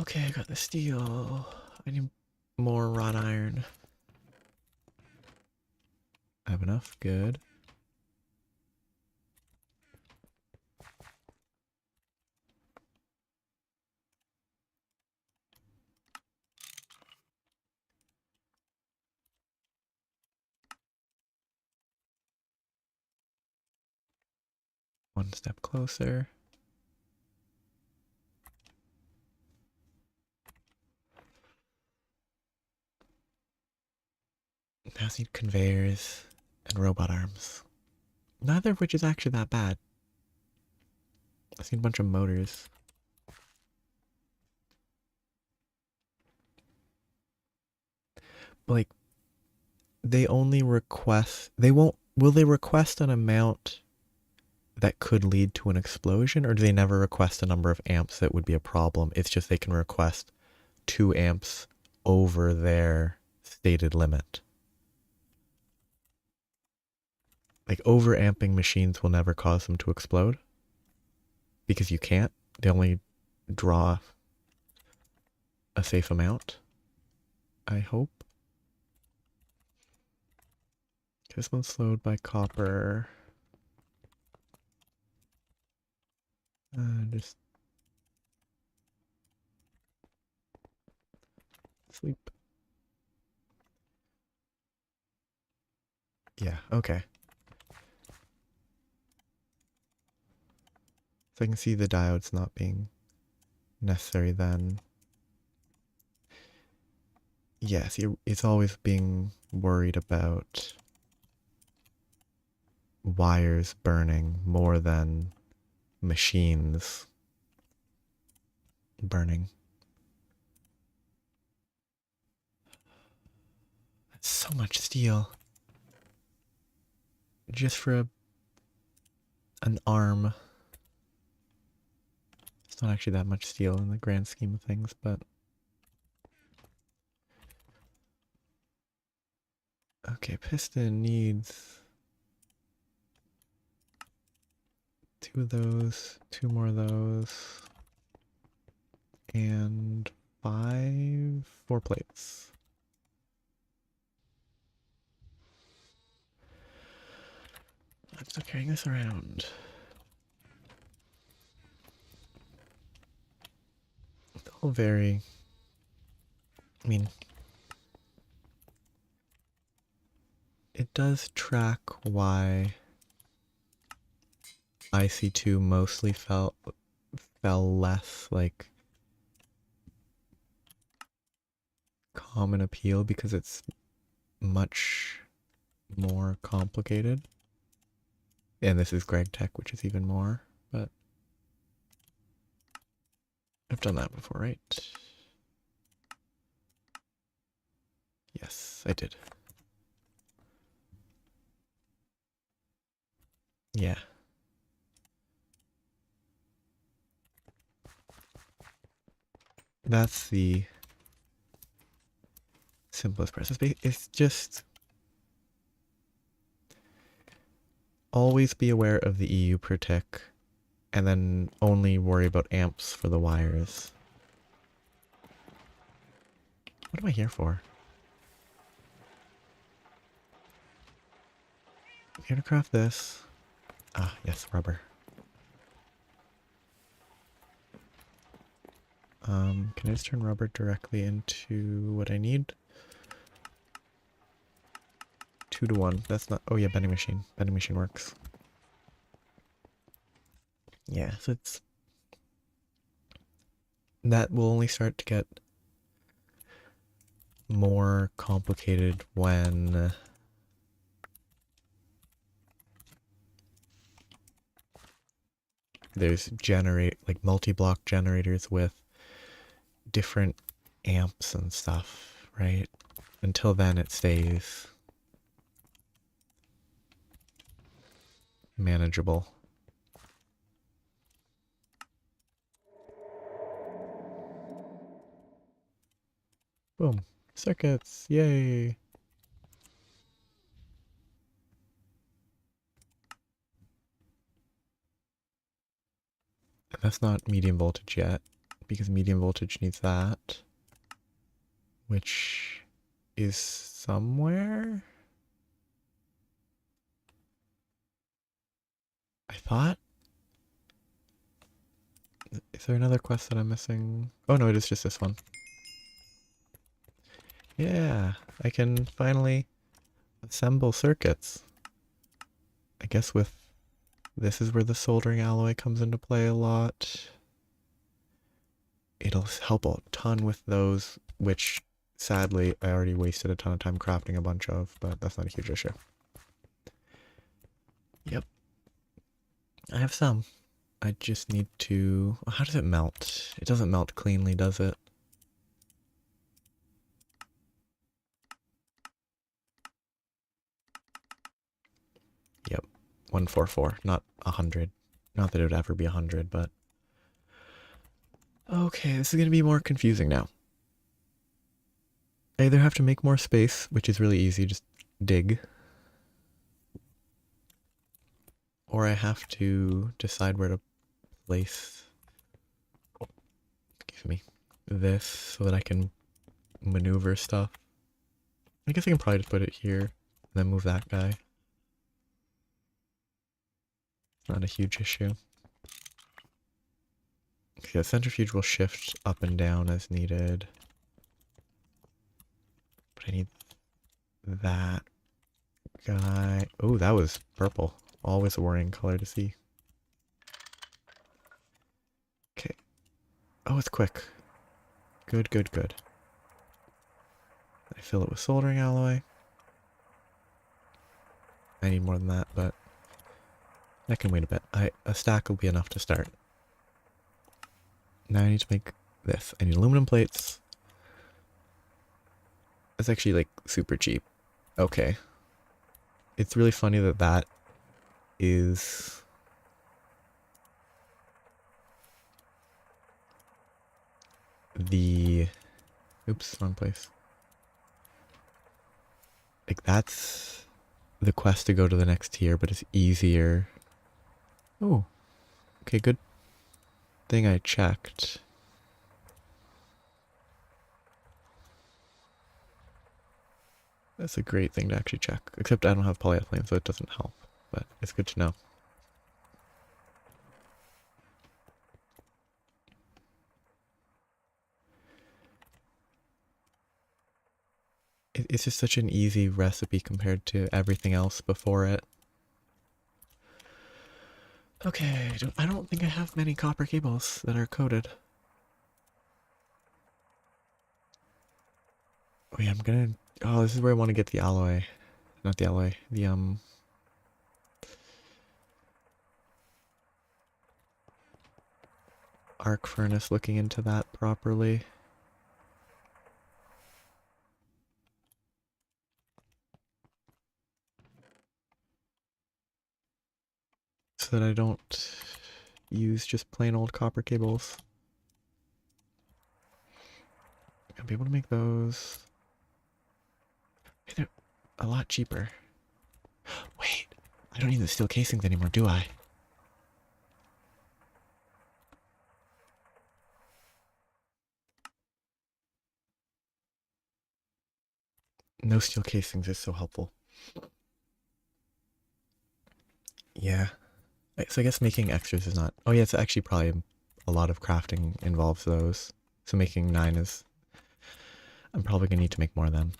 Okay, I got the steel. I need more wrought iron. I have enough, good. One step closer. Now I need conveyors and robot arms. Neither of which is actually that bad. I need a bunch of motors. But like, they only request, will they request an amount that could lead to an explosion, or do they never request a number of amps that would be a problem? It's just they can request 2 amps over their stated limit. Like, overamping machines will never cause them to explode because you can't. They only draw a safe amount, I hope. This one's slowed by copper. Just sleep. Yeah, okay. So I can see the diodes not being necessary then. Yes, it's always being worried about wires burning more than machines burning. That's so much steel. Just for an arm. It's not actually that much steel in the grand scheme of things, but... Okay, piston needs... 2 of those, 2 more of those, and 4 plates. I'm still carrying this around. It's all very... I mean... It does track why IC2 mostly fell less like common appeal because it's much more complicated. And this is Greg Tech, which is even more, but I've done that before, right? Yes, I did. Yeah. That's the simplest process. It's just always be aware of the EU per tick and then only worry about amps for the wires. What am I here for? I'm here to craft this. Ah, yes, rubber. Can I just turn rubber directly into what I need? 2 to 1. That's not... Oh yeah, bending machine. Bending machine works. Yeah, so it's... That will only start to get more complicated when... there's like multi-block generators with different amps and stuff, right? Until then it stays manageable. Boom. Circuits. Yay. That's not medium voltage yet, because medium voltage needs that, which is somewhere? I thought? Is there another quest that I'm missing? Oh no, it is just this one. Yeah, I can finally assemble circuits. I guess with... This is where the soldering alloy comes into play a lot. It'll help a ton with those, which sadly I already wasted a ton of time crafting a bunch of, but that's not a huge issue. Yep. I have some. I just need to... How does it melt? It doesn't melt cleanly, does it? Yep. 144, not 100. Not that it would ever be 100, but... Okay, this is going to be more confusing now. I either have to make more space, which is really easy, just dig. Or I have to decide where to place... Excuse me. This, so that I can maneuver stuff. I guess I can probably just put it here, and then move that guy. Not a huge issue. Okay, the centrifuge will shift up and down as needed. But I need that guy. Oh, that was purple. Always a worrying color to see. Okay. Oh, it's quick. Good, good, good. I fill it with soldering alloy. I need more than that, but I can wait a bit. A stack will be enough to start. Now I need to make this. I need aluminum plates. It's actually like super cheap. Okay. It's really funny that that is the... Oops, wrong place. Like that's the quest to go to the next tier, but it's easier. Oh. Okay, good thing I checked. That's a great thing to actually check. Except I don't have polyethylene, so it doesn't help. But it's good to know. It's just such an easy recipe compared to everything else before it. Okay, I don't think I have many copper cables that are coated. Oh yeah, I'm gonna... Oh, this is where I want to get the alloy. Not the alloy, the arc furnace, looking into that properly. So that I don't use just plain old copper cables. I'll be able to make those. Hey, they're a lot cheaper. Wait, I don't need the steel casings anymore, do I? No steel casings is so helpful. Yeah. So I guess making extras is not... Oh yeah, it's actually probably a lot of crafting involves those. So making 9 is... I'm probably gonna need to make more then.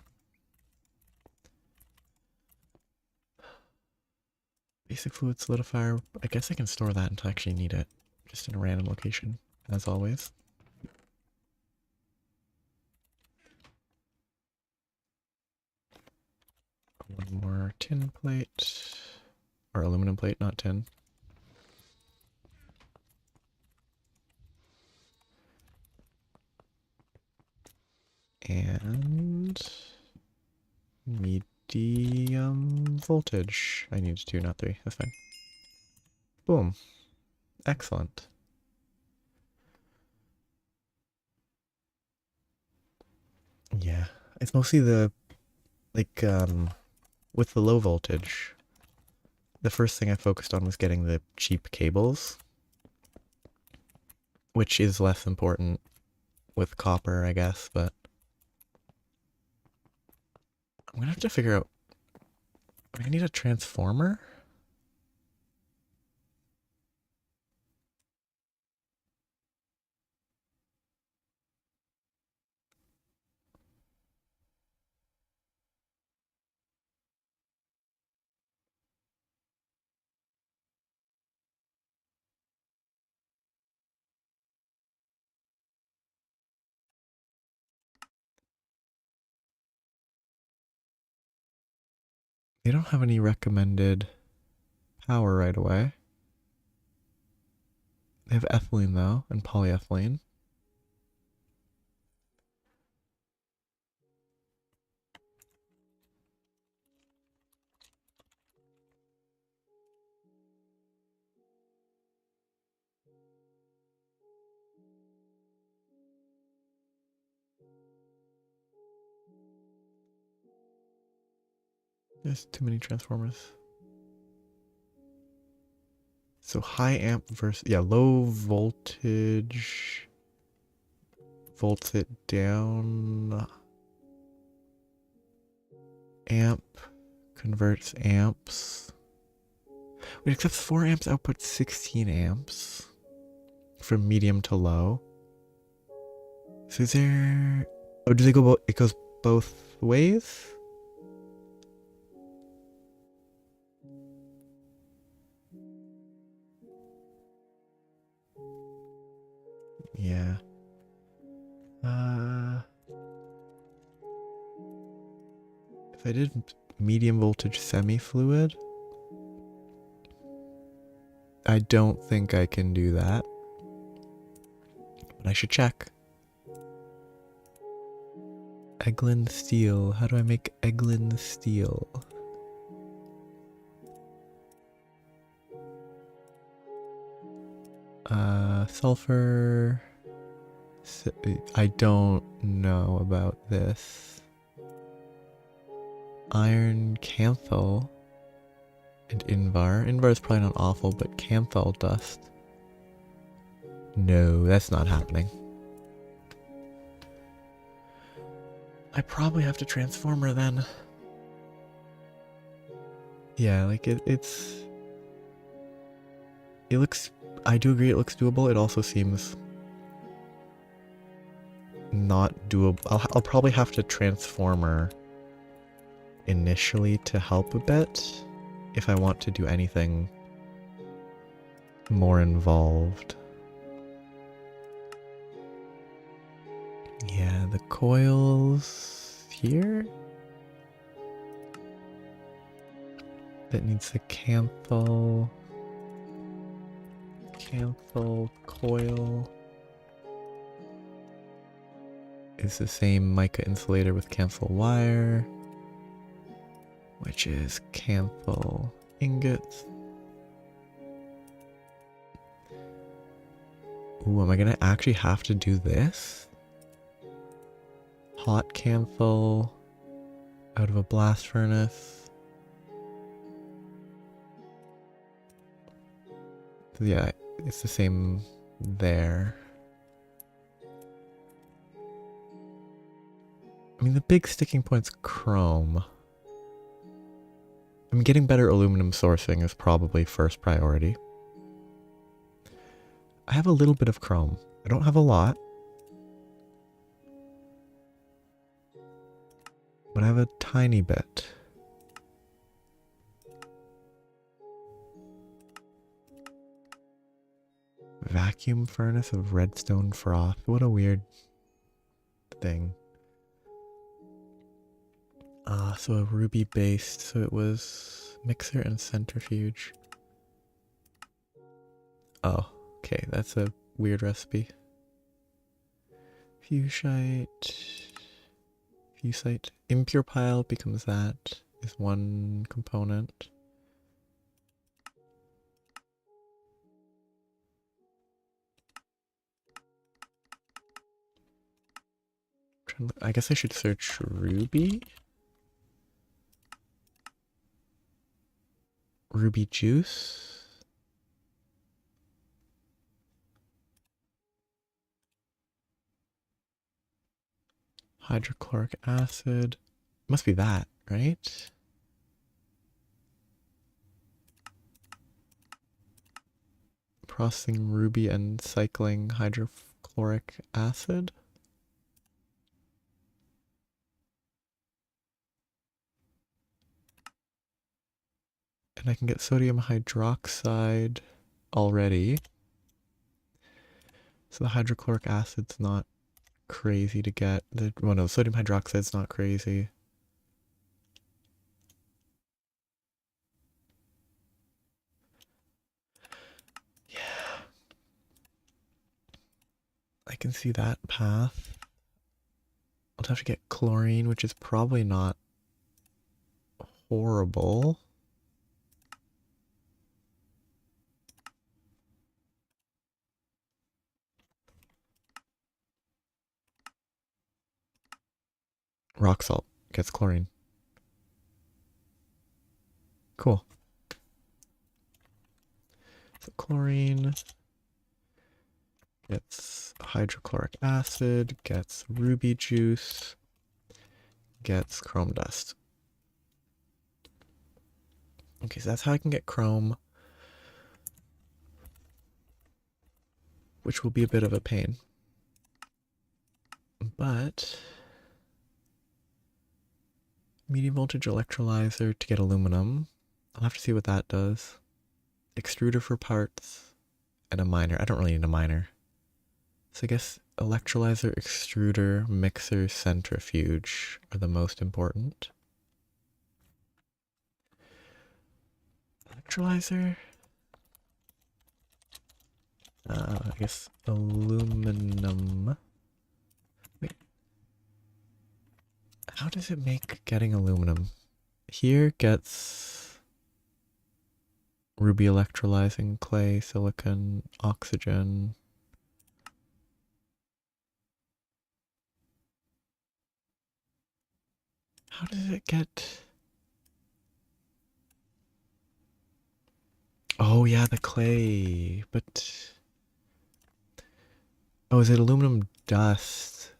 Basic fluid solidifier. I guess I can store that until I actually need it. Just in a random location, as always. One more tin plate. Or aluminum plate, not tin. And... medium voltage. I need 2, not 3. That's fine. Boom. Excellent. Yeah. It's mostly the... Like, with the low voltage, the first thing I focused on was getting the cheap cables, which is less important with copper, I guess, but I'm gonna have to figure out... I need a transformer? They don't have any recommended power right away. They have ethylene though, and polyethylene. There's too many transformers. So high amp versus... Yeah, low voltage... Volts it down. Amp converts amps. Wait, except 4 amps output 16 amps. From medium to low. So is there... Oh, do they go both... It goes both ways. Yeah. If I did medium voltage semi-fluid, I don't think I can do that. But I should check. Eglin steel. How do I make Eglin steel? Sulfur. I don't know about this. Iron Camphel and Invar. Invar is probably not awful, but Camphel dust. No, that's not happening. I probably have to transformer then. Yeah, like it looks, I do agree it looks doable. It also seems not doable. I'll probably have to transformer initially to help a bit if I want to do anything more involved. Yeah, the coils here. That needs the Camphel coil. Is the same mica insulator with Camphel wire, which is Camphel ingots. Ooh, am I gonna actually have to do this? Hot Camphel out of a blast furnace. So yeah, it's the same there. I mean, the big sticking point's chrome. I mean, getting better aluminum sourcing is probably first priority. I have a little bit of chrome. I don't have a lot. But I have a tiny bit. Vacuum furnace of redstone froth. What a weird thing. So a ruby based. So it was mixer and centrifuge. Oh, okay. That's a weird recipe. Fusite. Impure pile becomes that. Is one component. I guess I should search ruby. Ruby juice. Hydrochloric acid. Must be that, right? Processing ruby and cycling hydrochloric acid. And I can get sodium hydroxide already. So the hydrochloric acid's not crazy to get. Well, no, sodium hydroxide's not crazy. Yeah. I can see that path. I'll have to get chlorine, which is probably not horrible. Rock salt gets chlorine. Cool. So chlorine gets hydrochloric acid, gets ruby juice, gets chrome dust. Okay, so that's how I can get chrome, which will be a bit of a pain. But Medium voltage electrolyzer to get aluminum. I'll have to see what that does. Extruder for parts. And a miner. I don't really need a miner. So I guess electrolyzer, extruder, mixer, centrifuge are the most important. Electrolyzer? I guess aluminum. Wait. How does it make getting aluminum? Here gets ruby electrolyzing, clay, silicon, oxygen. How does it get... Oh yeah, the clay, but... Oh, is it aluminum dust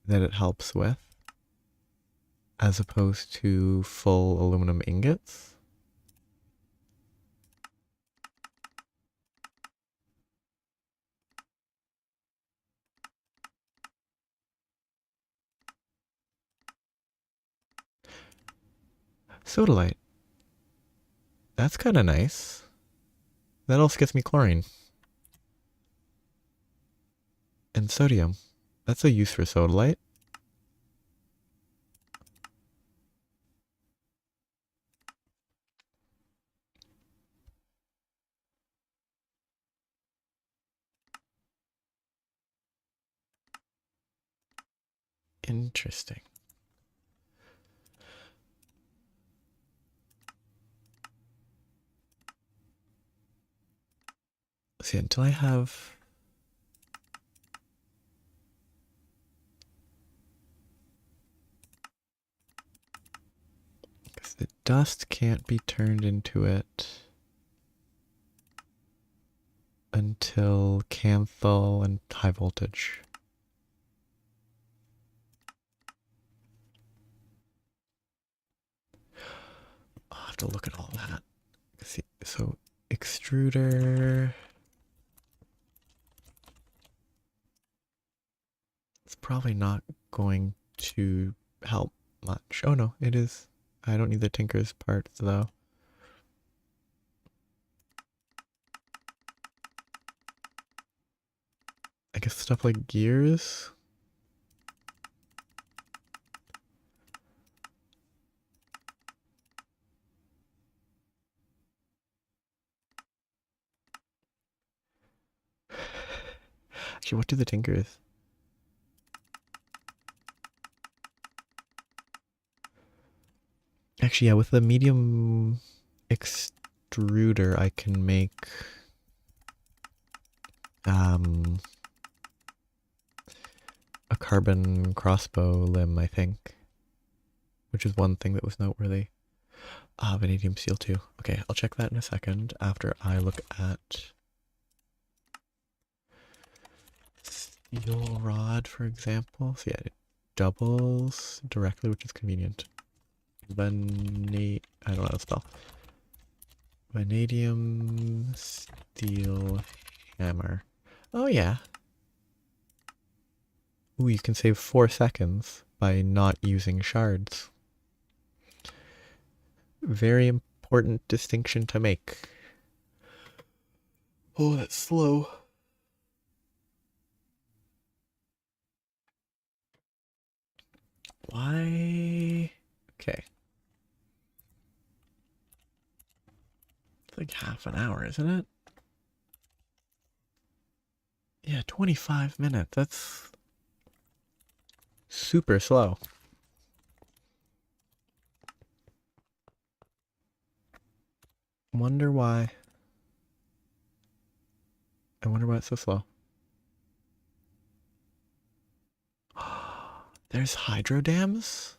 that it helps with? As opposed to full aluminum ingots? Sodalite. That's kind of nice. That also gets me chlorine. And sodium. That's a use for sodalite. Interesting. See, until I have... Because the dust can't be turned into it until Canthal and high voltage. I'll have to look at all that. See, so extruder... It's probably not going to help much. Oh no, it is. I don't need the tinker's parts though. I guess stuff like gears. Actually, what do the tinkers? Actually, yeah, with the medium extruder, I can make a carbon crossbow limb, I think, which is one thing that was noteworthy. Vanadium steel too. Okay, I'll check that in a second after I look at steel rod, for example. So yeah, it doubles directly, which is convenient. I don't know how to spell. Vanadium steel hammer. Oh yeah. Ooh, you can save 4 seconds by not using shards. Very important distinction to make. Oh, that's slow. Why? Okay. It's like half an hour, isn't it? Yeah, 25 minutes. That's super slow. Wonder why. I wonder why it's so slow. There's hydro dams?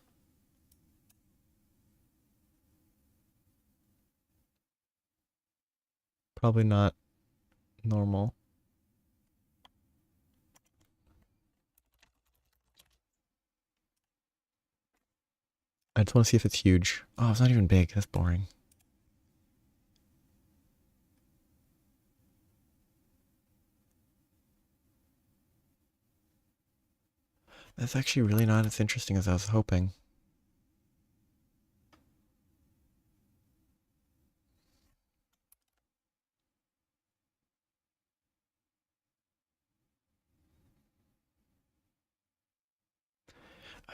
Probably not normal. I just want to see if it's huge. Oh, it's not even big. That's boring. That's actually really not as interesting as I was hoping.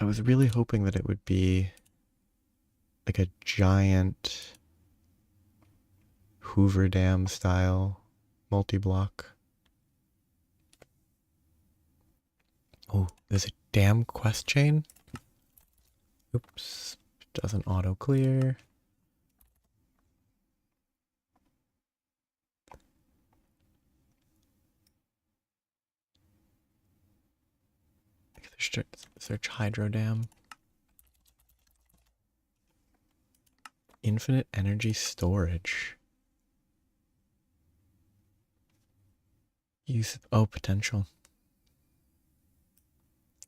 I was really hoping that it would be like a giant Hoover Dam style multi-block. Oh, there's a dam quest chain. Oops, doesn't auto clear. Search hydro dam. Infinite energy storage. Use, oh, potential.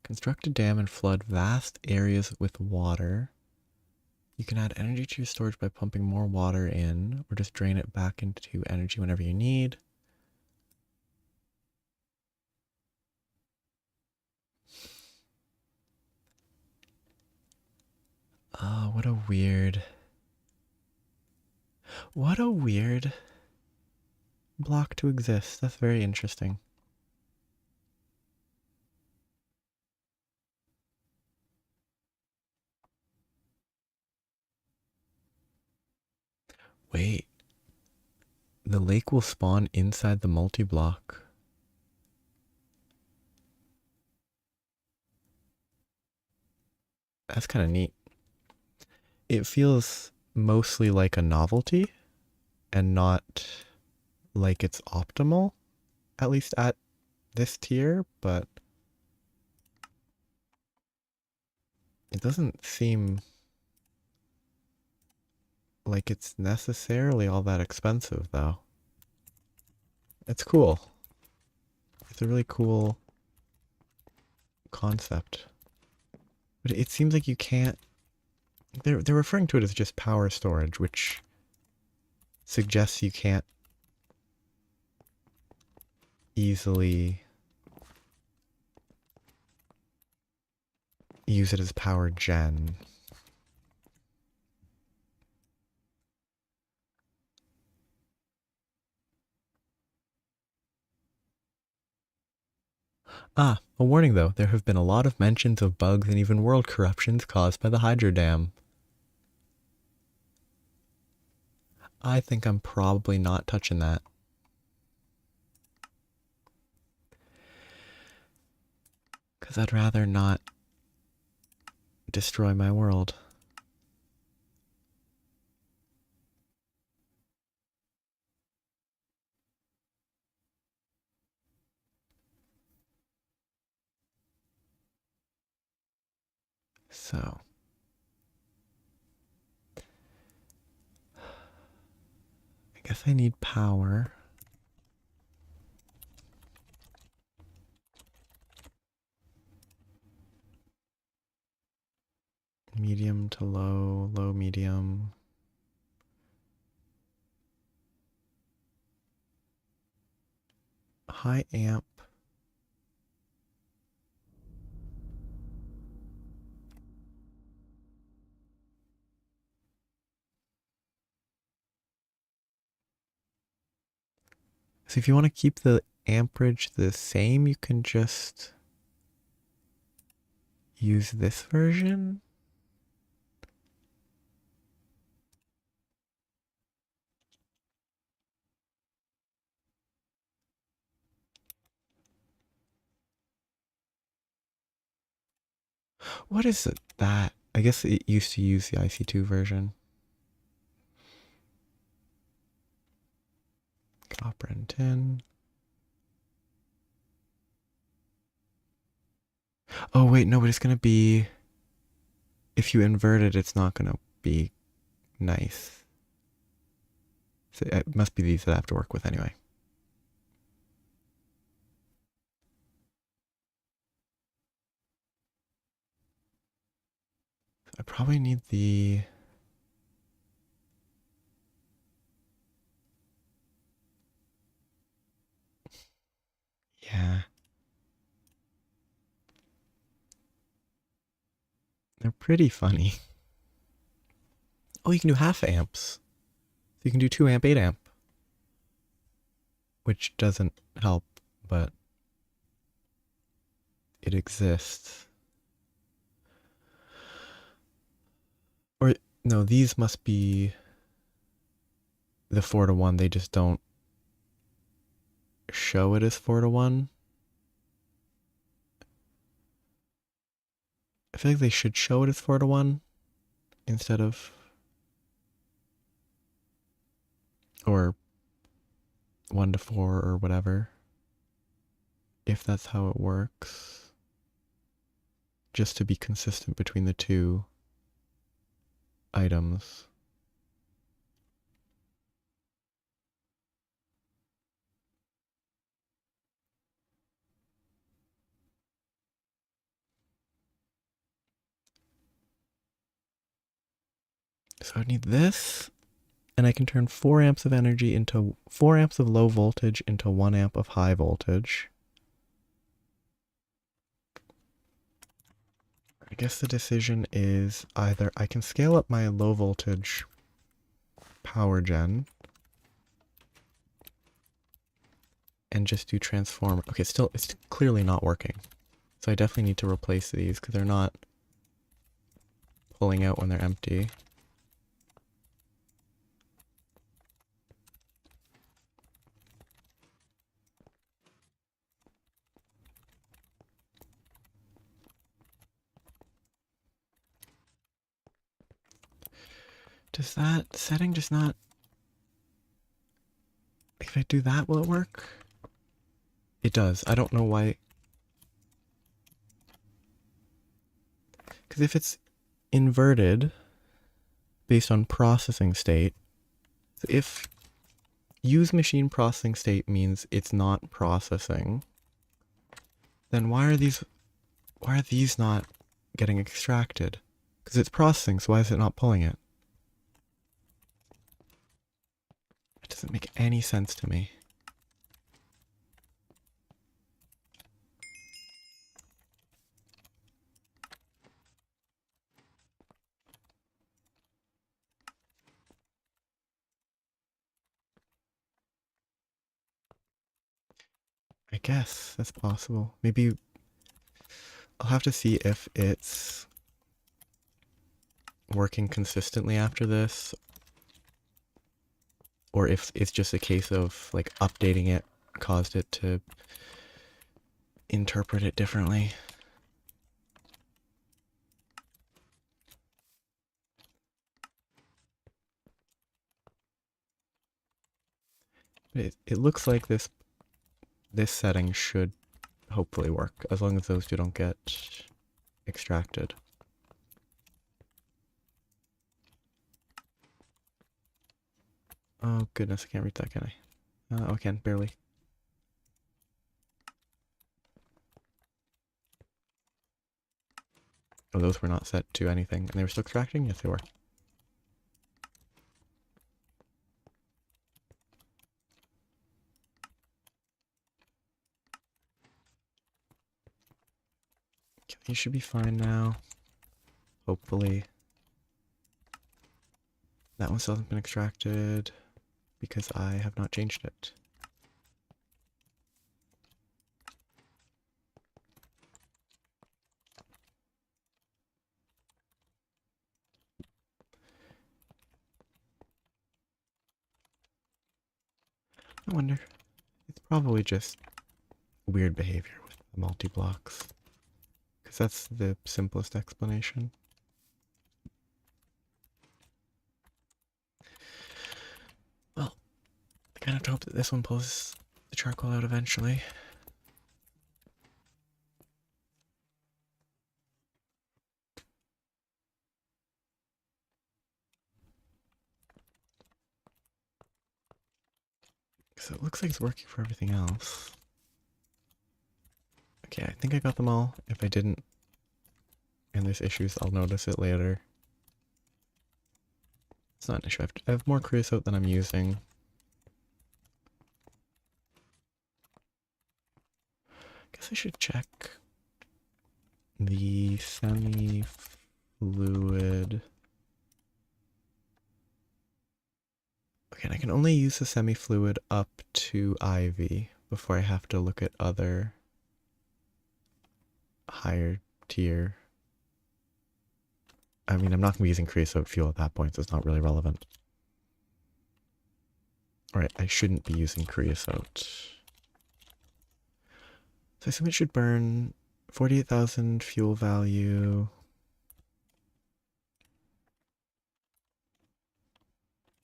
Construct a dam and flood vast areas with water. You can add energy to your storage by pumping more water in, or just drain it back into energy whenever you need. Oh, what a weird block to exist. That's very interesting. Wait, the lake will spawn inside the multi-block. That's kind of neat. It feels mostly like a novelty and not like it's optimal, at least at this tier, but it doesn't seem like it's necessarily all that expensive, though. It's cool. It's a really cool concept. But it seems like you can't... They're referring to it as just power storage, which suggests you can't easily use it as power gen. Ah, a warning though, there have been a lot of mentions of bugs and even world corruptions caused by the hydro dam. I think I'm probably not touching that. Because I'd rather not destroy my world. So... I guess I need power. Medium to low, low, medium. High amp. So if you want to keep the amperage the same, you can just use this version. What is it that? I guess it used to use the IC2 version. Copper and tin. Oh wait, no, but it's gonna be... If you invert it, it's not gonna be nice. So it must be these that I have to work with anyway. I probably need the... Yeah. They're pretty funny. Oh, you can do half amps. So you can do 2 amp, 8 amp. Which doesn't help, but it exists. No, these must be the 4-to-1. They just don't show it as 4-to-1. I feel like they should show it as 4-to-1 instead of, or 1-to-4 or whatever, if that's how it works, just to be consistent between the two items. So I need this, and I can turn 4 amps of energy into 4 amps of low voltage into 1 amp of high voltage. I guess the decision is either I can scale up my low voltage power gen and just do transform. Okay, it's clearly not working. So I definitely need to replace these because they're not pulling out when they're empty. Does that setting just not... If I do that, will it work? It does. I don't know why. Because if it's inverted based on processing state, so if use machine processing state means it's not processing, then why are these not getting extracted? Because it's processing, so why is it not pulling it? It doesn't make any sense to me. I guess that's possible. Maybe I'll have to see if it's working consistently after this, or if it's just a case of like updating it caused it to interpret it differently. It looks like this setting should hopefully work, as long as those two don't get extracted. Oh goodness, I can't read that, can I? Oh, I can, barely. Oh, those were not set to anything, and they were still extracting? Yes, they were. Okay, you should be fine now. Hopefully. That one still hasn't been extracted because I have not changed it. I wonder. It's probably just weird behavior with the multi-blocks. Because that's the simplest explanation. Well, I kind of have to hope that this one pulls the charcoal out eventually. So it looks like it's working for everything else. Okay, I think I got them all. If I didn't, and there's issues, I'll notice it later. It's not an issue. I have more creosote than I'm using. Guess I should check the semi-fluid. Okay, and I can only use the semi-fluid up to Ivy before I have to look at other higher tier. I mean, I'm not going to be using creosote fuel at that point, so it's not really relevant. Alright, I shouldn't be using creosote. So I assume it should burn 48,000 fuel value.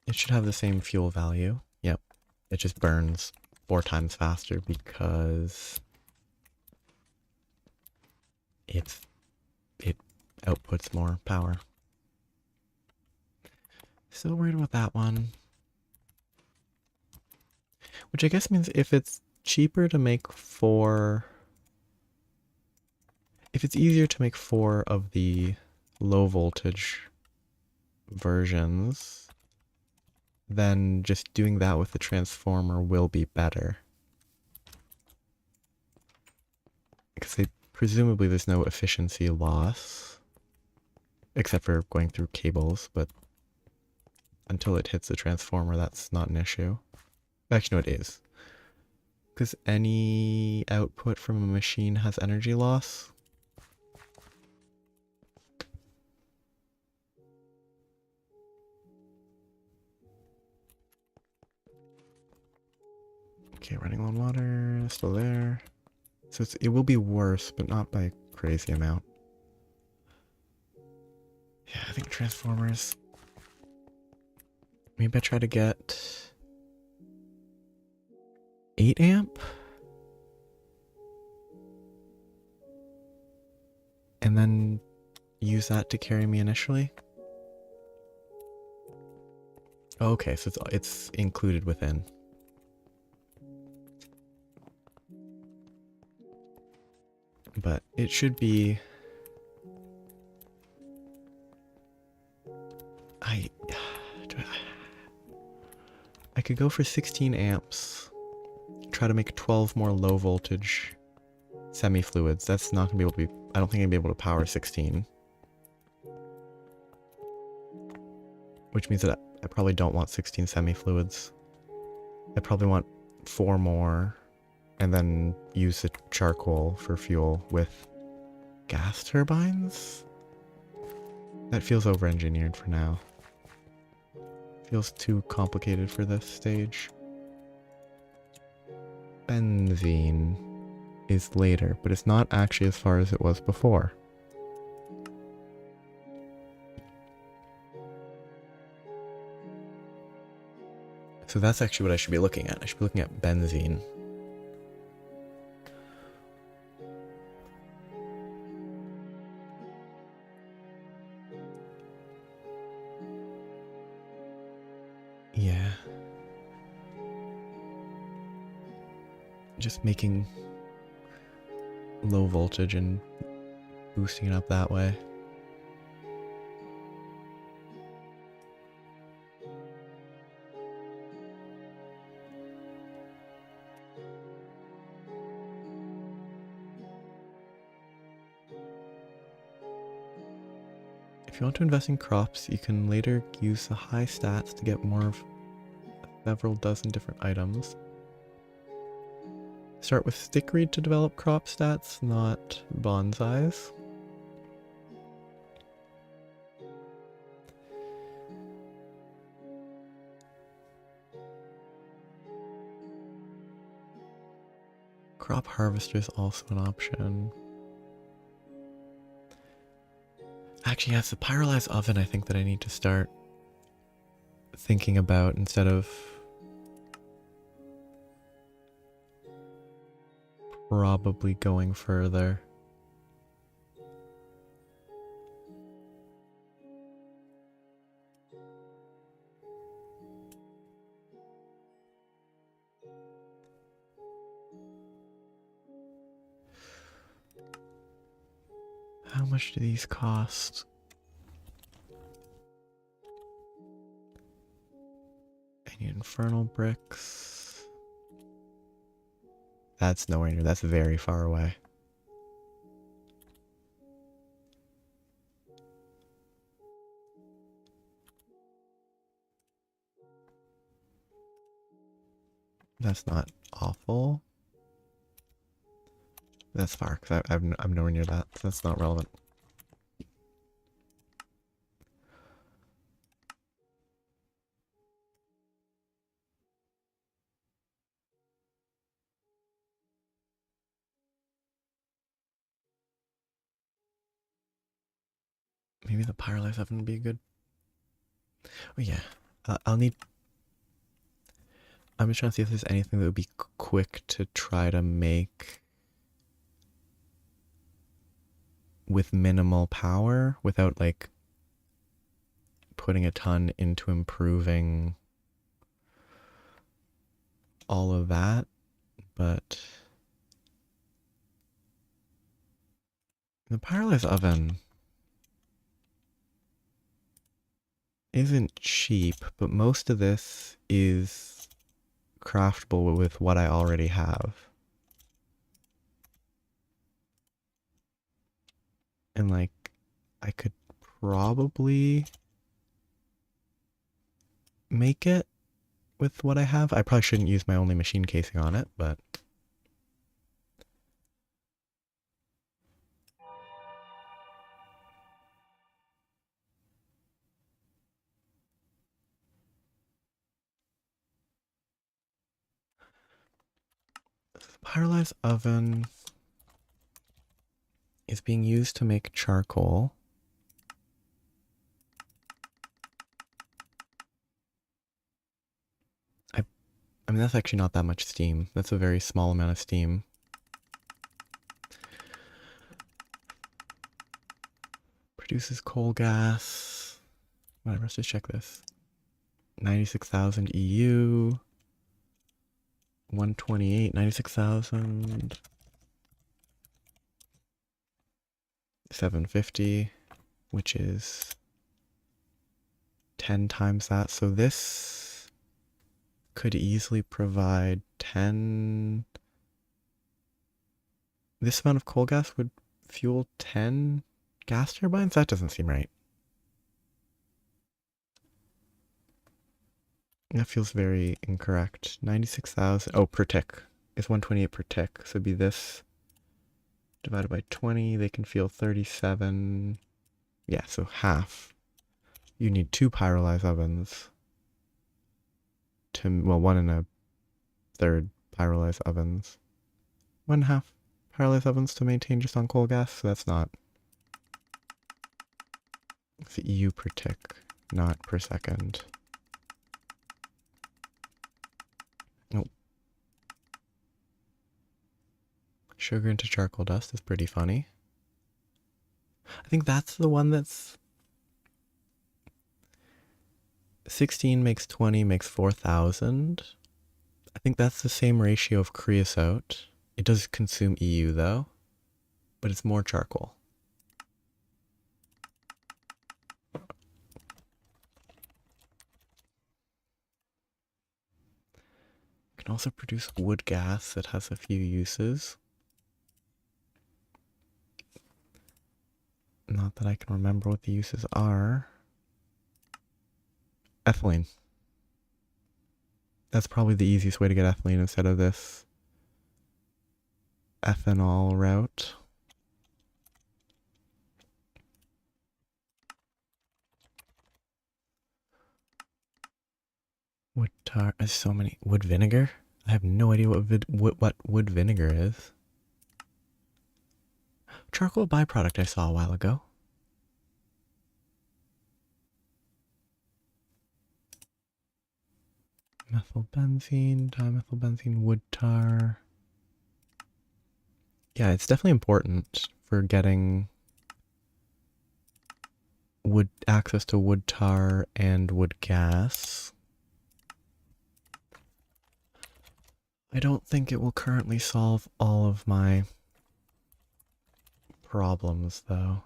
It should have the same fuel value. Yep. It just burns 4 times faster because it outputs more power. Still worried about that one. Which I guess means if it's cheaper to make 4... If it's easier to make 4 of the low voltage versions, then just doing that with the transformer will be better. Because presumably there's no efficiency loss, except for going through cables, but until it hits the transformer, that's not an issue. Actually, no, it is. Because any output from a machine has energy loss. Okay, running low on water, still there. So it will be worse, but not by a crazy amount. Yeah, I think transformers. Maybe I try to get 8 amp? And then use that to carry me initially? Okay, so it's included within. But it should be... I could go for 16 amps, try to make 12 more low voltage semi-fluids. That's not gonna be able to be, I don't think I'd be able to power 16. Which means that I probably don't want 16 semi-fluids. I probably want 4 more, and then use the charcoal for fuel with gas turbines? That feels over-engineered for now. Feels too complicated for this stage. Benzene is later, but it's not actually as far as it was before. So that's actually what I should be looking at. I should be looking at benzene. Yeah. Just making low voltage and boosting it up that way. If you want to invest in crops, you can later use the high stats to get more of several dozen different items. Start with stickweed to develop crop stats, not bonsais. Crop harvester is also an option. Actually, yeah, it's the pyrolyzed oven I think that I need to start thinking about instead of probably going further. How much do these cost? I need infernal bricks. That's nowhere near, that's very far away. That's not awful. That's far, because I'm nowhere near that, so that's not relevant. Maybe the pyrolyze oven would be good. Oh yeah, I'll need. I'm just trying to see if there's anything that would be quick to try to make with minimal power without like putting a ton into improving all of that, but the pyrolyze oven isn't cheap, but most of this is craftable with what I already have. And like, I could probably make it with what I have. I probably shouldn't use my only machine casing on it, but the pyrolyze oven is being used to make charcoal. I mean, that's actually not that much steam. That's a very small amount of steam. Produces coal gas. Whatever, let's just check this. 96,000 EU. 128, 96,000. 750, which is 10 times that. So this could easily provide 10. This amount of coal gas would fuel 10 gas turbines? That doesn't seem right. That feels very incorrect. 96,000. Oh, per tick. It's 128 per tick. So it'd be this divided by 20. They can fuel 37. Yeah, so half. You need 2 pyrolyze ovens. Well, 1 and a third pyrolyze ovens. 1.5 pyrolyze ovens to maintain just on coal gas. So that's not. It's EU per tick, not per second. Nope. Sugar into charcoal dust is pretty funny. I think that's the one that's 16 makes 20 makes 4,000. I think that's the same ratio of creosote. It does consume EU though, but it's more charcoal. It can also produce wood gas that has a few uses. Not that I can remember what the uses are. Ethylene. That's probably the easiest way to get ethylene instead of this ethanol route. Wood tar. There's so many. Wood vinegar? I have no idea what wood vinegar is. Charcoal byproduct I saw a while ago. Methylbenzene, dimethylbenzene, wood tar. Yeah, it's definitely important for getting access to wood tar and wood gas. I don't think it will currently solve all of my problems, though.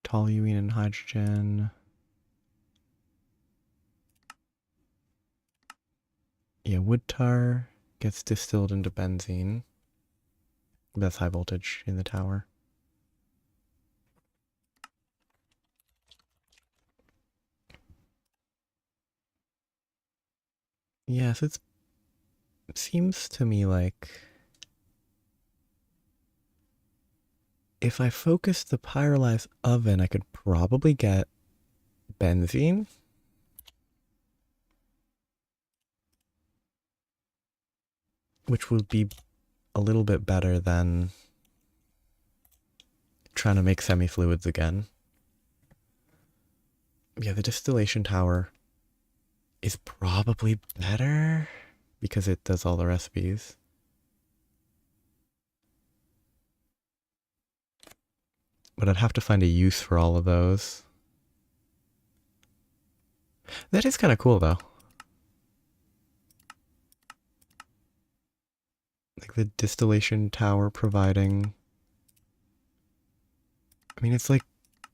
Toluene and hydrogen. Yeah, wood tar gets distilled into benzene. That's high voltage in the tower. Yes, it seems to me like if I focus the pyrolyze oven, I could probably get benzene. Which would be a little bit better than trying to make semi-fluids again. Yeah, the distillation tower is probably better because it does all the recipes. But I'd have to find a use for all of those. That is kind of cool though. Like the distillation tower providing. I mean, it's like,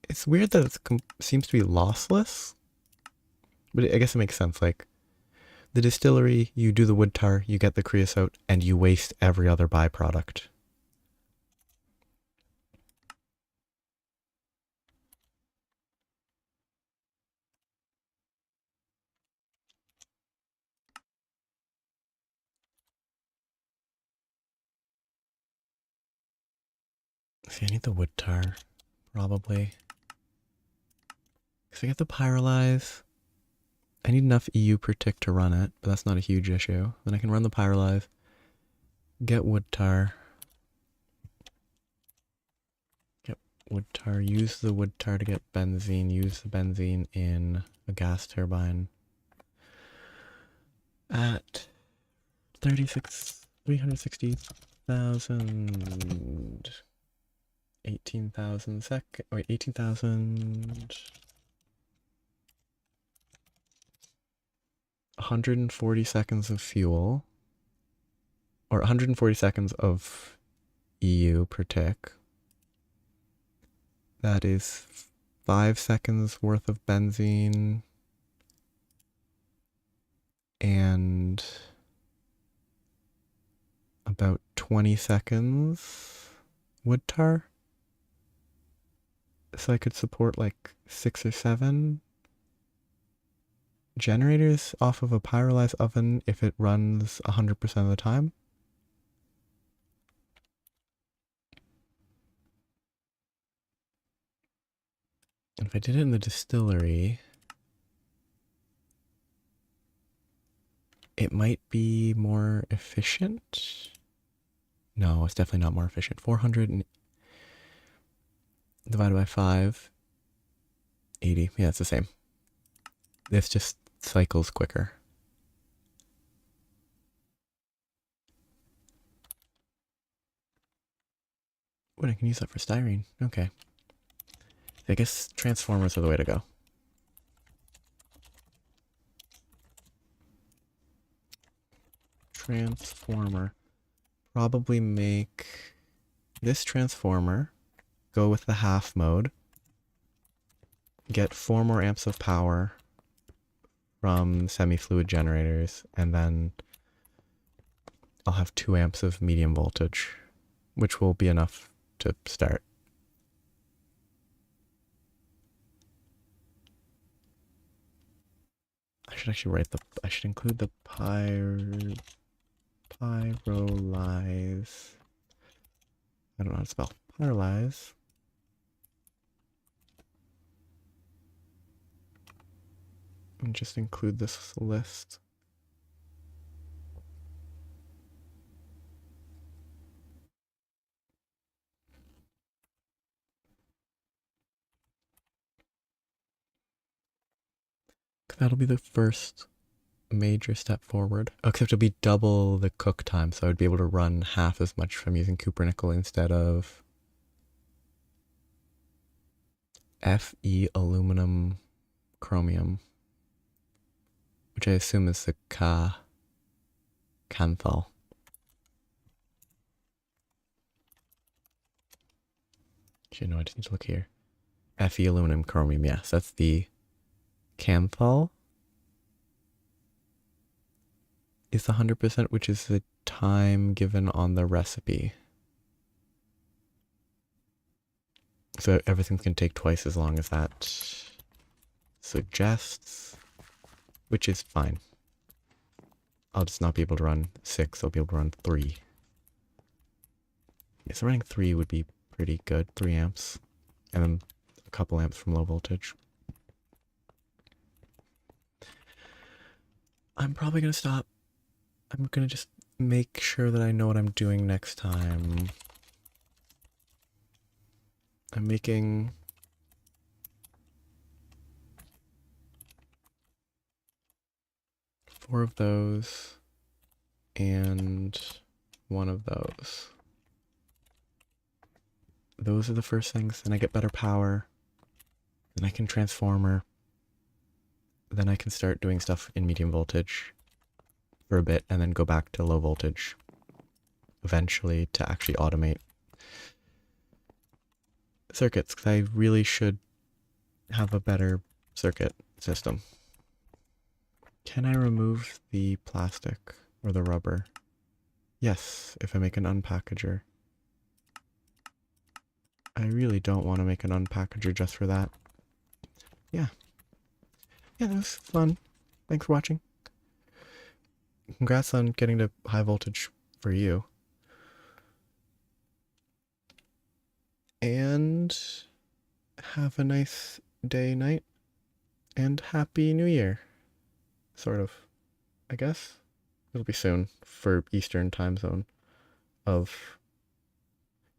it's weird that it seems to be lossless. But I guess it makes sense. Like, the distillery, you do the wood tar, you get the creosote, and you waste every other byproduct. See, I need the wood tar, probably. Because I get the pyrolyze. I need enough EU per tick to run it, but that's not a huge issue. Then I can run the pyrolyze, get wood tar, use the wood tar to get benzene, use the benzene in a gas turbine at 360,000, 18,000 wait, 18,000, 140 seconds of fuel, or 140 seconds of EU per tick. That is 5 seconds worth of benzene and about 20 seconds wood tar. So I could support like 6 or 7 generators off of a pyrolyzed oven if it runs 100% of the time. And if I did it in the distillery, it might be more efficient. No, it's definitely not more efficient. 400 divided by 5, 80. Yeah, it's the same. This just cycles quicker. Wait, I can use that for styrene. Okay. I guess transformers are the way to go. Transformer. Probably make this transformer, go with the half mode, get 4 more amps of power from semi-fluid generators, and then I'll have 2 amps of medium voltage, which will be enough to start. I should actually I should include the pyrolyze. I don't know how to spell pyrolyze. And just include this list. That'll be the first major step forward. Except it'll be double the cook time, so I would be able to run half as much from using cupronickel instead of Fe aluminum chromium, which I assume is the canthal. Actually, no, I just need to look here. Fe aluminum chromium, yes, that's the canthal. Is 100%, which is the time given on the recipe. So everything's going to take twice as long as that suggests, which is fine. I'll just not be able to run 6, I'll be able to run 3. Yeah, so running 3 would be pretty good, 3 amps, and then a couple amps from low voltage. I'm probably going to stop. I'm going to just make sure that I know what I'm doing next time. I'm making four of those and one of those. Those are the first things. Then I get better power. Then I can transformer. Then I can start doing stuff in medium voltage for a bit and then go back to low voltage eventually to actually automate circuits, because I really should have a better circuit system. Can I remove the plastic or the rubber? Yes, if I make an unpackager. I really don't want to make an unpackager just for that. Yeah. Yeah, that was fun. Thanks for watching. Congrats on getting to high voltage for you. And have a nice day, night, and Happy New Year. Sort of, I guess. It'll be soon for Eastern time zone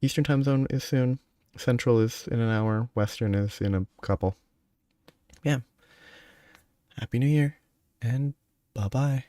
Eastern time zone is soon. Central is in an hour. Western is in a couple. Yeah. Happy New Year, and bye-bye.